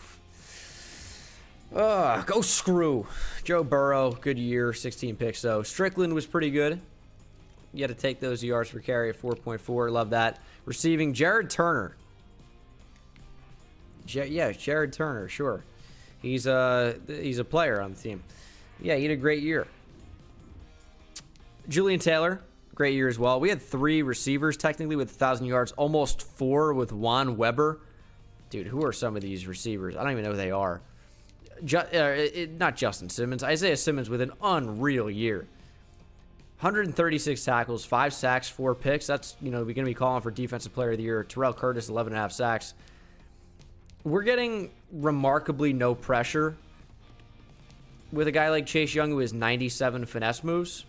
Go screw. Joe Burrow, good year, 16 picks though. Strickland was pretty good. You had to take those yards per carry at 4.4. Love that. Receiving, Jared Turner. Yeah, Jared Turner, sure. He's a player on the team. Yeah, he had a great year. Julian Taylor, great year as well. We had 3 receivers technically with 1,000 yards, almost 4 with Juan Weber. Dude, who are some of these receivers? I don't even know who they are. Not Justin Simmons. Isaiah Simmons with an unreal year. 136 tackles, 5 sacks, 4 picks. That's, we're going to be calling for Defensive Player of the Year. Tyrell Curtis, 11.5 sacks. We're getting remarkably no pressure with a guy like Chase Young who has 97 finesse moves.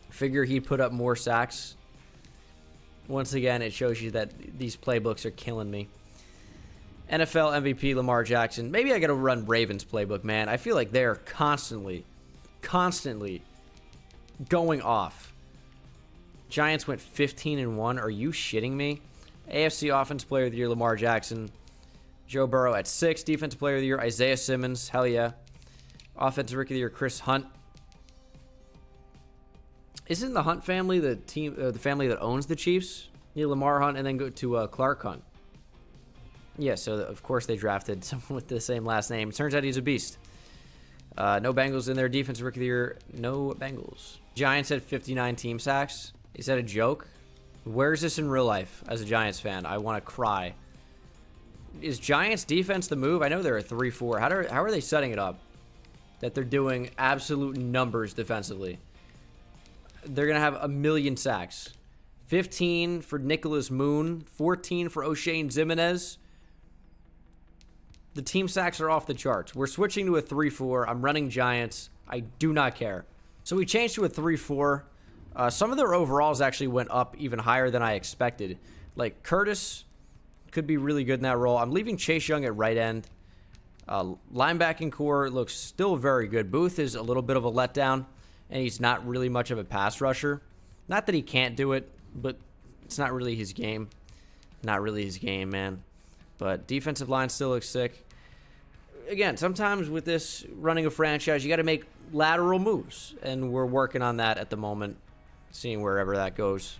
Figure he'd put up more sacks. Once again, it shows you that these playbooks are killing me. NFL MVP Lamar Jackson. Maybe I got to run Ravens playbook, man. I feel like they're constantly going off. Giants went 15-1. Are you shitting me? AFC Offense Player of the Year Lamar Jackson. Joe Burrow at 6. Defensive Player of the Year Isaiah Simmons. Hell yeah. Offensive Rookie of the Year Chris Hunt. Isn't the Hunt family the family that owns the Chiefs? Yeah, Lamar Hunt and then go to Clark Hunt. Yeah, so of course they drafted someone with the same last name. Turns out he's a beast. No Bengals in there. Defensive Rookie of the Year, no Bengals. Giants had 59 team sacks. Is that a joke? Where is this in real life as a Giants fan? I want to cry. Is Giants defense the move? I know they're a 3-4. How are they setting it up that they're doing absolute numbers defensively? They're going to have 1 million sacks. 15 for Nicholas Moon. 14 for O'Shane Zimenez. The team sacks are off the charts. We're switching to a 3-4. I'm running Giants. I do not care. So we changed to a 3-4. Some of their overalls actually went up even higher than I expected. Like Curtis could be really good in that role. I'm leaving Chase Young at right end. Linebacking core looks still very good. Booth is a little bit of a letdown, and he's not really much of a pass rusher. Not that he can't do it, but it's not really his game. Not really his game, man. But defensive line still looks sick. Again, sometimes with this running a franchise, you got to make lateral moves, and we're working on that at the moment, seeing wherever that goes.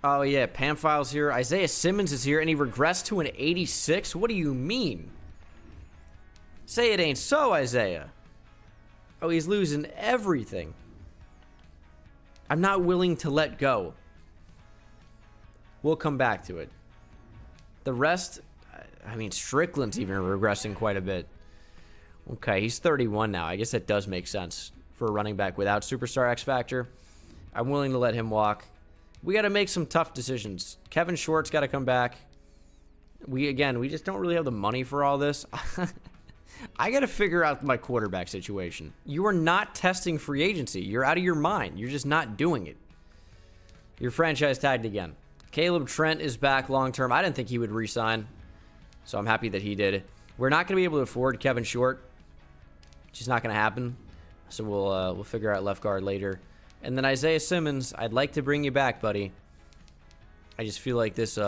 Oh, yeah, Pamfile's here. Isaiah Simmons is here, and he regressed to an 86? What do you mean? Say it ain't so, Isaiah. Oh, he's losing everything. I'm not willing to let go. We'll come back to it. The rest, I mean, Strickland's even regressing quite a bit. Okay, he's 31 now. I guess that does make sense for a running back without Superstar X Factor. I'm willing to let him walk. We got to make some tough decisions. Kevin Short's got to come back. We just don't really have the money for all this. I got to figure out my quarterback situation. You are not testing free agency. You're out of your mind. You're just not doing it. You're franchise tagged again. Caleb Trent is back long term. I didn't think he would re-sign, so I'm happy that he did. We're not going to be able to afford Kevin Short. It's just not going to happen. So we'll figure out left guard later. And then Isaiah Simmons, I'd like to bring you back, buddy. I just feel like this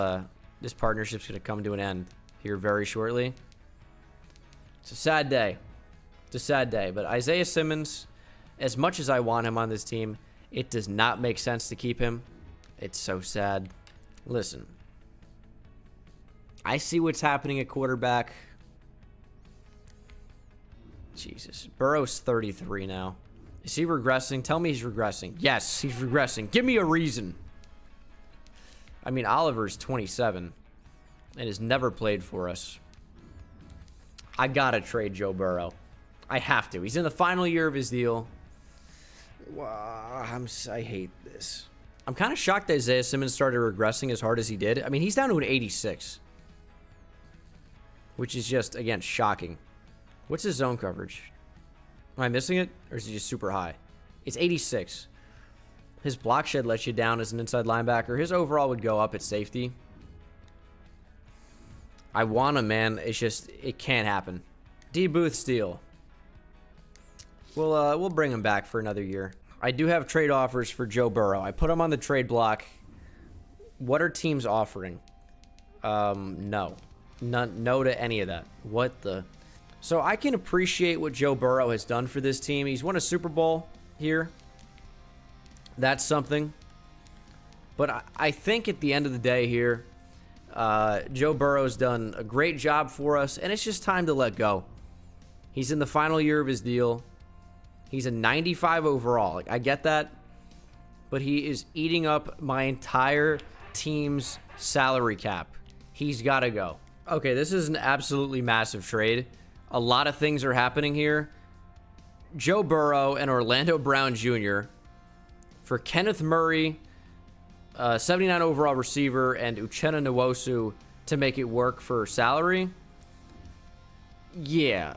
partnership's going to come to an end here very shortly. It's a sad day. It's a sad day. But Isaiah Simmons, as much as I want him on this team, it does not make sense to keep him. It's so sad. Listen, I see what's happening at quarterback. Jesus. Burrow's 33 now. Is he regressing? Tell me he's regressing. Yes, he's regressing. Give me a reason. I mean, Oliver's 27 and has never played for us. I gotta trade Joe Burrow. I have to. He's in the final year of his deal. I hate this. I'm kind of shocked that Isaiah Simmons started regressing as hard as he did. I mean, he's down to an 86. Which is just, again, shocking. What's his zone coverage? Am I missing it? Or is he just super high? It's 86. His block shed lets you down as an inside linebacker. His overall would go up at safety. I want him, man. It's just, it can't happen. D. Booth Steele. We'll bring him back for another year. I do have trade offers for Joe Burrow. I put him on the trade block. What are teams offering? No. No to any of that. What the... So I can appreciate what Joe Burrow has done for this team. He's won a Super Bowl here. That's something. But I think at the end of the day here, Joe Burrow's done a great job for us, and it's just time to let go. He's in the final year of his deal. He's a 95 overall. Like, I get that, but he is eating up my entire team's salary cap. He's got to go. Okay, this is an absolutely massive trade. A lot of things are happening here. Joe Burrow and Orlando Brown Jr. for Kenneth Murray, 79 overall receiver, and Uchenna Nwosu to make it work for salary. Yeah.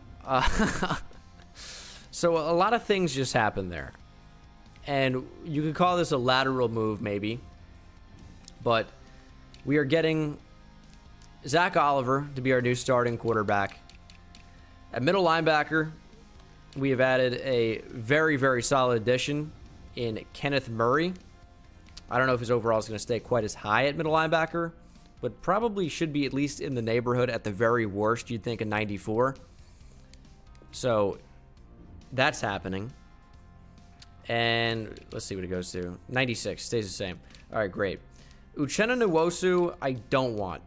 So a lot of things just happened there. And you could call this a lateral move, maybe. But we are getting Zach Oliver to be our new starting quarterback. At middle linebacker, we have added a very, very solid addition in Kenneth Murray. I don't know if his overall is going to stay quite as high at middle linebacker, but probably should be at least in the neighborhood. At the very worst, you'd think a 94. So that's happening. And let's see what it goes to. 96, stays the same. All right, great. Uchenna Nwosu, I don't want,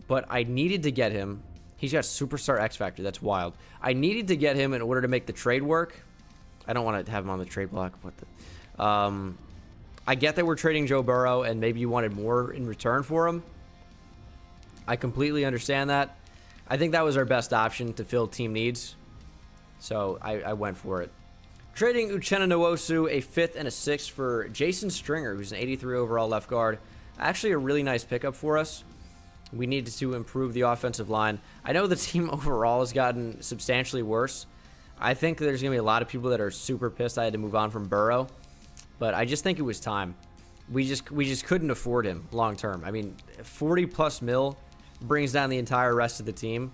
but I needed to get him. He's got superstar X Factor. That's wild. I needed to get him in order to make the trade work. I don't want to have him on the trade block. What the... I get that we're trading Joe Burrow, and maybe you wanted more in return for him. I completely understand that. I think that was our best option to fill team needs. So I went for it. Trading Uchenna Nwosu, a 5th and a 6th for Jason Stringer, who's an 83 overall left guard. Actually a really nice pickup for us. We needed to improve the offensive line. I know the team overall has gotten substantially worse. I think there's going to be a lot of people that are super pissed I had to move on from Burrow. But I just think it was time. We just couldn't afford him long term. I mean, 40+ mil brings down the entire rest of the team.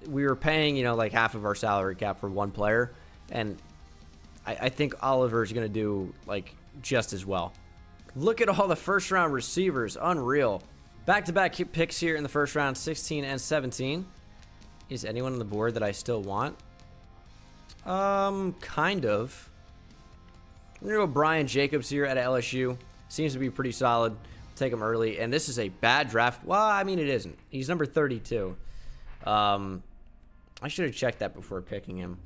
We were paying, you know, like half of our salary cap for one player. And I think Oliver's going to do, like, just as well. Look at all the first-round receivers. Unreal. Back-to-back picks here in the first round, 16 and 17. Is anyone on the board that I still want? Kind of. I'm going to go Brian Jacobs here at LSU. Seems to be pretty solid. Take him early. And this is a bad draft. Well, I mean, it isn't. He's number 32. I should have checked that before picking him.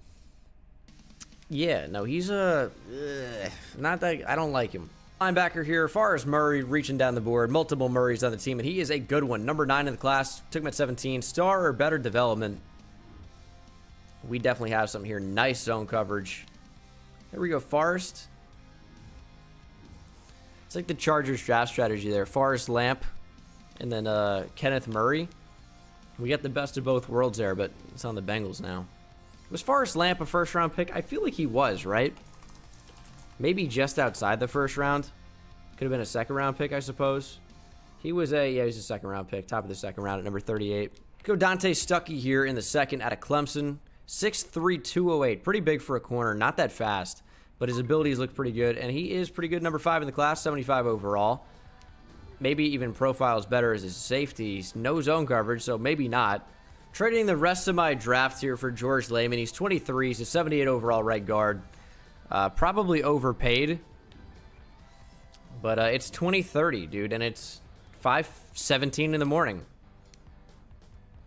Yeah, no, he's not that... I don't like him. Linebacker here, Forrest Murray reaching down the board. Multiple Murrays on the team, and he is a good one. Number 9 in the class. Took him at 17. Star or better development. We definitely have some here. Nice zone coverage. There we go, Forrest. It's like the Chargers draft strategy there. Forrest Lamp and then Kenneth Murray. We got the best of both worlds there, but it's on the Bengals now. Was Forrest Lamp a first-round pick? I feel like he was, right? Maybe just outside the first round. Could have been a second-round pick, I suppose. He was a, yeah, he's a second-round pick. Top of the second round at number 38. Go Dante Stuckey here in the second out of Clemson. 6'3", 208. Pretty big for a corner. Not that fast, but his abilities look pretty good. And he is pretty good. Number 5 in the class, 75 overall. Maybe even profiles better as his safeties. No zone coverage, so maybe not. Trading the rest of my draft here for George Lehman. He's 23. He's a 78 overall right guard. Probably overpaid. But it's 2030, dude, and it's 5:17 in the morning.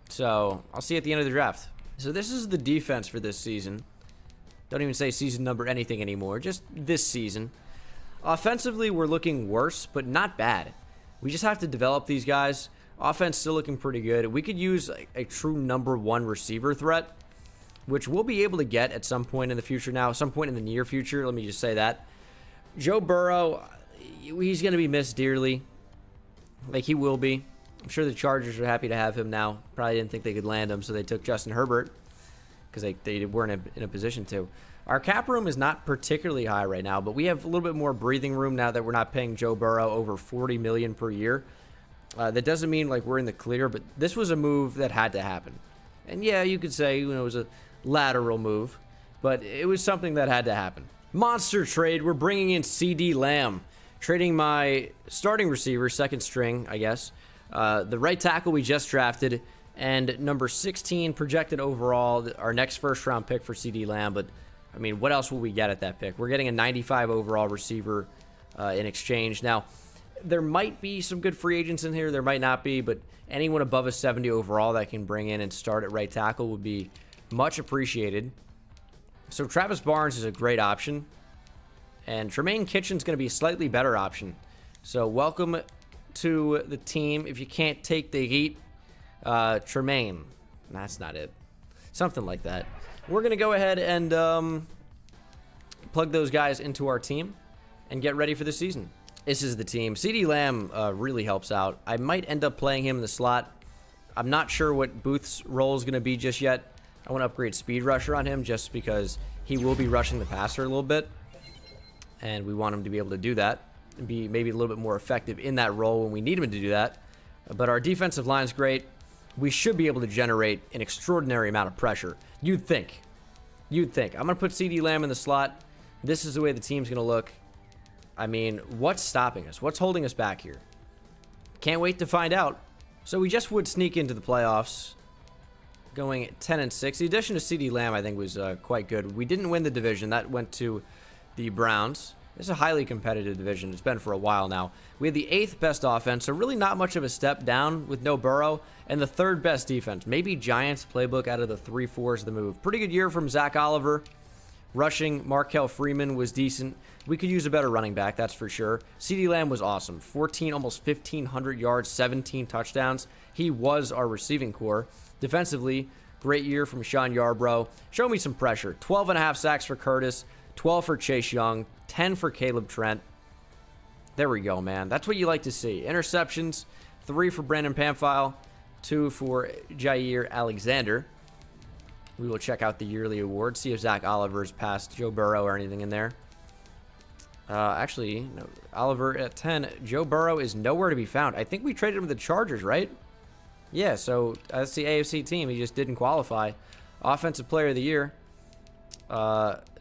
So I'll see you at the end of the draft. So this is the defense for this season. Don't even say season number anything anymore. Just this season. Offensively, we're looking worse, but not bad. We just have to develop these guys. Offense still looking pretty good. We could use a true number 1 receiver threat, which we'll be able to get at some point in the future now. Some point in the near future, let me just say that. Joe Burrow, he's going to be missed dearly. Like, he will be. I'm sure the Chargers are happy to have him now. Probably didn't think they could land him, so they took Justin Herbert because they weren't in a position to. Our cap room is not particularly high right now, but we have a little bit more breathing room now that we're not paying Joe Burrow over $40 million per year. That doesn't mean like we're in the clear, but this was a move that had to happen. And yeah, you could say, you know, it was a lateral move, but it was something that had to happen. Monster trade. We're bringing in CD Lamb. Trading my starting receiver, second string, I guess. The right tackle we just drafted, and number 16 projected overall, our next first-round pick for CD Lamb. But, I mean, what else will we get at that pick? We're getting a 95 overall receiver in exchange. Now, there might be some good free agents in here. There might not be, but anyone above a 70 overall that can bring in and start at right tackle would be much appreciated. So Travis Barnes is a great option, and Tremaine Kitchen's going to be a slightly better option. So welcome to the team. If you can't take the heat, Tremaine. That's not it. Something like that. We're going to go ahead and plug those guys into our team and get ready for the season. This is the team. CD Lamb really helps out. I might end up playing him in the slot. I'm not sure what Booth's role is going to be just yet. I want to upgrade speed rusher on him just because he will be rushing the passer a little bit, and we want him to be able to do that and be maybe a little bit more effective in that role when we need him to do that. But our defensive line's great. We should be able to generate an extraordinary amount of pressure. You'd think. You'd think. I'm going to put CD Lamb in the slot. This is the way the team's going to look. I mean, what's stopping us? What's holding us back here? Can't wait to find out. So we just would sneak into the playoffs, going 10-6. The addition of CD Lamb, I think, was quite good. We didn't win the division. That went to the Browns. It's a highly competitive division. It's been for a while now. We had the 8th best offense, so really not much of a step down with no Burrow, and the 3rd best defense. Maybe Giants playbook out of the 3-4 is the move. Pretty good year from Zach Oliver. Rushing, Markel Freeman was decent. We could use a better running back, that's for sure. CD Lamb was awesome. 14, almost 1,500 yards, 17 touchdowns. He was our receiving core. Defensively, great year from Sean Yarbrough. Show me some pressure. 12.5 sacks for Curtis, 12 for Chase Young, 10 for Caleb Trent. There we go, man. That's what you like to see. Interceptions, 3 for Brandon Pamphile, 2 for Jair Alexander. We will check out the yearly award, see if Zach Oliver's passed Joe Burrow or anything in there. Actually, no, Oliver at 10. Joe Burrow is nowhere to be found. I think we traded him with the Chargers, right? Yeah, so that's the AFC team. He just didn't qualify. Offensive Player of the Year.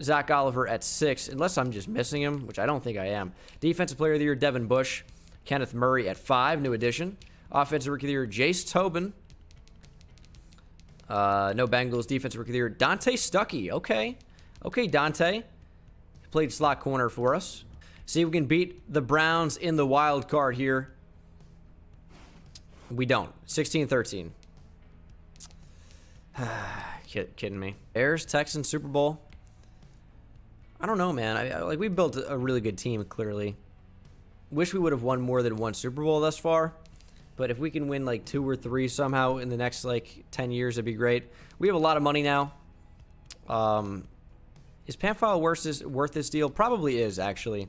Zach Oliver at 6, unless I'm just missing him, which I don't think I am. Defensive Player of the Year, Devin Bush. Kenneth Murray at 5, new addition. Offensive Rookie of the Year, Jace Tobin. No Bengals. Defensive Rookie of the Year, Dante Stuckey. Okay. Okay, Dante. Played slot corner for us. See if we can beat the Browns in the wild card here. We don't. 16-13. Kidding me. Bears, Texans, Super Bowl. I don't know, man. Like, we built a really good team, clearly. Wish we would have won more than one Super Bowl thus far. But if we can win like 2 or 3 somehow in the next like 10 years, it'd be great. We have a lot of money now. Is Pamphile worth this deal? Probably is, actually.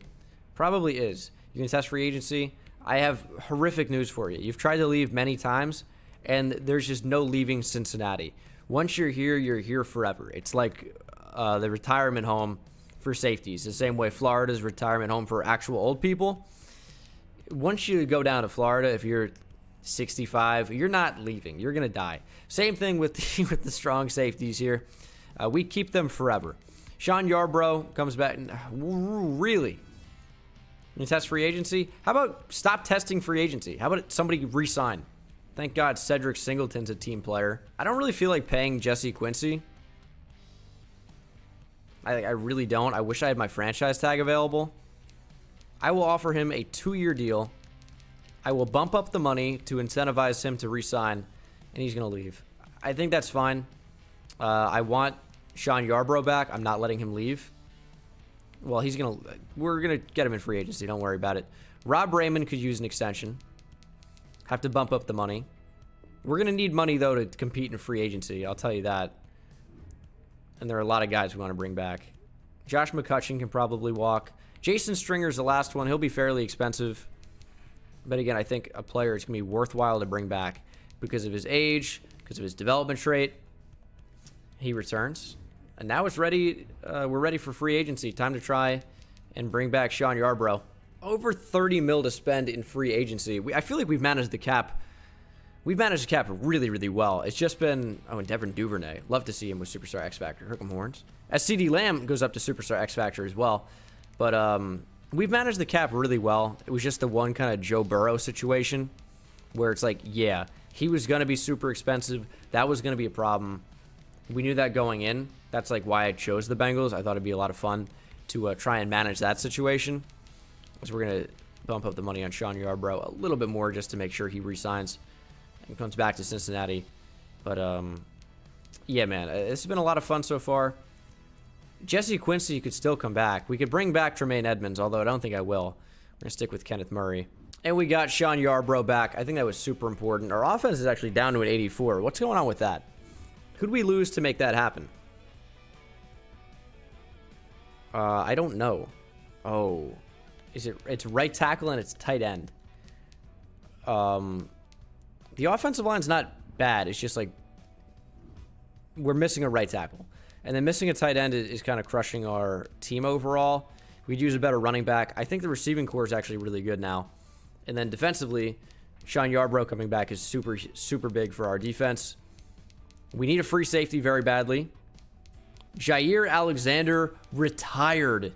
Probably is. You can test free agency. I have horrific news for you. You've tried to leave many times, and there's just no leaving Cincinnati. Once you're here forever. It's like the retirement home for safeties. The same way Florida's retirement home for actual old people. Once you go down to Florida, if you're 65, you're not leaving. You're going to die. Same thing with the strong safeties here. We keep them forever. Sean Yarbrough comes back. And, really? You test free agency? How about stop testing free agency? How about somebody re-sign? Thank God Cedric Singleton's a team player. I don't really feel like paying Jesse Quincy. I really don't. I wish I had my franchise tag available. I will offer him a 2-year deal. I will bump up the money to incentivize him to re-sign, and he's going to leave. I think that's fine. I want Sean Yarbrough back. I'm not letting him leave. Well, we're going to get him in free agency. Don't worry about it. Rob Raymond could use an extension. Have to bump up the money. We're going to need money, though, to compete in free agency. I'll tell you that. And there are a lot of guys we want to bring back. Josh McCutcheon can probably walk. Jason Stringer's the last one. He'll be fairly expensive. But again, I think a player is going to be worthwhile to bring back because of his age, because of his development trait. He returns. And now it's ready. We're ready for free agency. Time to try and bring back Sean Yarbrough. Over 30 mil to spend in free agency. I feel like we've managed the cap. We've managed the cap really, really well. It's just been... Oh, and Devin Duvernay. Love to see him with Superstar X Factor. Hook 'em horns. As CD Lamb goes up to Superstar X Factor as well. But We've managed the cap really well. It was just the one kind of Joe Burrow situation where it's like, yeah, he was going to be super expensive. That was going to be a problem. We knew that going in. That's like why I chose the Bengals. I thought it'd be a lot of fun to try and manage that situation. So we're going to bump up the money on Sean Yarbrough a little bit more just to make sure he resigns and comes back to Cincinnati. But, yeah, man, it's been a lot of fun so far. Jesse Quincy could still come back. We could bring back Tremaine Edmonds, although I don't think I will. We're going to stick with Kenneth Murray. And we got Sean Yarbrough back. I think that was super important. Our offense is actually down to an 84. What's going on with that? Who'd we lose to make that happen? I don't know. Oh. It's right tackle and it's tight end. The offensive line's not bad. It's just like we're missing a right tackle. And then missing a tight end is kind of crushing our team overall. We'd use a better running back. I think the receiving core is actually really good now. And then defensively, Sean Yarbrough coming back is super, super big for our defense. We need a free safety very badly. Jair Alexander retired.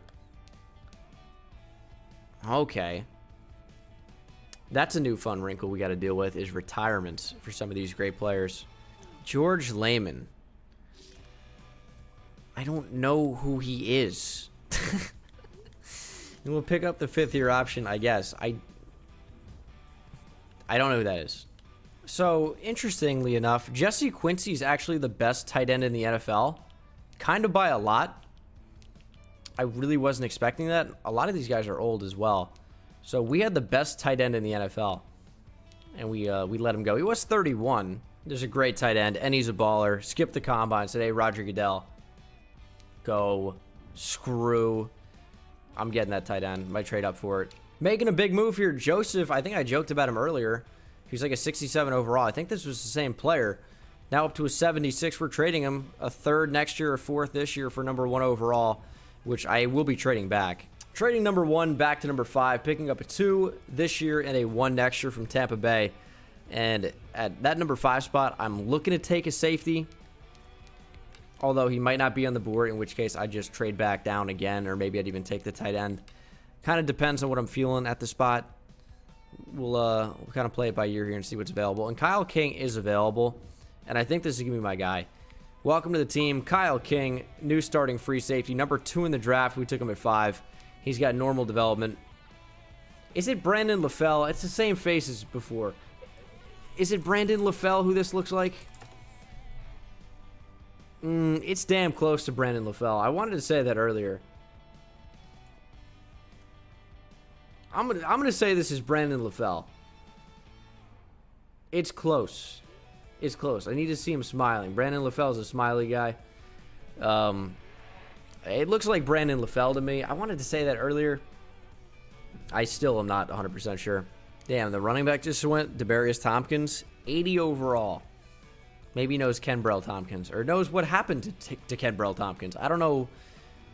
Okay. That's a new fun wrinkle we got to deal with is retirements for some of these great players. George Lehman. I don't know who he is. And we'll pick up the 5th-year option, I guess. I don't know who that is. So, interestingly enough, Jesse Quincy is actually the best tight end in the NFL. Kind of by a lot. I really wasn't expecting that. A lot of these guys are old as well. So, we had the best tight end in the NFL. And we let him go. He was 31. There's a great tight end, and he's a baller. Skipped the combine. Said, hey, Roger Goodell. Go. Screw. I'm getting that tight end. Might trade up for it. Making a big move here. Joseph, I think I joked about him earlier. He's like a 67 overall. I think this was the same player. Now up to a 76. We're trading him a 3rd next year, a 4th this year for number 1 overall, which I will be trading back. Trading number 1 back to number 5, picking up a 2 this year and a 1 next year from Tampa Bay. And at that number 5 spot, I'm looking to take a safety. Although he might not be on the board, in which case I just trade back down again, or maybe I'd even take the tight end. Kind of depends on what I'm feeling at the spot. We'll kind of play it by ear here and see what's available. And Kyle King is available, and I think this is going to be my guy. Welcome to the team. Kyle King, new starting free safety. Number 2 in the draft. We took him at 5. He's got normal development. Is it Brandon LaFell? It's the same face as before. Is it Brandon LaFell who this looks like? It's damn close to Brandon LaFell. I wanted to say that earlier. I'm gonna say this is Brandon LaFell. It's close. It's close. I need to see him smiling. Brandon LaFell's a smiley guy. It looks like Brandon LaFell to me. I wanted to say that earlier. I still am not 100% sure. Damn, the running back just went. Demaryius Tompkins, 80 overall. Maybe he knows Kenbrell Tompkins, or knows what happened to Kenbrell Tompkins. I don't know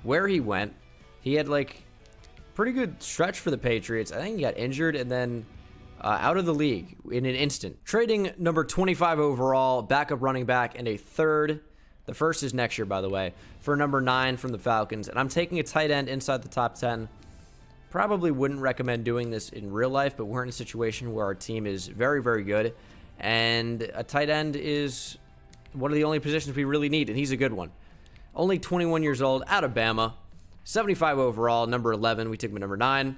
where he went. He had, like, pretty good stretch for the Patriots. I think he got injured and then out of the league in an instant. Trading number 25 overall, backup running back, and a 3rd. The 1st is next year, by the way, for number 9 from the Falcons. And I'm taking a tight end inside the top 10. Probably wouldn't recommend doing this in real life, but we're in a situation where our team is very, very good. And a tight end is one of the only positions we really need, and he's a good one. Only 21 years old, out of Bama. 75 overall, number 11. We took him at number 9.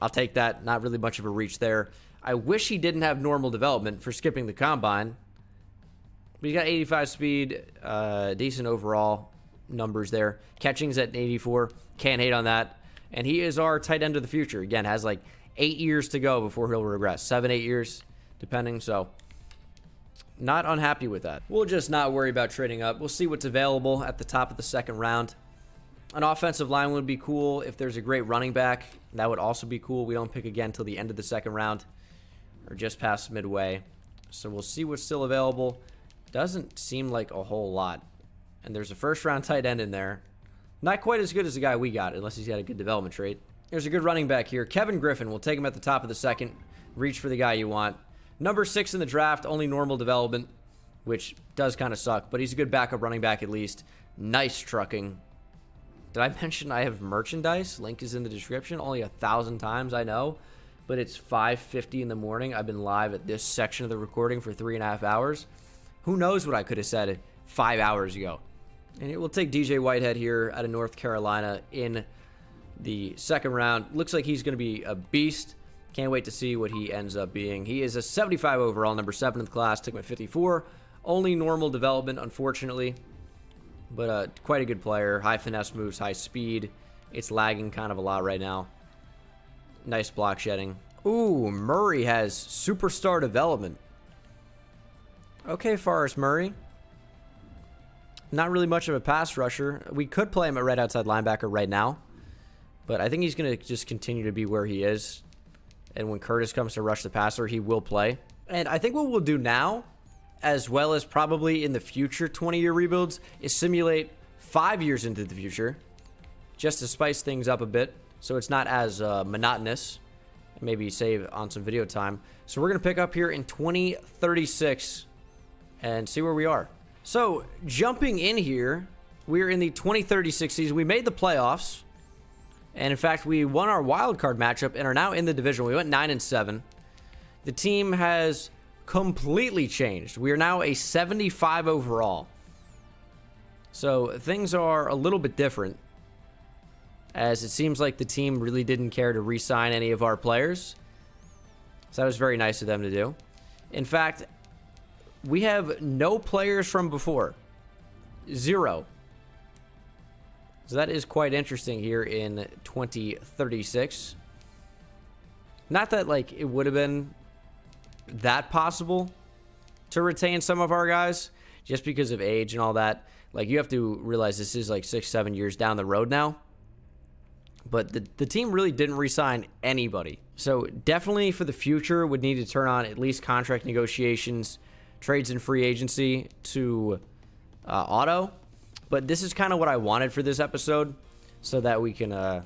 I'll take that. Not really much of a reach there. I wish he didn't have normal development for skipping the combine. But he's got 85 speed, decent overall numbers there. Catching's at 84. Can't hate on that. And he is our tight end of the future. Again, has like 8 years to go before he'll regress. 7, 8 years, depending. So, not unhappy with that. We'll just not worry about trading up. We'll see what's available at the top of the 2nd round. An offensive line would be cool. If there's a great running back, that would also be cool. We don't pick again until the end of the 2nd round, or just past midway. So we'll see what's still available. Doesn't seem like a whole lot. And there's a 1st-round tight end in there. Not quite as good as the guy we got, unless he's got a good development trait. There's a good running back here. Kevin Griffin. We'll take him at the top of the 2nd. Reach for the guy you want. Number 6 in the draft, only normal development, which does kind of suck, but he's a good backup running back at least. Nice trucking. Did I mention I have merchandise? Link is in the description. Only 1,000 times, I know. But it's 5:50 in the morning. I've been live at this section of the recording for 3.5 hours. Who knows what I could have said 5 hours ago. And it will take DJ Whitehead here out of North Carolina in the second round. Looks like he's going to be a beast. Can't wait to see what he ends up being. He is a 75 overall, number 7 in the class. Took him at 54. Only normal development, unfortunately. But quite a good player. High finesse moves, high speed. It's lagging kind of a lot right now. Nice block shedding. Ooh, Murray has superstar development. Okay, Forrest Murray. Not really much of a pass rusher. We could play him at right outside linebacker right now. But I think he's going to just continue to be where he is. And when Curtis comes to rush the passer, he will play. And I think what we'll do now, as well as probably in the future 20-year rebuilds, is simulate 5 years into the future. Just to spice things up a bit. So it's not as monotonous. Maybe save on some video time. So we're going to pick up here in 2036 and see where we are. So jumping in here, we're in the 2036 season. We made the playoffs. And in fact, we won our wild card matchup and are now in the division. We went 9-7. The team has completely changed. We are now a 75 overall. So things are a little bit different, as it seems like the team really didn't care to re-sign any of our players. So that was very nice of them to do. In fact, we have no players from before. 0. So that is quite interesting here in 2036. Not that, like, it would have been that possible to retain some of our guys, just because of age and all that. Like, you have to realize this is like 6-7 years down the road now. But the team really didn't re-sign anybody. So definitely for the future would need to turn on at least contract negotiations, trades and free agency to auto. But this is kind of what I wanted for this episode, so that we can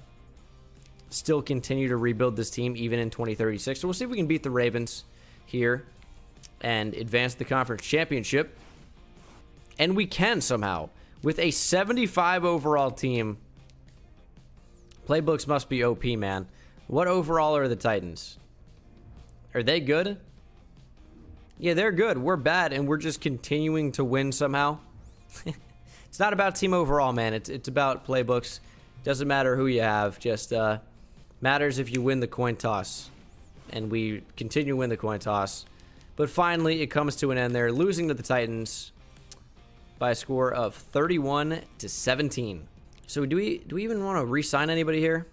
still continue to rebuild this team even in 2036. So we'll see if we can beat the Ravens here and advance the conference championship. And we can somehow. With a 75 overall team. Playbooks must be OP, man. What overall are the Titans? Are they good? Yeah, they're good. We're bad, and we're just continuing to win somehow. It's not about team overall, man. It's about playbooks. Doesn't matter who you have. Just matters if you win the coin toss. And we continue to win the coin toss. But finally, it comes to an end there, losing to the Titans by a score of 31-17. So do we even want to re-sign anybody here?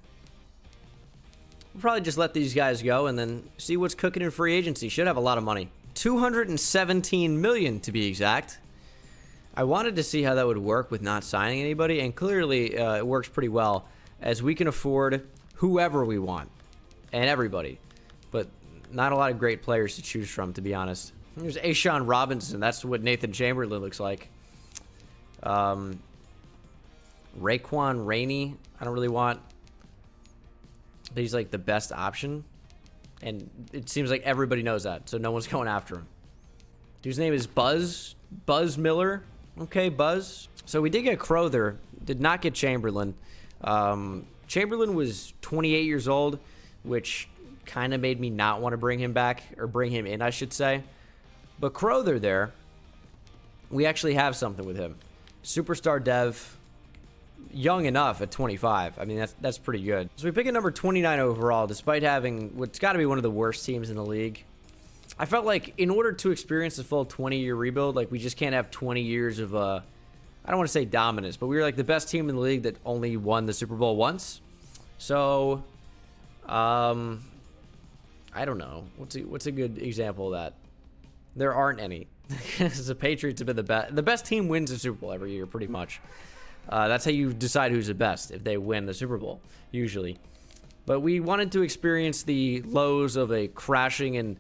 We'll probably just let these guys go and then see what's cooking in free agency. Should have a lot of money. $217 million to be exact. I wanted to see how that would work with not signing anybody, and clearly it works pretty well, as we can afford whoever we want and everybody. But not a lot of great players to choose from, to be honest. There's Ashawn Robinson. That's what Nathan Chamberlain looks like. Raekwon Rainey, I don't really want. But he's like the best option. And it seems like everybody knows that, so no one's going after him. Dude's name is Buzz Miller. Okay, Buzz. So we did get Crowther. Did not get Chamberlain. Chamberlain was 28 years old, which kind of made me not want to bring him back, or bring him in, I should say. But Crowther there, we actually have something with him. Superstar dev. Young enough at 25. I mean, that's pretty good. So we pick a number 29 overall, despite having what's got to be one of the worst teams in the league. I felt like in order to experience the full 20-year rebuild, like, we just can't have 20 years of, I don't want to say dominance, but we were like the best team in the league that only won the Super Bowl once. So, I don't know. What's a good example of that? There aren't any. The Patriots have been the best. The best team wins the Super Bowl every year, pretty much. That's how you decide who's the best, if they win the Super Bowl, usually. But we wanted to experience the lows of a crashing and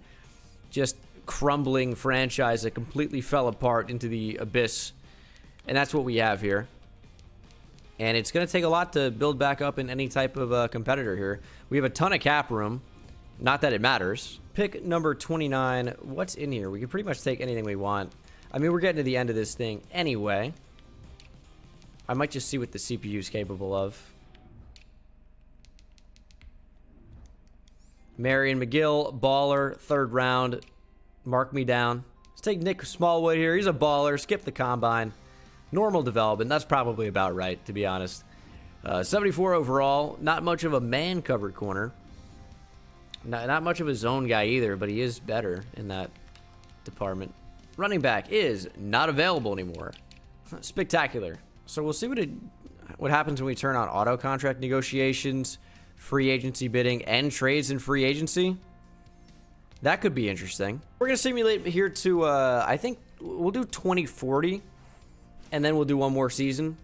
just crumbling franchise that completely fell apart into the abyss. And that's what we have here. And it's going to take a lot to build back up in any type of competitor here. We have a ton of cap room. Not that it matters. Pick number 29. What's in here? We can pretty much take anything we want. I mean, we're getting to the end of this thing anyway. I might just see what the CPU is capable of. Marion McGill, baller, 3rd round. Mark me down. Let's take Nick Smallwood here. He's a baller. Skip the combine. Normal development. That's probably about right, to be honest. 74 overall. Not much of a man-covered corner. Not much of a zone guy either, but he is better in that department. Running back is not available anymore. Spectacular. So we'll see what happens when we turn on auto contract negotiations, free agency bidding, and trades in free agency. That could be interesting. We're going to simulate here to, I think we'll do 2040, and then we'll do one more season.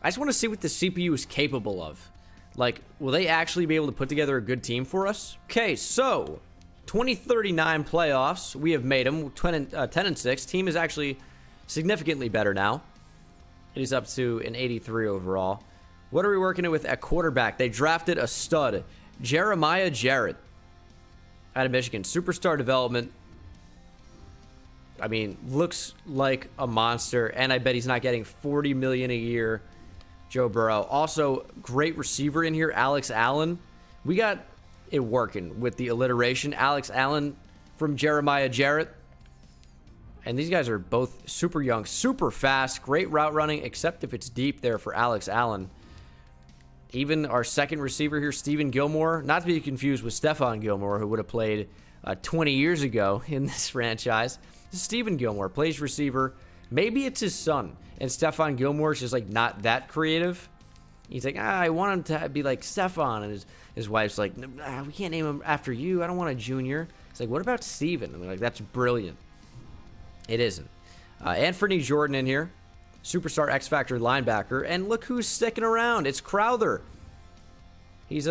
I just want to see what the CPU is capable of. Like, will they actually be able to put together a good team for us? Okay, so 2039 playoffs. We have made them 10 and 6. Team is actually significantly better now. It is up to an 83 overall. What are we working with at quarterback? They drafted a stud, Jeremiah Jarrett, out of Michigan. Superstar development. I mean, looks like a monster, and I bet he's not getting $40 million a year. Joe Burrow. Also, great receiver in here, Alex Allen. We got it working with the alliteration. Alex Allen from Jeremiah Jarrett. And these guys are both super young, super fast, great route running, except if it's deep there for Alex Allen. Even our second receiver here, Stephen Gilmore, not to be confused with Stephon Gilmore, who would have played 20 years ago in this franchise. Stephen Gilmore plays receiver. Maybe it's his son. And Stephon Gilmore is just like not that creative. He's like, I want him to be like Stephon. And his wife's like, we can't name him after you. I don't want a junior. It's like, what about Steven? And they're like, that's brilliant. It isn't. Anthony Jordan in here. Superstar X Factor linebacker. And look who's sticking around. It's Crowther. He's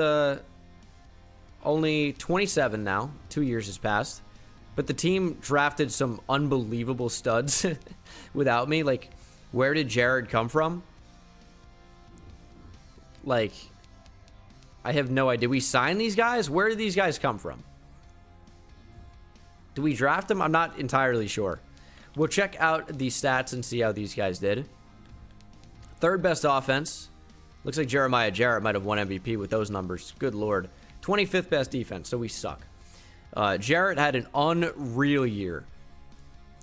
only 27 now. 2 years has passed. But the team drafted some unbelievable studs without me. Like, where did Jared come from? Like, I have no idea. Did we sign these guys? Where did these guys come from? Did we draft them? I'm not entirely sure. We'll check out the stats and see how these guys did. 3rd best offense. Looks like Jeremiah Jarrett might have won MVP with those numbers. Good Lord. 25th best defense, so we suck. Jarrett had an unreal year.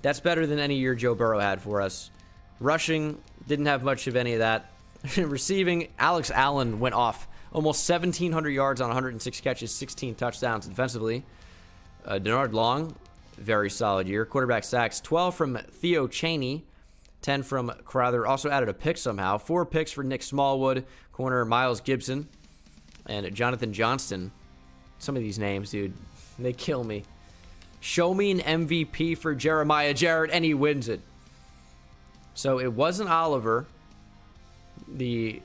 That's better than any year Joe Burrow had for us. Rushing, didn't have much of any of that. Receiving, Alex Allen went off. Almost 1,700 yards on 106 catches, 16 touchdowns defensively. Denard Long, very solid year. Quarterback sacks, 12 from Theo Chaney, 10 from Crowther. Also added a pick somehow. 4 picks for Nick Smallwood, corner Miles Gibson, and Jonathan Johnston. Some of these names, dude, they kill me. Show me an MVP for Jeremiah Jarrett, and he wins it. So it wasn't Oliver, the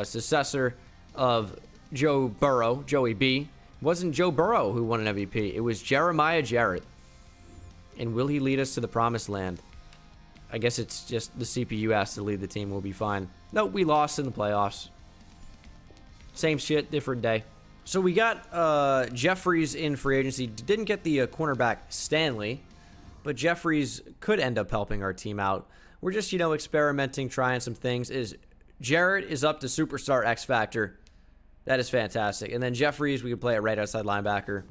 successor of Joe Burrow, Joey B. It wasn't Joe Burrow who won an MVP. It was Jeremiah Jarrett. And will he lead us to the promised land? I guess it's just the CPU has to lead the team. We'll be fine. Nope, we lost in the playoffs. Same shit, different day. So we got Jeffries in free agency. Didn't get the cornerback Stanley, but Jeffries could end up helping our team out. We're just, experimenting, trying some things. Jarrett is up to Superstar X Factor. That is fantastic. And then Jeffries, we can play at right outside linebacker.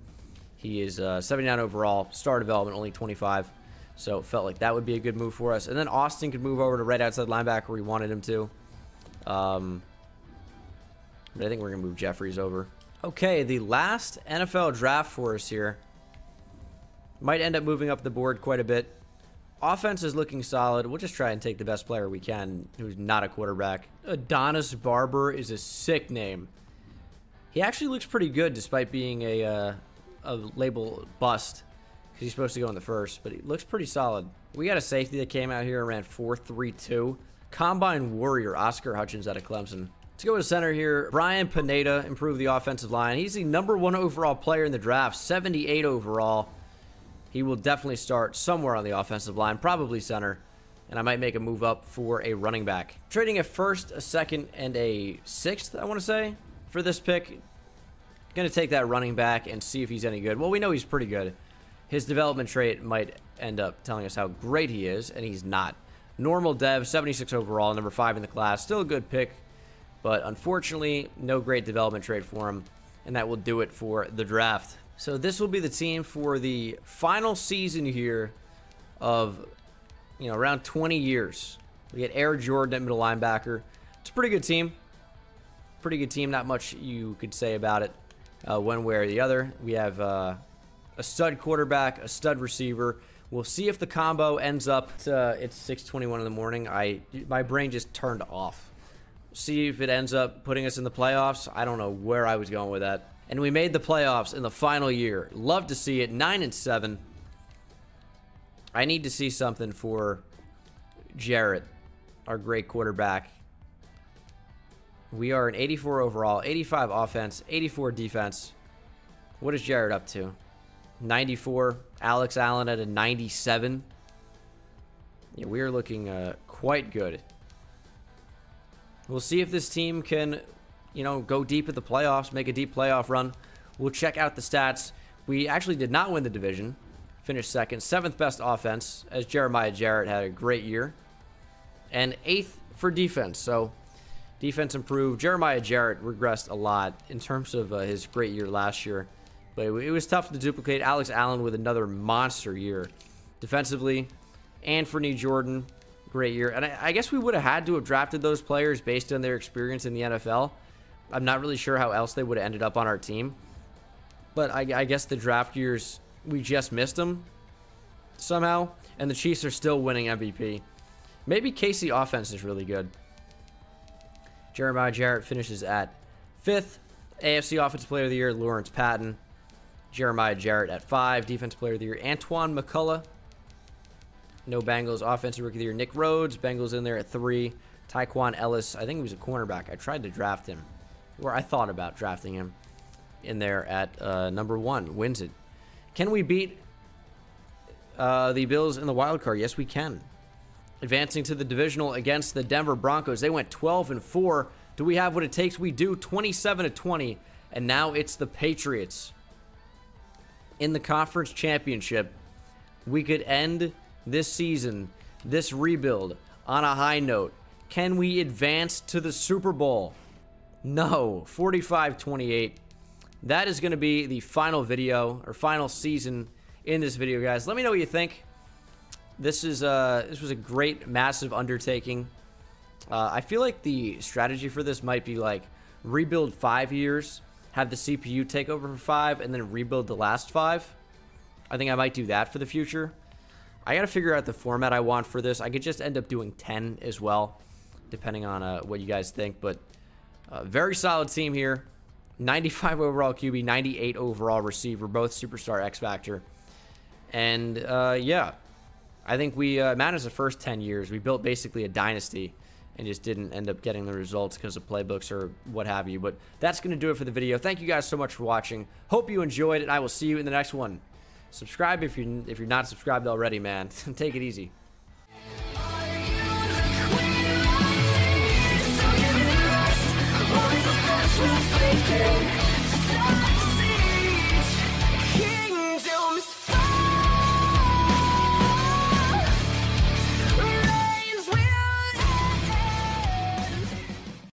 He is 79 overall, star development, only 25. So it felt like that would be a good move for us. And then Austin could move over to right outside linebacker where we wanted him to. But I think we're going to move Jeffries over. Okay, the last NFL draft for us here. Might end up moving up the board quite a bit. Offense is looking solid. We'll just try and take the best player we can who's not a quarterback. Adonis Barber is a sick name. He actually looks pretty good despite being a label bust because he's supposed to go in the first, but he looks pretty solid. We got a safety that came out here and ran 4.32. Combine Warrior, Oscar Hutchins out of Clemson. Let's go to center here. Brian Pineda improved the offensive line. He's the #1 overall player in the draft, 78 overall. He will definitely start somewhere on the offensive line, probably center. And I might make a move up for a running back. Trading a 1st, a 2nd, and a 6th, I want to say, for this pick. Going to take that running back and see if he's any good. Well, we know he's pretty good. His development trait might end up telling us how great he is, and he's not. Normal dev, 76 overall, number 5 in the class. Still a good pick, but unfortunately, no great development trade for him, and that will do it for the draft. So this will be the team for the final season here of, around 20 years. We get Air Jordan at middle linebacker. It's a pretty good team. Pretty good team. Not much you could say about it one way or the other. We have a stud quarterback, a stud receiver. We'll see if the combo ends up. It's 6:21 in the morning. My brain just turned off. See if it ends up putting us in the playoffs. I don't know where I was going with that. And we made the playoffs in the final year. Love to see it. 9-7. I need to see something for Jarrett, our great quarterback. We are an 84 overall, 85 offense, 84 defense. What is Jarrett up to? 94. Alex Allen at a 97. Yeah, we are looking quite good. We'll see if this team can, go deep at the playoffs, make a deep playoff run. We'll check out the stats. We actually did not win the division. Finished second. 7th best offense, as Jeremiah Jarrett had a great year. And 8th for defense. So defense improved. Jeremiah Jarrett regressed a lot in terms of his great year last year. But it was tough to duplicate. Alex Allen with another monster year defensively. Anthony Jordan, great year. And I guess we would have had to have drafted those players based on their experience in the NFL. I'm not really sure how else they would have ended up on our team. But I guess the draft years, we just missed them somehow. And the Chiefs are still winning MVP. Maybe KC offense is really good. Jeremiah Jarrett finishes at 5th. AFC Offensive Player of the Year, Lawrence Patton. Jeremiah Jarrett at 5. Defensive Player of the Year, Antoine McCullough. No Bengals. Offensive Rookie of the Year, Nick Rhodes. Bengals in there at 3. Tyquan Ellis. I think he was a cornerback. I tried to draft him. Or I thought about drafting him in there at number 1. Wins it. Can we beat the Bills in the wild card? Yes, we can. Advancing to the divisional against the Denver Broncos. They went 12-4. Do we have what it takes? We do. 27-20. And now it's the Patriots in the conference championship. We could end this season, this rebuild, on a high note. Can we advance to the Super Bowl? No. 45-28. That is going to be the final video or final season in this video, guys. Let me know what you think. This was a great, massive undertaking. I feel like the strategy for this might be like rebuild 5 years, have the CPU take over for 5, and then rebuild the last 5. I think I might do that for the future. I got to figure out the format I want for this. I could just end up doing 10 as well, depending on what you guys think. But very solid team here. 95 overall QB, 98 overall receiver, both superstar X Factor. And yeah, I think we managed the first 10 years. We built basically a dynasty and just didn't end up getting the results because of playbooks or what have you. But that's going to do it for the video. Thank you guys so much for watching. Hope you enjoyed it, and I will see you in the next one. Subscribe if you're not subscribed already, man. Take it easy. We'll